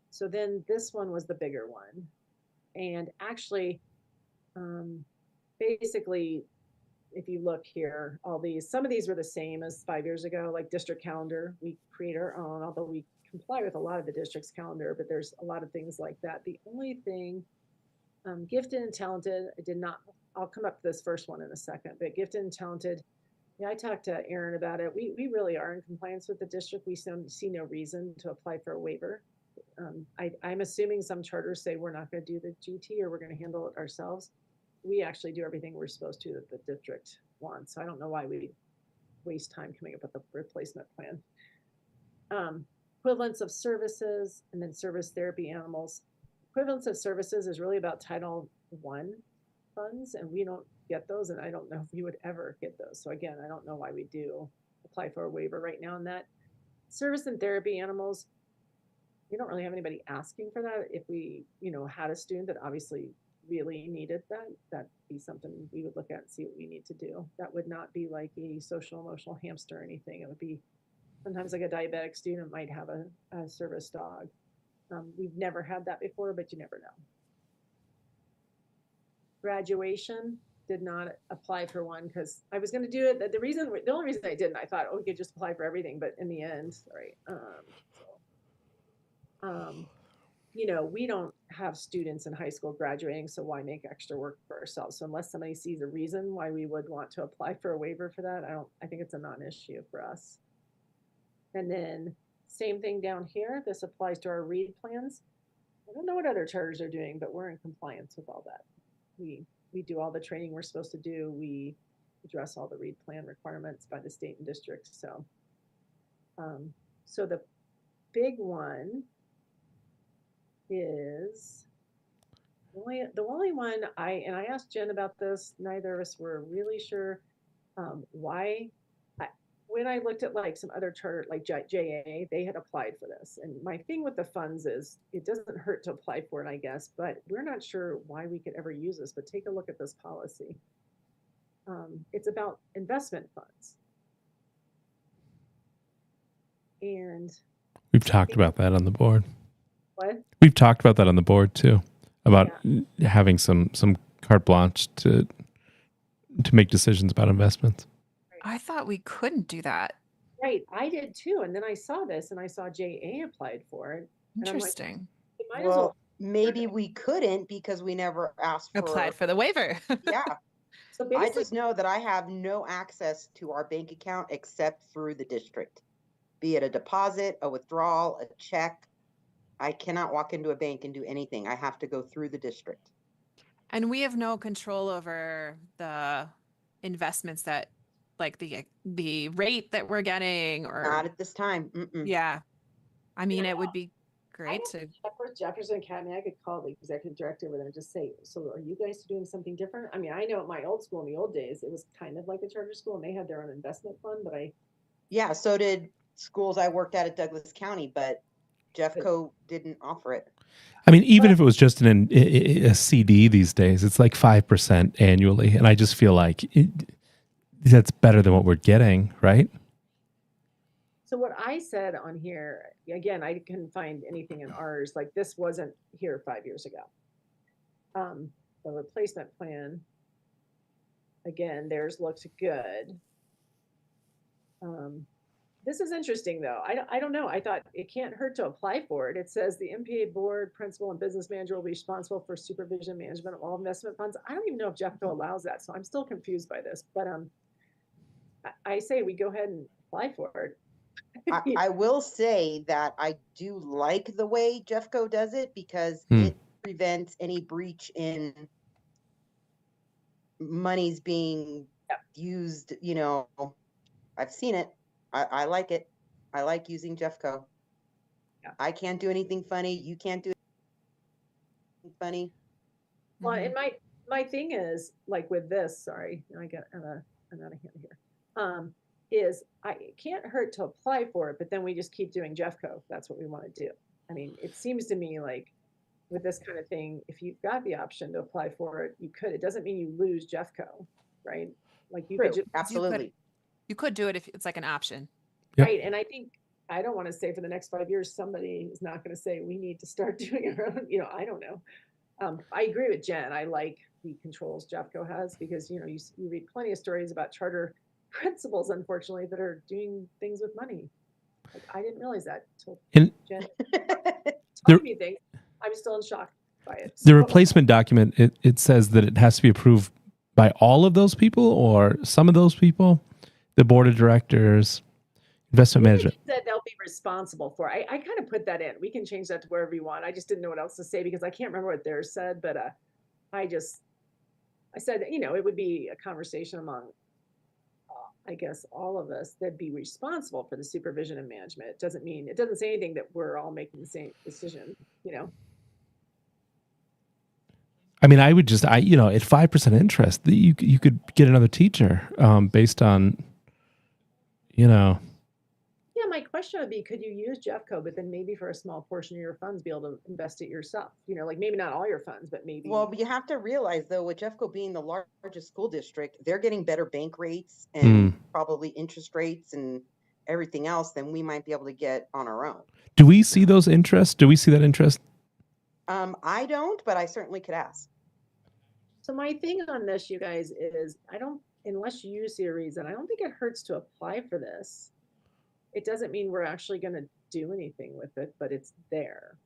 So then this one was the bigger one. And actually, basically, if you look here, some of these were the same as 5 years ago, like district calendar. We create our own, although we comply with a lot of the district's calendar, but there's a lot of things like that. The only thing, gifted and talented, I'll come up to this first one in a second, but gifted and talented, yeah, I talked to Aaron about it. We really are in compliance with the district. We see no reason to apply for a waiver. I'm assuming some charters say we're not going to do the GT or we're going to handle it ourselves. We actually do everything we're supposed to that the district wants. So I don't know why we waste time coming up with a replacement plan. Equivalence of services and then service therapy animals. Equivalence of services is really about Title I funds, and we don't get those, and I don't know if we would ever get those. So again, I don't know why we do apply for a waiver right now on that. Service and therapy animals, we don't really have anybody asking for that. If we, had a student that obviously really needed that'd be something we would look at and see what we need to do. That would not be like a social emotional hamster or anything. It would be sometimes like a diabetic student might have a service dog. We've never had that before, but you never know. Graduation, did not apply for one because I was going to do it. The only reason I didn't, I thought, we could just apply for everything, but in the end, sorry. We don't have students in high school graduating, so why make extra work for ourselves? So unless somebody sees a reason why we would want to apply for a waiver for that, I think it's a non-issue for us. And then same thing down here. This applies to our READ plans. I don't know what other charters are doing, but we're in compliance with all that. We do all the training we're supposed to do. We address all the READ plan requirements by the state and district. So, so the big one is the only one I asked Jen about this. Neither of us were really sure why. When I looked at like some other charter, like JA, they had applied for this. And my thing with the funds is it doesn't hurt to apply for it, I guess, but we're not sure why we could ever use this. But take a look at this policy. It's about investment funds. And we've talked about that on the board. What? We've talked about that on the board too, about having some carte blanche to make decisions about investments. I thought we couldn't do that. Right, I did too. And then I saw this and I saw JA applied for it. Interesting. And I'm like, Well, maybe we couldn't because we never asked for Applied for the waiver. Yeah. So I basically, just know that I have no access to our bank account except through the district, be it a deposit, a withdrawal, a check. I cannot walk into a bank and do anything. I have to go through the district. And we have no control over the investments that, like the rate that we're getting, or Not at this time. Mm-mm. yeah. I mean, it would be great to. check with Jefferson Academy. I could call the executive director over there and just say, so are you guys doing something different? I mean, I know at my old school in the old days, it was kind of like a charter school and they had their own investment fund, but Yeah, so did schools I worked at Douglas County, but Jeffco didn't offer it. I mean, even if it was just a CD these days, it's like 5% annually. And I just feel like that's better than what we're getting, right? So what I said on here, again, I couldn't find anything in ours, like this wasn't here 5 years ago. The replacement plan, again, theirs looks good. This is interesting though. I don't know. I thought it can't hurt to apply for it. It says the MPA board, principal, and business manager will be responsible for supervision management of all investment funds. I don't even know if Jeffco allows that, so I'm still confused by this. But I say we go ahead and apply for it. I will say that I do like the way Jeffco does it because it prevents any breach in monies being used. I've seen it. I like it. I like using Jeffco. Yeah. I can't do anything funny. You can't do anything funny. Well, and my thing is like with this, sorry, I got I'm out of hand here. is it can't hurt to apply for it, but then we just keep doing Jeffco. If that's what we want to do. I mean, it seems to me like with this kind of thing, if you've got the option to apply for it, you could. It doesn't mean you lose Jeffco, right? Like you could True, just, absolutely. You could do it if it's like an option. Yep. right. And I think I don't want to say for the next 5 years, somebody is not going to say we need to start doing our own, I don't know. I agree with Jen. I like the controls Jeffco has because, you read plenty of stories about charter principals, unfortunately, that are doing things with money. Like, I didn't realize that until And Jen There- told me things. I'm still in shock by it. the So- replacement document, it says that it has to be approved by all of those people or some of those people, the board of directors, investment management. That they'll be responsible for. I kind of put that in. We can change that to wherever you want. I just didn't know what else to say because I can't remember what theirs said, but I said, it would be a conversation among, I guess, all of us that'd be responsible for the supervision and management. It doesn't say anything that we're all making the same decision, I mean, I would just, at 5% interest, you could get another teacher based on, Yeah, my question would be, could you use Jeffco, but then maybe for a small portion of your funds, be able to invest it yourself? Like maybe not all your funds, but maybe. Well, you have to realize though, with Jeffco being the largest school district, they're getting better bank rates and probably interest rates and everything else than we might be able to get on our own. do we see those interests? Do we see that interest? I don't, but I certainly could ask. So my thing on this, you guys, is unless you see a reason, I don't think it hurts to apply for this. It doesn't mean we're actually going to do anything with it, but it's there.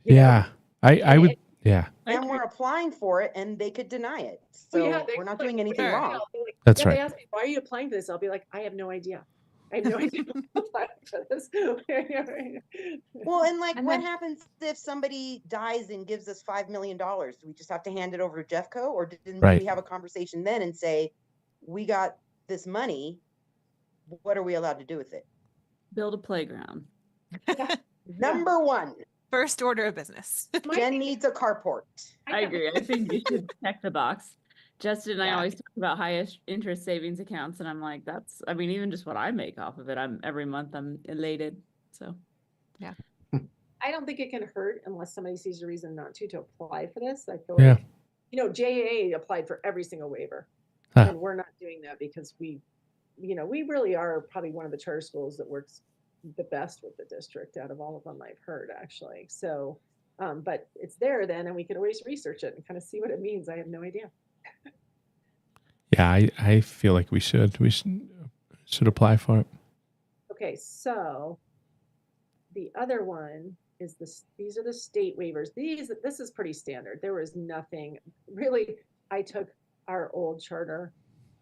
Yeah, I would. Yeah, And we're applying for it and they could deny it. So Well, yeah, we're not doing anything sure. wrong. That's They right. ask me, why are you applying for this? I'll be like, I have no idea. I have no idea why I'm applying for this. Well, and like, And what then- happens if somebody dies and gives us $5 million? Do we just have to hand it over to Jeffco, or didn't Right. we have a conversation then and say, we got this money, what are we allowed to do with it? Build a playground. Number one, First order of business. Jen needs a carport. I agree. I think you should check the box. Justin and I Yeah. always talk about highest interest savings accounts, and I'm like, even just what I make off of it, every month I'm elated. So I don't think it can hurt unless somebody sees a reason not to apply for this. I feel Yeah. like, JAA applied for every single waiver. Huh. And we're not doing that because we really are probably one of the charter schools that works the best with the district out of all of them I've heard, actually. So, but it's there then, and we could always research it and kind of see what it means. I have no idea. Yeah, I feel like we should should apply for it. Okay, so the other one is these are the state waivers. This is pretty standard. There was nothing really. I took our old charter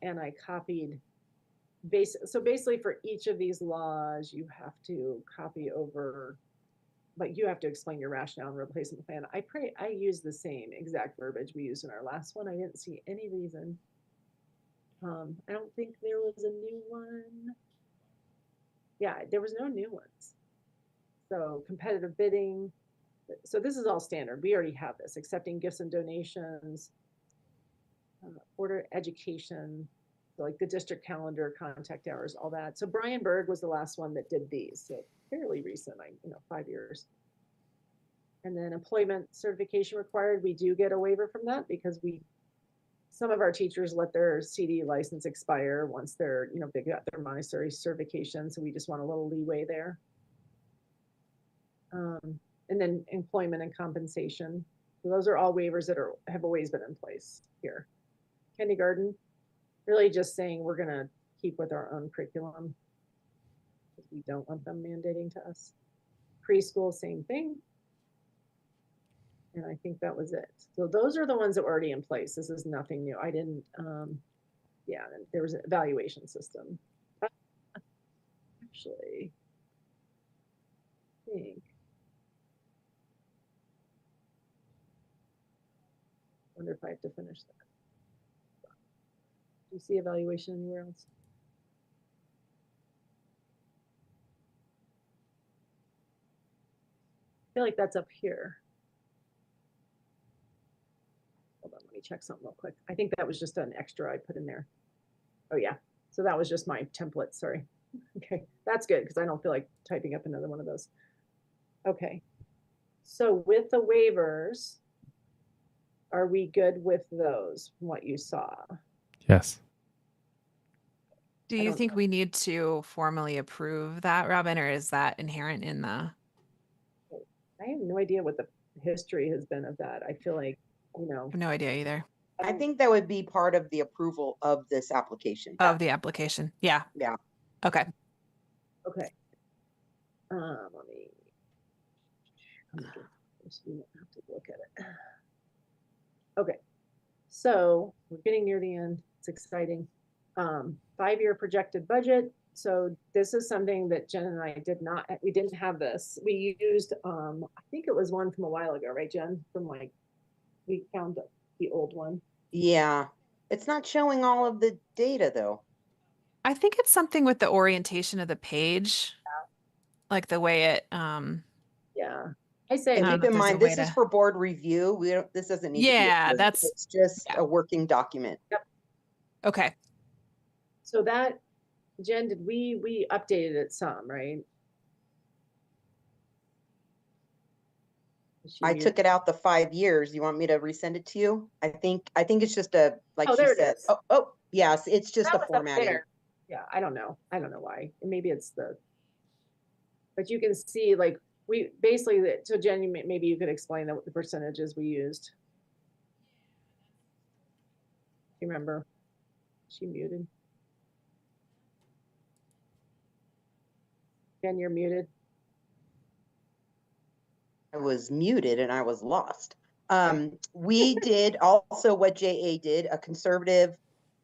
and I copied so basically for each of these laws, you have to copy over, but you have to explain your rationale and replacement plan. I use the same exact verbiage we used in our last one. I didn't see any reason. I don't think there was a new one. Yeah, there was no new ones. So competitive bidding. So this is all standard. We already have this. Accepting gifts and donations, order education, so like the district calendar, contact hours, all that. So Brian Berg was the last one that did these. So fairly recent, 5 years. And then employment certification required. We do get a waiver from that because some of our teachers let their CD license expire once they're, they got their Montessori certification. So we just want a little leeway there. And then employment and compensation. So those are all waivers that have always been in place here. Kindergarten, really just saying we're going to keep with our own curriculum. We don't want them mandating to us. Preschool, same thing. And I think that was it. So those are the ones that were already in place. This is nothing new. I didn't, there was an evaluation system. Actually, I think. Wonder if I have to finish that. Do you see evaluation anywhere else? I feel like that's up here. Hold on, let me check something real quick. I think that was just an extra I put in there. Oh yeah, So that was just my template, sorry. Okay, that's good, because I don't feel like typing up another one of those. Okay. So with the waivers, are we good with those, from what you saw? Yes. Do I you don't think know. we need to formally approve that, Robin, or is that inherent in the? I have no idea what the history has been of that. I feel like, you know. I have no idea either I think that would be part of the approval of this application. of the application. Yeah. Yeah. Okay. Okay. Let me. I'm gonna just- we don't have to look at it. Okay. So we're getting near the end. It's exciting. 5-year projected budget. So this is something that Jen and I did not, we didn't have this. We used, I think it was one from a while ago, right, Jen? From like, we found the old one. Yeah. It's not showing all of the data though. I think it's something with the orientation of the page, like the way it. Yeah. I say, And I don't keep know if in there's a mind, way this is to- for board review. We don't, this doesn't need to be Yeah, approved. that's- It's just yeah. a working document. Okay. so that, Jen, did we updated it some, right? Is she I muted? took it out the 5 years. You want me to resend it to you? I think it's just a, like Oh, she there it said. is. Oh, yes, it's just That a was up formatting. there. Yeah, I don't know. I don't know why. Maybe it's the. But you can see, like, we basically, so Jen, maybe you could explain the percentages we used. Do you remember? She muted. Jen, you're muted. I was muted and I was lost. We did also what JA did, a conservative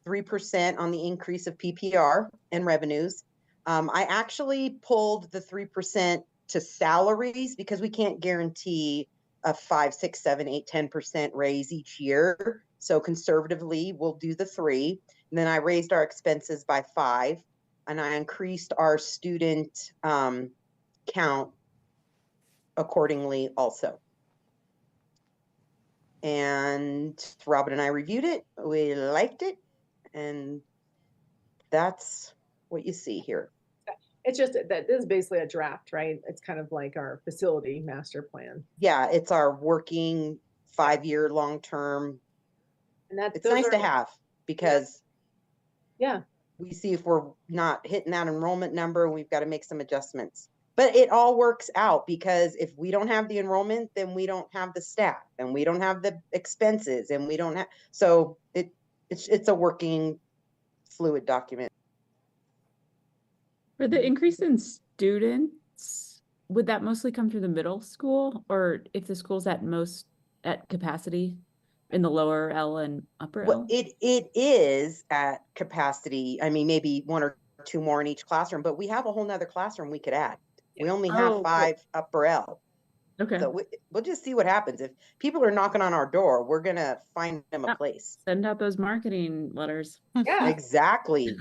3% on the increase of PPR and revenues. I actually pulled the 3% to salaries because we can't guarantee a 5, 6, 7, 8, 10% raise each year. So conservatively, we'll do the 3. And then I raised our expenses by 5, and I increased our student count accordingly also. And Robin and I reviewed it. We liked it. And that's what you see here. It's just that this is basically a draft, right? It's kind of like our facility master plan. Yeah, it's our working 5-year long-term. And that's It's nice to have because yeah. we see if we're not hitting that enrollment number, we've got to make some adjustments. But it all works out because if we don't have the enrollment, then we don't have the staff and we don't have the expenses and we don't have, so it's a working fluid document. For the increase in students, would that mostly come through the middle school, or if the school's at capacity in the lower L and upper Well, L? it is at capacity. I mean, maybe 1 or 2 more in each classroom, but we have a whole nother classroom we could add. We only have Oh, 5 upper L. Okay. So we'll just see what happens. If people are knocking on our door, we're going to find them a Yeah. place. Send out those marketing letters. Yeah. Exactly.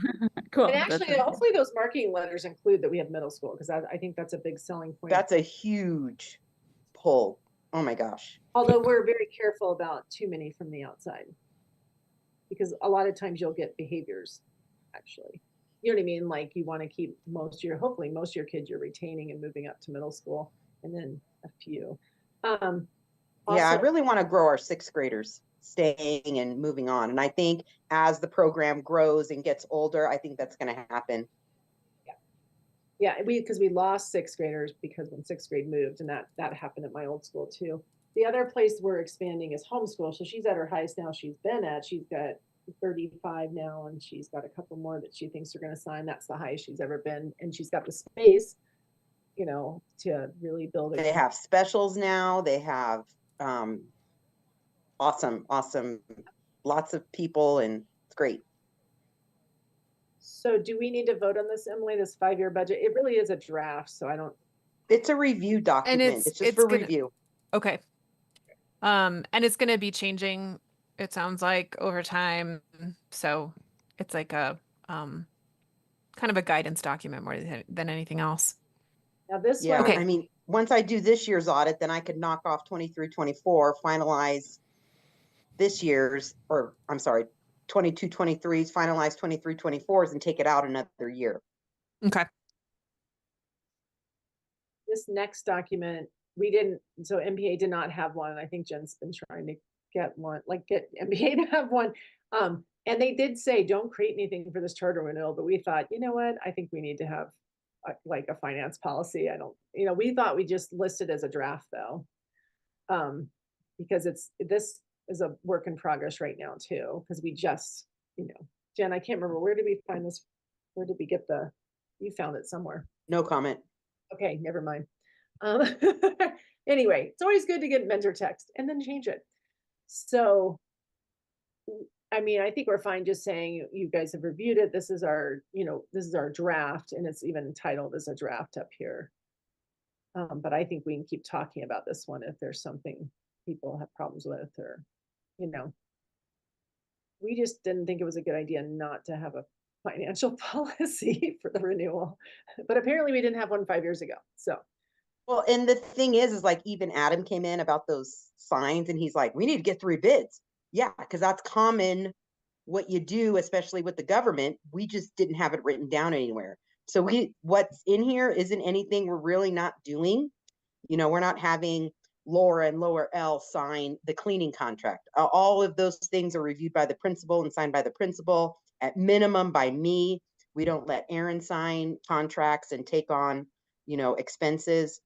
Cool. And That's actually, it. hopefully those marketing letters include that we have middle school, because I think that's a big selling point. That's a huge pull. Oh my gosh. Although we're very careful about too many from the outside. Because a lot of times you'll get behaviors, actually. You know what I mean? Like you want to keep hopefully most of your kids you're retaining and moving up to middle school, and then a few. Yeah, I Also- really want to grow our 6th graders staying and moving on. And I think as the program grows and gets older, I think that's going to happen. Yeah, because we lost 6th graders because when 6th grade moved, and that happened at my old school too. The other place we're expanding is homeschool. So she's at her highest now she's been at. She's got 35 now, and she's got a couple more that she thinks are going to sign. That's the highest she's ever been, and she's got the space, to really build it. They have specials now. They have awesome, lots of people, and it's great. So do we need to vote on this, Emily, this 5-year budget? It really is a draft, so I don't. It's a review document. It's just for gonna- review. Okay. And it's going to be changing, it sounds like, over time. So it's like a kind of a guidance document more than anything else. Now this Yeah, one, Okay. I mean, once I do this year's audit, then I could knock off 23, 24, finalize this year's, or I'm sorry, 22, 23s, finalize 23, 24s, and take it out another year. Okay. This next document, we didn't, so MPA did not have one. I think Jen's been trying to get one, like get MPA to have one. And they did say, don't create anything for this charter renewal, but we thought, you know what, I think we need to have like a finance policy. I don't, we thought we just listed as a draft though. Because this is a work in progress right now too, because we just, Jen, I can't remember, where did we find this? Where did we get you found it somewhere. No comment. Okay, never mind. Anyway, it's always good to get mentor text and then change it. So, I mean, I think we're fine just saying you guys have reviewed it. This is our, this is our draft, and it's even titled as a draft up here. But I think we can keep talking about this one if there's something people have problems with, or, we just didn't think it was a good idea not to have a financial policy for the renewal, but apparently we didn't have one 5 years ago. So, well, and the thing is like even Adam came in about those signs, and he's like, we need to get 3 bids. Yeah, because that's common what you do, especially with the government. We just didn't have it written down anywhere. So what's in here isn't anything we're really not doing. We're not having Laura and Lower L sign the cleaning contract. All of those things are reviewed by the principal and signed by the principal, at minimum by me. We don't let Aaron sign contracts and take on, expenses.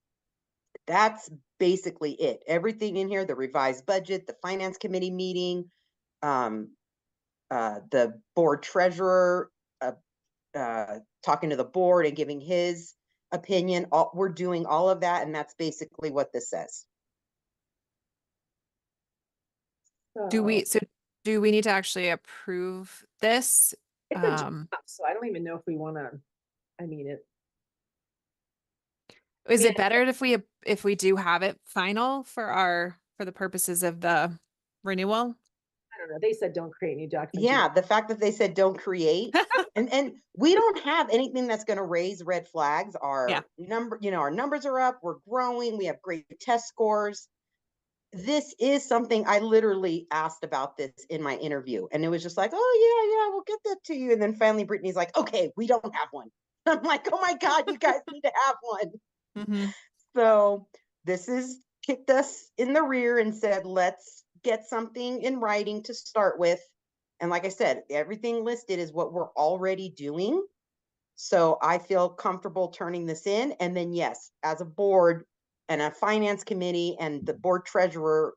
That's basically it. Everything in here, the revised budget, the finance committee meeting, the board treasurer talking to the board and giving his opinion. We're doing all of that, and that's basically what this says. Do we need to actually approve this? It's a draft, so I don't even know if we want to, Is it better if we do have it final for the purposes of the renewal? I don't know. They said don't create new documents. Yeah, the fact that they said don't create, and we don't have anything that's going to raise red flags. Our our numbers are up. We're growing. We have great test scores. This is something I literally asked about this in my interview, and it was just like, oh yeah, we'll get that to you. And then finally, Brittany's like, okay, we don't have one. I'm like, oh my God, you guys need to have one. Mm-hmm. So this is kicked us in the rear and said, let's get something in writing to start with. And like I said, everything listed is what we're already doing. So I feel comfortable turning this in. And then, yes, as a board and a finance committee and the board treasurer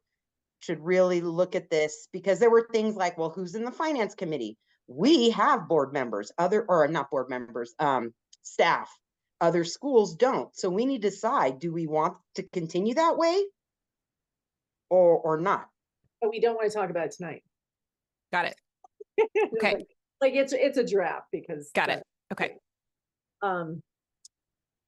should really look at this, because there were things like, well, who's in the finance committee? We have board members, not board members, staff. Other schools don't. So we need to decide, do we want to continue that way or not? But we don't want to talk about it tonight. Got it. Okay. Like it's a draft because. Got it. Okay.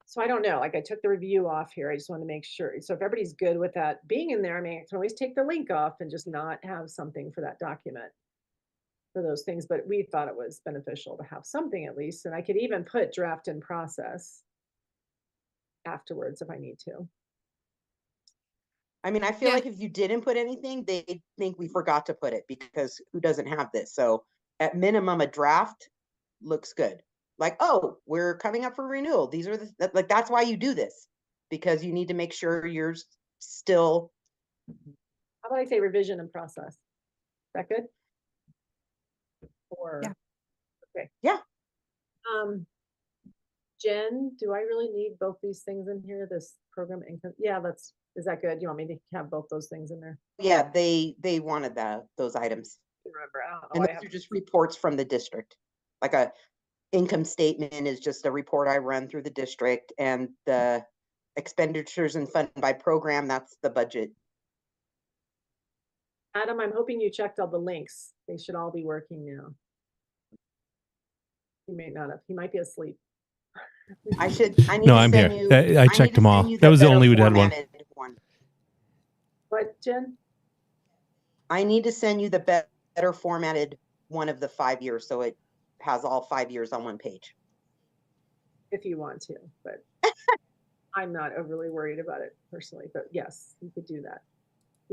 So I don't know, like I took the review off here. I just want to make sure. So if everybody's good with that being in there, I can always take the link off and just not have something for that document for those things. But we thought it was beneficial to have something at least. And I could even put draft in process afterwards if I need to. I feel like if you didn't put anything, they'd think we forgot to put it, because who doesn't have this? So at minimum, a draft looks good. Like, oh, we're coming up for renewal. These are that's why you do this, because you need to make sure you're still. How about I say revision and process? Is that good? Or okay. Yeah. Jen, do I really need both these things in here? This program income? Yeah, is that good? You want me to have both those things in there? Yeah, they wanted those items. Remember, and those are just reports from the district. Like a income statement is just a report I run through the district, and the expenditures and fund by program, that's the budget. Adam, I'm hoping you checked all the links. They should all be working now. He may not have. He might be asleep. I'm here. I checked them all. That was the only we had one. What, Jen? I need to send you the better formatted one of the 5 years, so it has all 5 years on one page. If you want to, but I'm not overly worried about it personally. But yes, you could do that.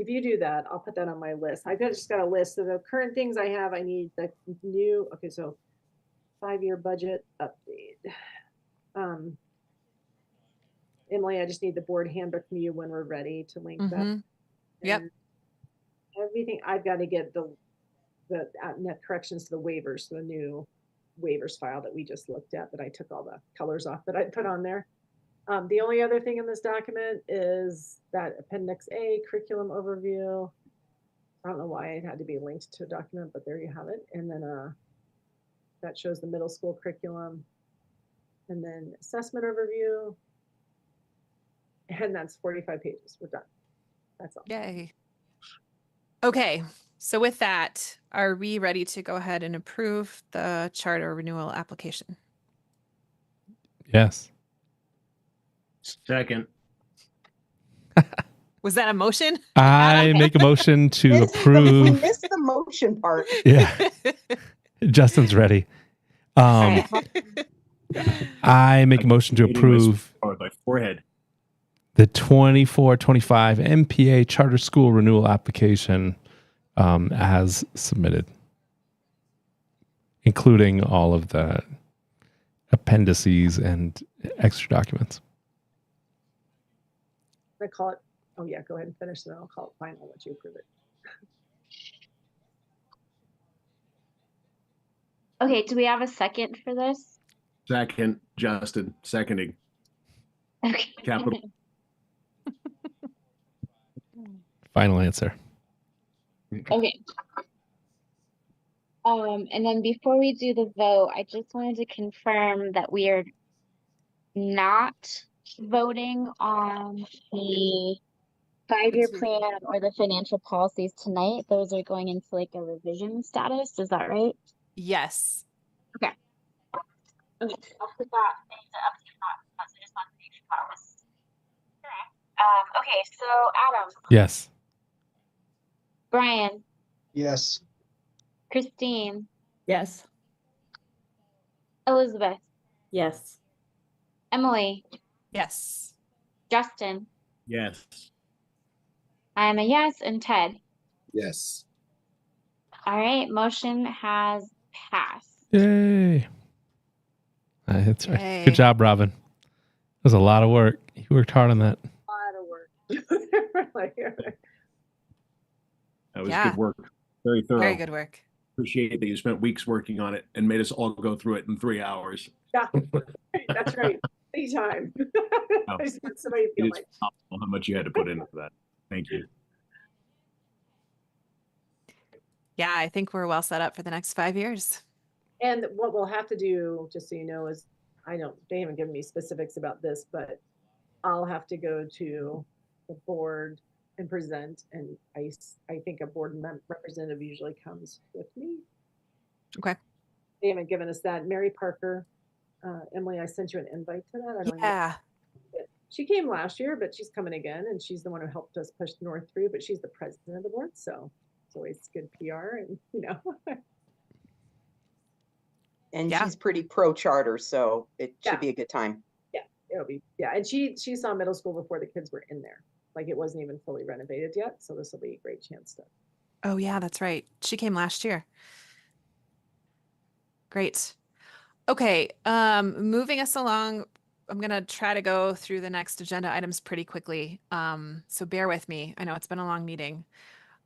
if you do that, I'll put that on my list. Just got a list of the current things I have. I need the new, okay, so 5-year budget update. Emily, I just need the board handbook from you when we're ready to link that. Mhm. Yep. And everything, I've got to get the net corrections to the waivers, the new waivers file that we just looked at, that I took all the colors off that I put on there. The only other thing in this document is that Appendix A curriculum overview. I don't know why it had to be linked to a document, but there you have it. And then that shows the middle school curriculum. And then assessment overview. And that's 45 pages. We're done. That's all. Yay. Okay. So with that, are we ready to go ahead and approve the charter renewal application? Yes. Second. Was that a motion? I make a motion to We approve. missed the motion part. Yeah. Justin's ready. All right. I make a motion to Hitting my approve or my forehead. the 24-25 MPA charter school renewal application as submitted, including all of the appendices and extra documents. I call it, oh yeah, go ahead and finish, then I'll call it final once you approve it. Okay, do we have a second for this? Second, Justin. Seconding. Okay. Capital. Final answer. Okay. And then before we do the vote, I just wanted to confirm that we are not voting on the 5-year plan or the financial policies tonight. Those are going into like a revision status. Is that right? Yes. Okay. Okay. I'll put that into update that. I just want to make sure that was correct. Okay, so Adam, Yes. Brian, Yes. Christine, Yes. Elizabeth, Yes. Emily, Yes. Justin. Yes. I'm a yes, and Ted. Yes. All right, motion has passed. Yay. That's right. Yay. Good job, Robin. That was a lot of work. You worked hard on that. A lot of work. Like, That was Yeah. good work. Very thorough. Very good work. Appreciate that you spent weeks working on it and made us all go through it in 3 hours. yeah, that's right. Anytime. I just want somebody to It feel is like, phenomenal how much you had to put into that. Thank you. Yeah, I think we're well set up for the next 5 years. and what we'll have to do, just so you know, is they haven't given me specifics about this, but I'll have to go to the board and present, and I think a board representative usually comes with me. Okay. They haven't given us that. Mary Parker, Emily, I sent you an invite to that. I don't know. Yeah. She came last year, but she's coming again, and she's the one who helped us push North through, but she's the president of the board, so it's always good PR, and And Yeah. she's pretty pro charter, so it should Yeah. be a good time. it'll be, yeah. And she saw middle school before the kids were in there. Like, it wasn't even fully renovated yet, so this will be a great chance to. Oh, yeah, that's right. She came last year. Great. Okay, moving us along, I'm gonna try to go through the next agenda items pretty quickly. So bear with me. I know it's been a long meeting.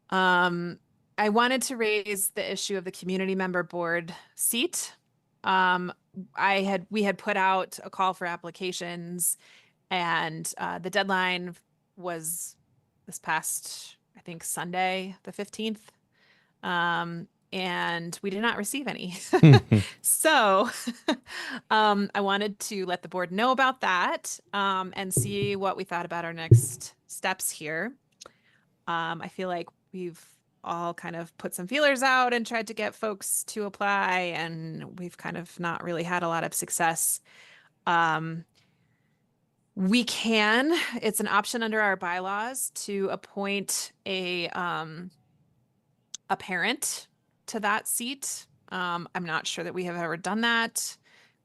I wanted to raise the issue of the community member board seat. We had put out a call for applications, and the deadline was this past, I think, Sunday, the 15th. And we did not receive any. So I wanted to let the board know about that and see what we thought about our next steps here. I feel like we've all kind of put some feelers out and tried to get folks to apply, and we've kind of not really had a lot of success. It's an option under our bylaws to appoint a parent to that seat. I'm not sure that we have ever done that.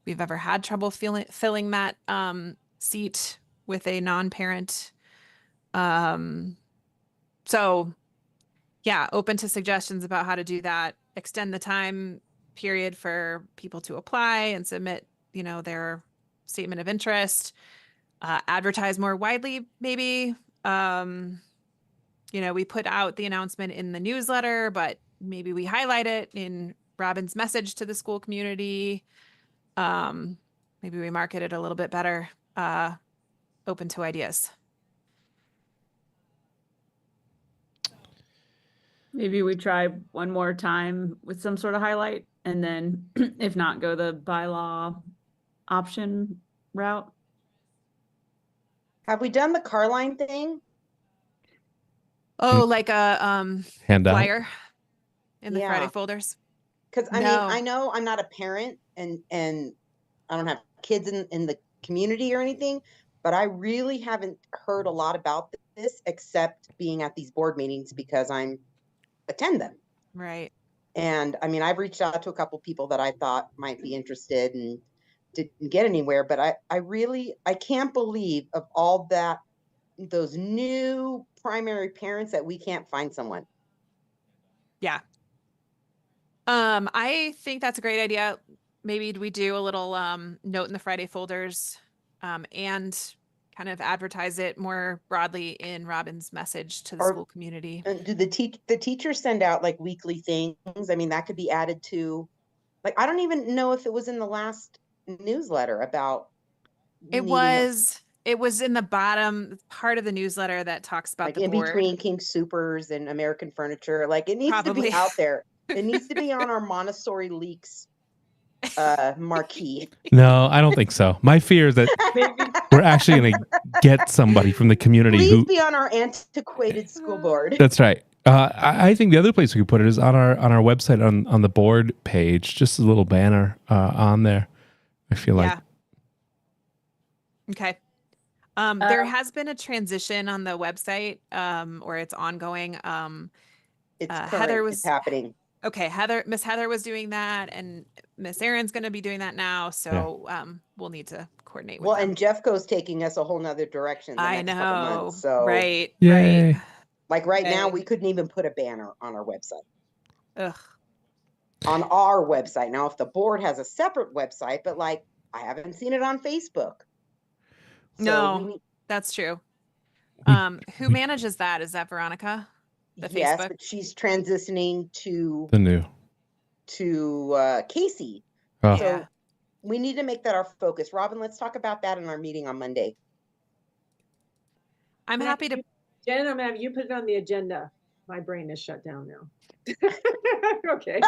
We've ever had trouble filling that seat with a non-parent. So yeah, open to suggestions about how to do that. Extend the time period for people to apply and submit, their statement of interest. Advertise more widely, maybe. We put out the announcement in the newsletter, but maybe we highlight it in Robin's message to the school community. Maybe we market it a little bit better. Open to ideas. Maybe we try one more time with some sort of highlight, and then if not, go the bylaw option route. Have we done the Carline thing? Oh, like a Handout. flyer in the Friday Yeah. folders. Because I No. mean, I know I'm not a parent and I don't have kids in the community or anything, but I really haven't heard a lot about this except being at these board meetings because attend them. Right. And I mean, I've reached out to a couple people that I thought might be interested and didn't get anywhere, but I can't believe of all those new primary parents that we can't find someone. Yeah. I think that's a great idea. Maybe we do a little note in the Friday folders and kind of advertise it more broadly in Robin's message to the Or- school community. And do the teachers send out like weekly things? I mean, that could be added to, like, I don't even know if it was in the last newsletter about. It needing, was in the bottom part of the newsletter that talks about like the in board. between King Supers and American Furniture. Like it needs to Probably. be out there. It needs to be on our Montessori Leaks marquee. No, I don't think so. My fear is that we're actually going to get somebody from the community Please who. be on our antiquated school board. That's right. I think the other place we could put it is on our website on the board page, just a little banner on there. I feel like. Yeah. Okay. There has been a transition on the website, or it's ongoing. It's Heather current, was it's happening. Okay, Miss Heather was doing that, and Miss Erin's going to be doing that now. So we'll need to coordinate with Well, them. and Jeffco's taking us a whole nother direction. The I next couple know, months, so right? Yay. Right. like right now, Okay. we couldn't even put a banner on our website. Ugh. On our website. Now, if the board has a separate website, but like I haven't seen it on Facebook. So No. we need, That's true. We- Who manages that? Is that Veronica? The yes, Facebook? but she's transitioning to The new. Casey. Oh. So Yeah. we need to make that our focus. Robin, let's talk about that in our meeting on Monday. I'm happy to. Jen, I'm gonna have you put it on the agenda. My brain is shut down now. Okay.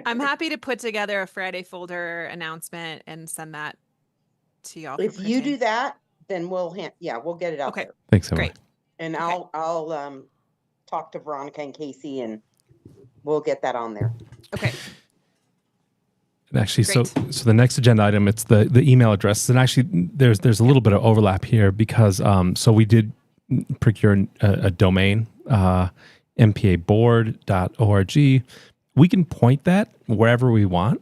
I'm happy to put together a Friday folder announcement and send that to y'all. for If you do printing. that, then we'll get it out Okay. there. Thanks, Emily. Great. And Okay. I'll talk to Veronica and Casey and we'll get that on there. Okay. And actually, so Great. the next agenda item, it's the email addresses, and actually there's a little bit of overlap here because so we did procure a domain, mpaboard.org. We can point that wherever we want.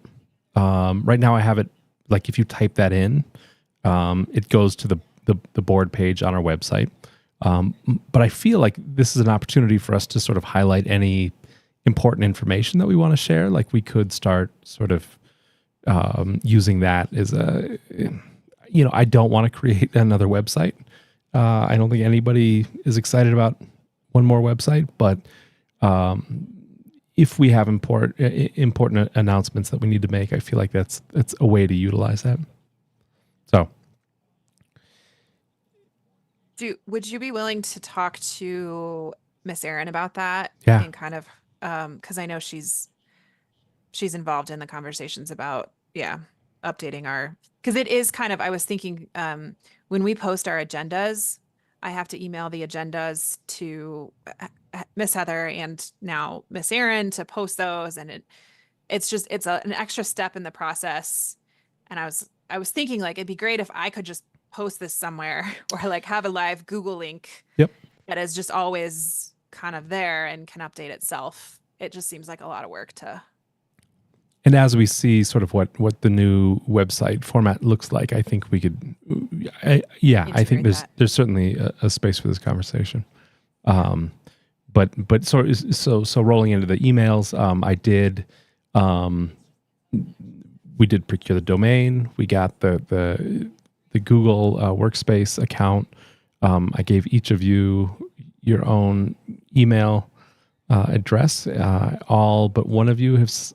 Right now, I have it like if you type that in, it goes to the board page on our website. But I feel like this is an opportunity for us to sort of highlight any important information that we want to share. Like we could start sort of using that as I don't want to create another website. I don't think anybody is excited about one more website, but if we have important announcements that we need to make, I feel like that's a way to utilize that. So. Would you be willing to talk to Miss Erin about that? Yeah. And kind of, because I know she's involved in the conversations about, updating because it is kind of, I was thinking, when we post our agendas, I have to email the agendas to Miss Heather and now Miss Erin to post those. And it's an extra step in the process. And I was thinking like, it'd be great if I could just post this somewhere or like have a live Google link Yep. that is just always kind of there and can update itself. It just seems like a lot of work to. And as we see sort of what the new website format looks like, I think we could, I think Integrate that. there's certainly a space for this conversation. But so rolling into the emails, we did procure the domain. We got the Google Workspace account. I gave each of you your own email address. All but one of you has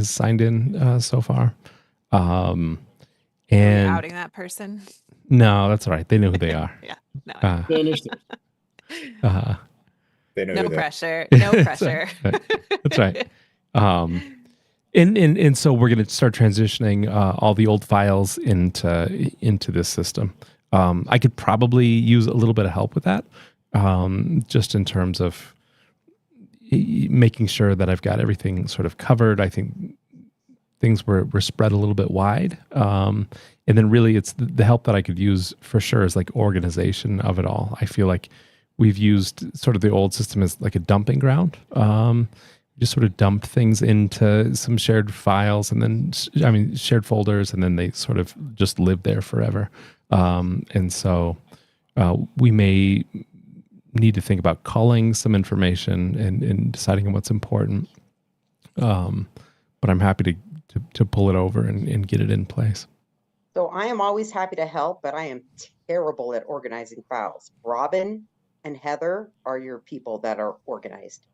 signed in so far. Are you And outing that person? no, that's all right. They know who they are. Yeah. No. They understand. They know No who they are. pressure. No That's pressure. That's right. And so we're going to start transitioning all the old files into this system. I could probably use a little bit of help with that, just in terms of making sure that I've got everything sort of covered. I think things were spread a little bit wide. And then really it's the help that I could use for sure is like organization of it all. I feel like we've used sort of the old system as like a dumping ground. Just sort of dumped things into some shared files and then, shared folders, and then they sort of just live there forever. And so we may need to think about culling some information and deciding on what's important. But I'm happy to pull it over and get it in place. So I am always happy to help, but I am terrible at organizing files. Robin and Heather are your people that are organized.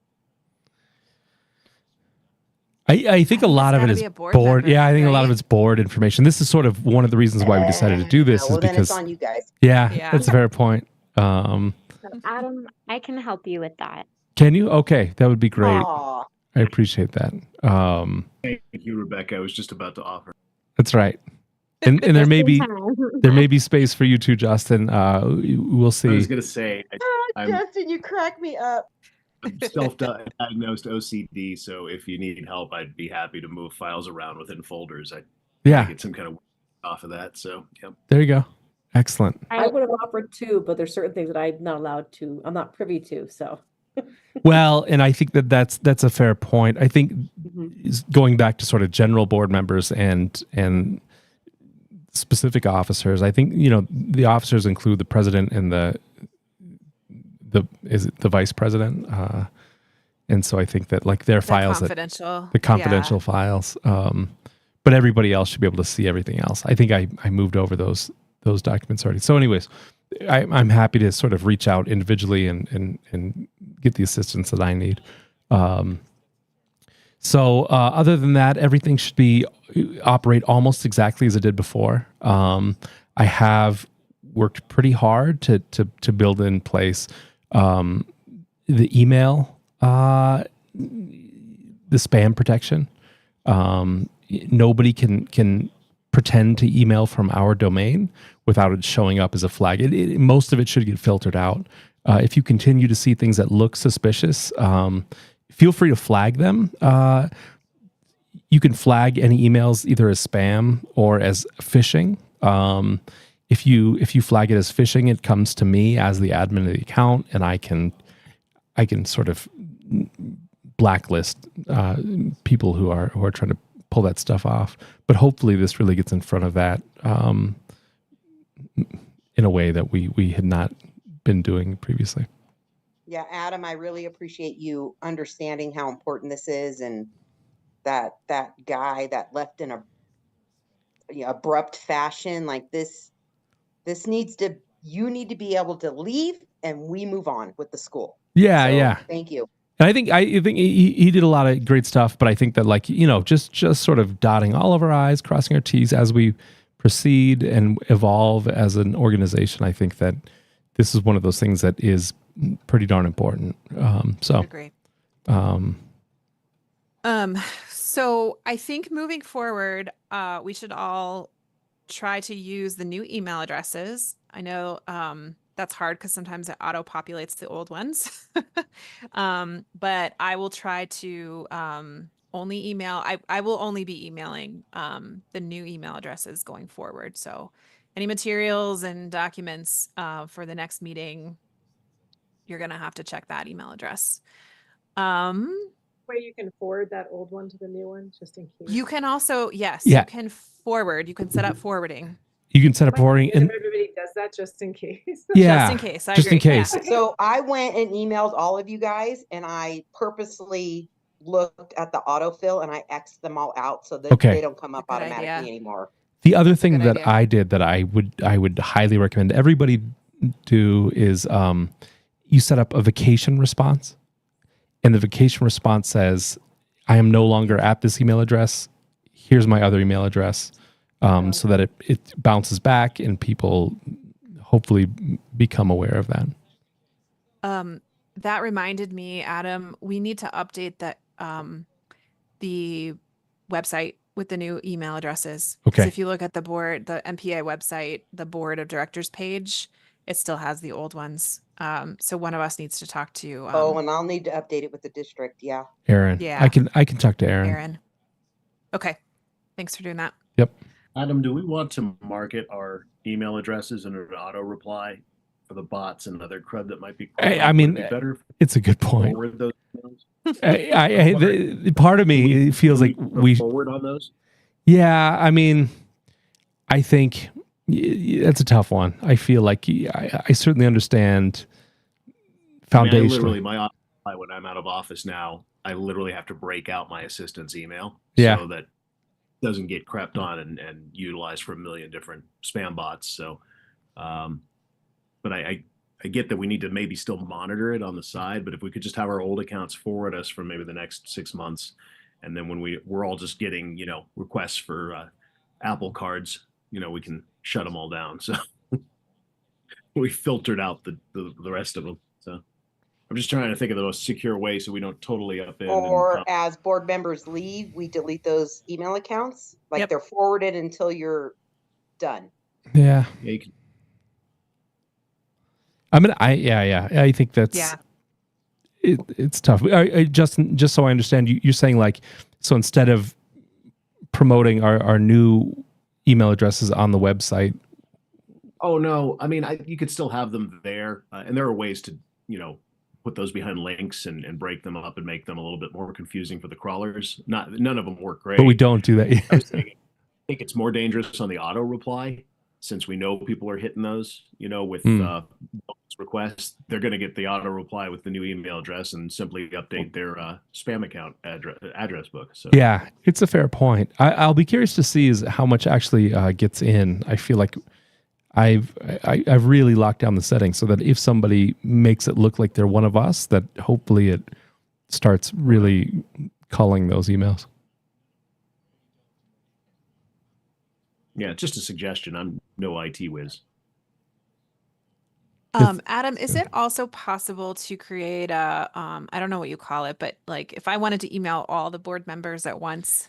I think a lot of it is be a board board. member, Yeah, I think a lot of right? it's board information. This is sort of one of the reasons why we decided to do this Well, is then because it's on you guys. Yeah. that's a fair point. So Adam, I can help you with that. Can you? Okay, that would be great. Aw. I appreciate that. Thank you, Rebecca. I was just about to offer. That's right. And there may be space for you too, Justin. We'll I see. was going to say, I'm Justin, you crack me up. self-diagnosed OCD, so if you need help, I'd be happy to move files around within folders. I Yeah, get some kind of off of that. So, yep. there you go. Excellent. I would have offered too, but there's certain things that I'm not privy to. So Well, and I think that's a fair point. I think is going back to sort of general board members and specific officers. I think the officers include the president and the vice president, and so I think that like their files, the confidential files. But everybody else should be able to see everything else. I think I moved over those documents already. So, anyways, I'm happy to sort of reach out individually and get the assistance that I need. So other than that, everything should operate almost exactly as it did before. I have worked pretty hard to build in place the email, the spam protection. Nobody can pretend to email from our domain without it showing up as a flag. Most of it should get filtered out. If you continue to see things that look suspicious, feel free to flag them. You can flag any emails either as spam or as phishing. If you flag it as phishing, it comes to me as the admin of the account, and I can sort of blacklist people who are trying to pull that stuff off. But hopefully, this really gets in front of that in a way that we had not been doing previously. Yeah, Adam, I really appreciate you understanding how important this is, and that guy that left in a abrupt fashion like this. You need to be able to leave, and we move on with the school. Yeah, So, yeah. Thank you. And I think he did a lot of great stuff, but I think that just sort of dotting all of our I's, crossing our T's as we proceed and evolve as an organization. I think that this is one of those things that is pretty darn important. Agree. So I think moving forward, we should all try to use the new email addresses. I know that's hard because sometimes it auto populates the old ones. But I will try to only email. I will only be emailing the new email addresses going forward. So any materials and documents for the next meeting, you're going to have to check that email address. Way you can forward that old one to the new one, just in case. You can also, yes, Yeah. you can forward. You can set up forwarding. You can set up forwarding, and Everybody does that just in case. Yeah. Just in case. I just in agree. Yeah. case. So I went and emailed all of you guys and I purposely looked at the autofill and I X'd them all out so that Okay. they don't come up Good automatically idea. anymore. The other thing good that idea. I did that I would highly recommend everybody do is you set up a vacation response, and the vacation response says, "I am no longer at this email address. Here's my other email address," so that it bounces back and people hopefully become aware of that. That reminded me, Adam, we need to update that the website with the new email addresses. 'Cause Okay. if you look at the MPA website, the board of directors page, it still has the old ones. So one of us needs to talk to And I'll need to update it with the district. Yeah. Aaron, Yeah. I can talk to Aaron. Aaron. Okay. Thanks for doing that. Yep. Adam, do we want to market our email addresses in an auto reply for the bots and other crud that might be? I mean, would it be better if it's a good we point. forward those emails? The part of me feels like we forward on those. Yeah, I mean, I think that's a tough one. I feel like I certainly understand I mean, foundational. my auto reply when I'm out of office now, I literally have to break out my assistant's email Yeah. so that it doesn't get crept on and utilized for a million different spam bots. So, but I get that we need to maybe still monitor it on the side, but if we could just have our old accounts forward us for maybe the next 6 months, and then when we're all just getting, requests for Apple cards, we can shut them all down. So we filtered out the rest of them. So I'm just trying to think of the most secure way so we don't totally upend. Or as board members leave, we delete those email accounts. Like Yep. they're forwarded until you're done. Yeah. Yeah, you can, I mean, I think that's Yeah. it's tough. Justin, just so I understand, you're saying like, so instead of promoting our new email addresses on the website. oh no, I mean, you could still have them there, and there are ways to, put those behind links and break them up and make them a little bit more confusing for the crawlers. None of them work great. But we don't do that I was yet. thinking, I think it's more dangerous on the auto reply, since we know people are hitting those, with requests. They're going to get the auto reply with the new email address and simply update their spam account address book. So Yeah, it's a fair point. I'll be curious to see is how much actually gets in. I feel like I've really locked down the settings so that if somebody makes it look like they're one of us, that hopefully it starts really culling those emails. yeah, just a suggestion. I'm no IT whiz. Adam, is it also possible to create a, I don't know what you call it, but like if I wanted to email all the board members at once,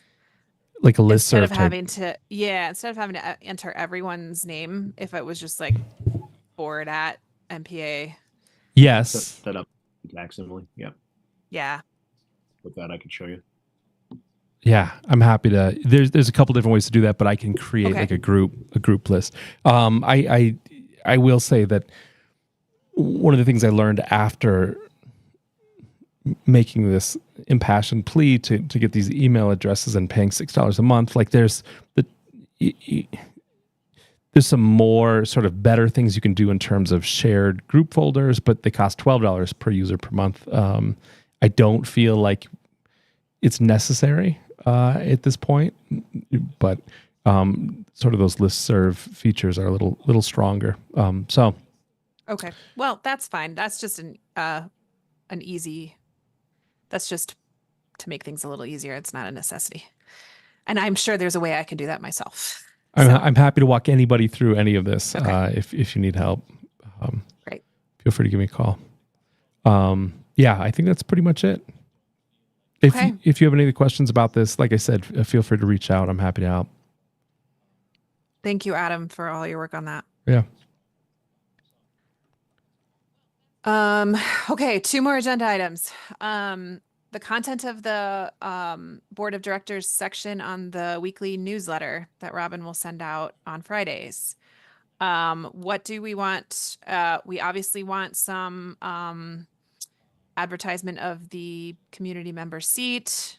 Like a instead listserv of type. instead of having to enter everyone's name, if it was just like board at MPA. Yes. Set that up facsimile. Yep. Yeah. With that, I could show you. Yeah, I'm happy to. There's a couple different ways to do that, but I can create Okay. like a group list. I will say that one of the things I learned after making this impassioned plea to get these email addresses and paying $6 a month, like there's some more sort of better things you can do in terms of shared group folders, but they cost $12 per user per month. I don't feel like it's necessary at this point, but sort of those listserv features are a little stronger. So Okay. Well, that's fine. That's just an easy, that's just to make things a little easier. It's not a necessity. And I'm sure there's a way I can do that myself. I'm happy to walk anybody through any of this Okay. if you need help. Great. Feel free to give me a call. Yeah, I think that's pretty much it. Okay. If you have any other questions about this, like I said, feel free to reach out. I'm happy to help. Thank you, Adam, for all your work on that. Yeah. Okay, 2 more agenda items. The content of the board of directors section on the weekly newsletter that Robin will send out on Fridays. What do we want? We obviously want some advertisement of the community member seat.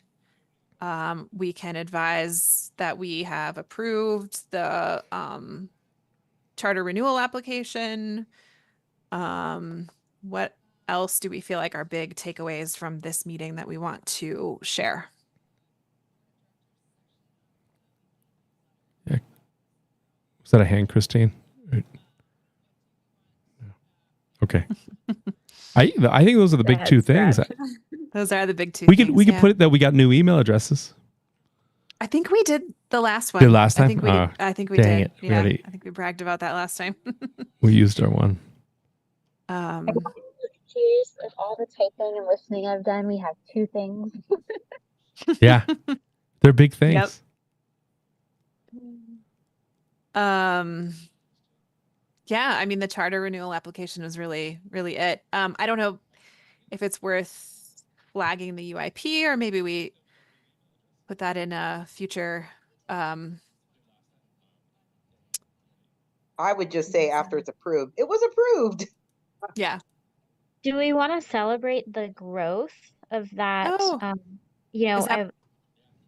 We can advise that we have approved the charter renewal application. What else do we feel like are big takeaways from this meeting that we want to share? Was that a hand, Christine? Okay. I think those are the The big head two things. scratch. Those are the big two. We could things, yeah. put it that we got new email addresses. I think we did the last one. Did last I time? think we. Oh, I think we dang did. it. We Yeah, already- I think we bragged about that last time. We used our one. Cheers. With all the typing and listening I've done, we have 2 things. Yeah. They're big things. Yeah, I mean, the charter renewal application was really it. I don't know if it's worth flagging the UIP, or maybe we put that in a future. I would just say after it's approved, it was approved. Yeah. Do we want to celebrate the growth of that? Oh, You know, is that-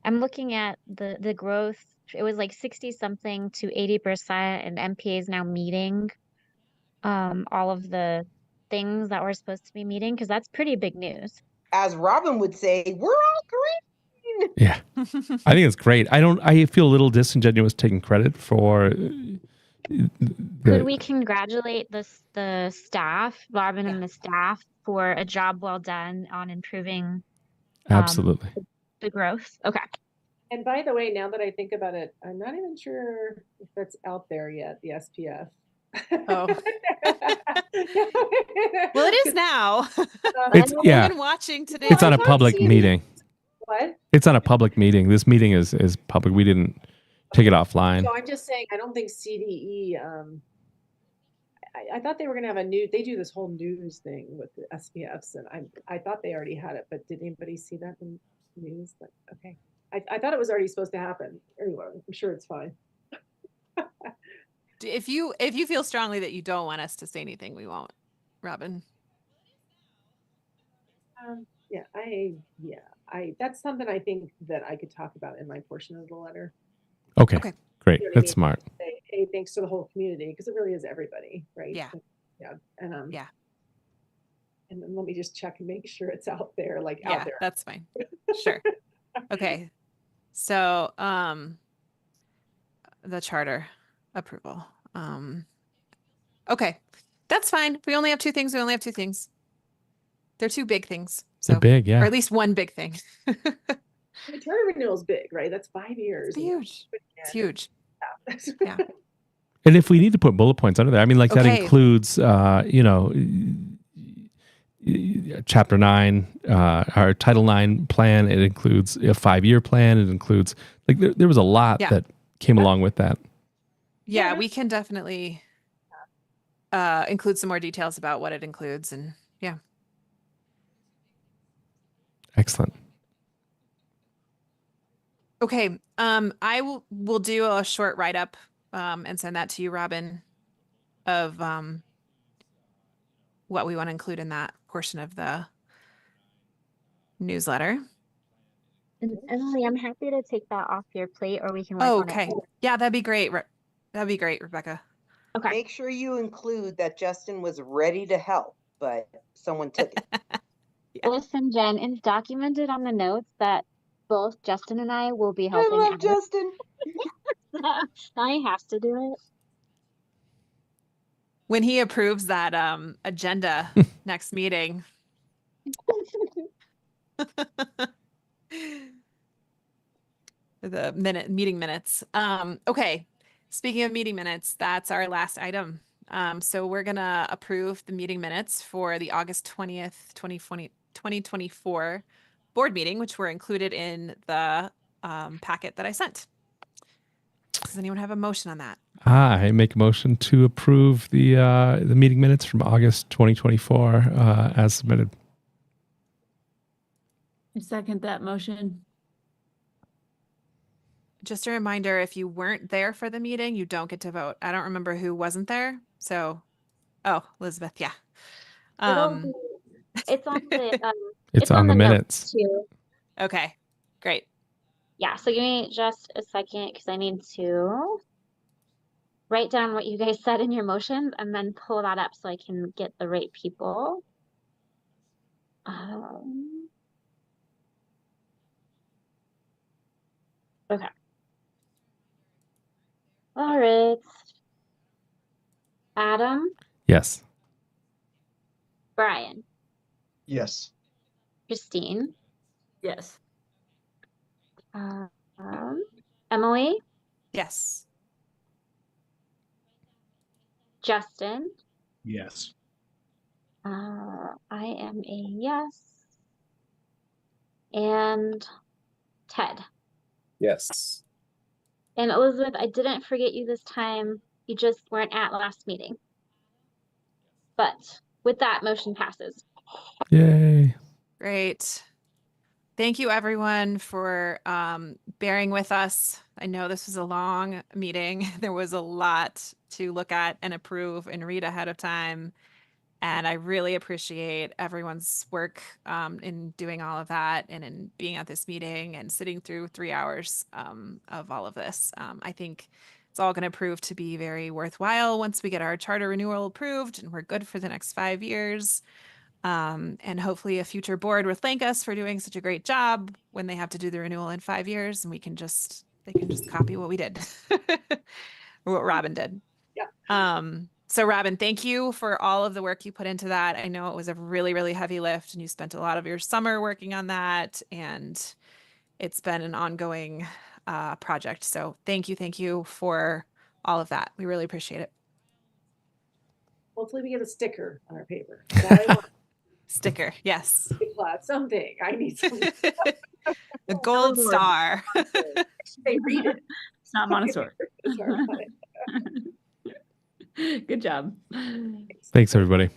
I'm looking at the growth. It was like 60 something to 80%, and MPA is now meeting all of the things that we're supposed to be meeting, because that's pretty big news. As Robin would say, we're all green. Yeah. I think it's great. I feel a little disingenuous taking credit for Could we congratulate the staff, Robin and the staff, for a job well done on improving Absolutely. the growth? Okay. And by the way, now that I think about it, I'm not even sure if that's out there yet, the SPF. Oh. Well, it is now. It's I've been watching today. It's on a I public see. meeting. What? It's on a public meeting. This meeting is public. We didn't take it offline. So I'm just saying, I don't think CDE, I thought they were gonna have they do this whole news thing with the SPFs, and I thought they already had it, but did anybody see that in the news? But okay. I thought it was already supposed to happen. Anyway, I'm sure it's fine. If you feel strongly that you don't want us to say anything, we won't, Robin. That's something I think that I could talk about in my portion of the letter. Okay. Okay. Great. You know what I That's mean? smart. Say, hey, thanks to the whole community, because it really is everybody, right? Yeah. Yeah. And Yeah. And then let me just check and make sure it's out there, out Yeah, there. that's fine. Sure. Okay. So, the charter approval. Okay. That's fine. We only have 2 things. We only have 2 things. They're 2 big things. They're big, yeah. Or at least one big thing. The charter renewal is big, right? That's 5 years. It's huge. It's huge. Yeah. And if we need to put bullet points under there, I mean, like that Okay. includes, Chapter 9, our Title 9 plan. It includes a 5-year plan. It includes, like, there was a lot Yeah. that came along with that. Yeah, we can definitely include some more details about what it includes, and yeah. Excellent. Okay. I will do a short write-up and send that to you, Robin, of what we want to include in that portion of the newsletter. And Emily, I'm happy to take that off your plate, or we can work Oh, on it. okay. Yeah, that'd be great. That'd be great, Rebecca. Okay. Make sure you include that Justin was ready to help, but someone took it. Listen, Jen, it's documented on the notes that both Justin and I will be I helping love out. Justin. I have to do When he approves that agenda next meeting. The meeting minutes. Okay. Speaking of meeting minutes, that's our last item. So we're gonna approve the meeting minutes for the August 20th, 2024 board meeting, which were included in the packet that I sent. Does anyone have a motion on that? I make a motion to approve the meeting minutes from August 2024 as submitted. I second that motion. Just a reminder, if you weren't there for the meeting, you don't get to vote. I don't remember who wasn't there. So, oh, Elizabeth, yeah. it. It's on the It's on the notes, minutes. too. Okay, great. Yeah, so give me just a second because I need to write down what you guys said in your motions and then pull that up so I can get the right people. Okay. All right. Adam, Yes. Brian, Yes. Christine, Yes. Emily, Yes. Justin. Yes. I am a yes. And Ted. Yes. And Elizabeth, I didn't forget you this time. You just weren't at last meeting. But with that, motion passes. Yay. Great. Thank you everyone for bearing with us. I know this was a long meeting. There was a lot to look at and approve and read ahead of time. And I really appreciate everyone's work in doing all of that and in being at this meeting and sitting through 3 hours of all of this. I think it's all going to prove to be very worthwhile once we get our charter renewal approved and we're good for the next 5 years. And hopefully a future board will thank us for doing such a great job when they have to do the renewal in 5 years, and they can just copy what we did or what Robin did. Yeah. So Robin, thank you for all of the work you put into that. I know it was a really, really heavy lift and you spent a lot of your summer working on that, and it's been an ongoing project. So thank you for all of that. We really appreciate it. Hopefully we get a sticker on our paper. That I want. Sticker, yes. Something. I need something. The gold star. They read it. It's not Montessori. Sorry about it. Good job. Thanks, everybody.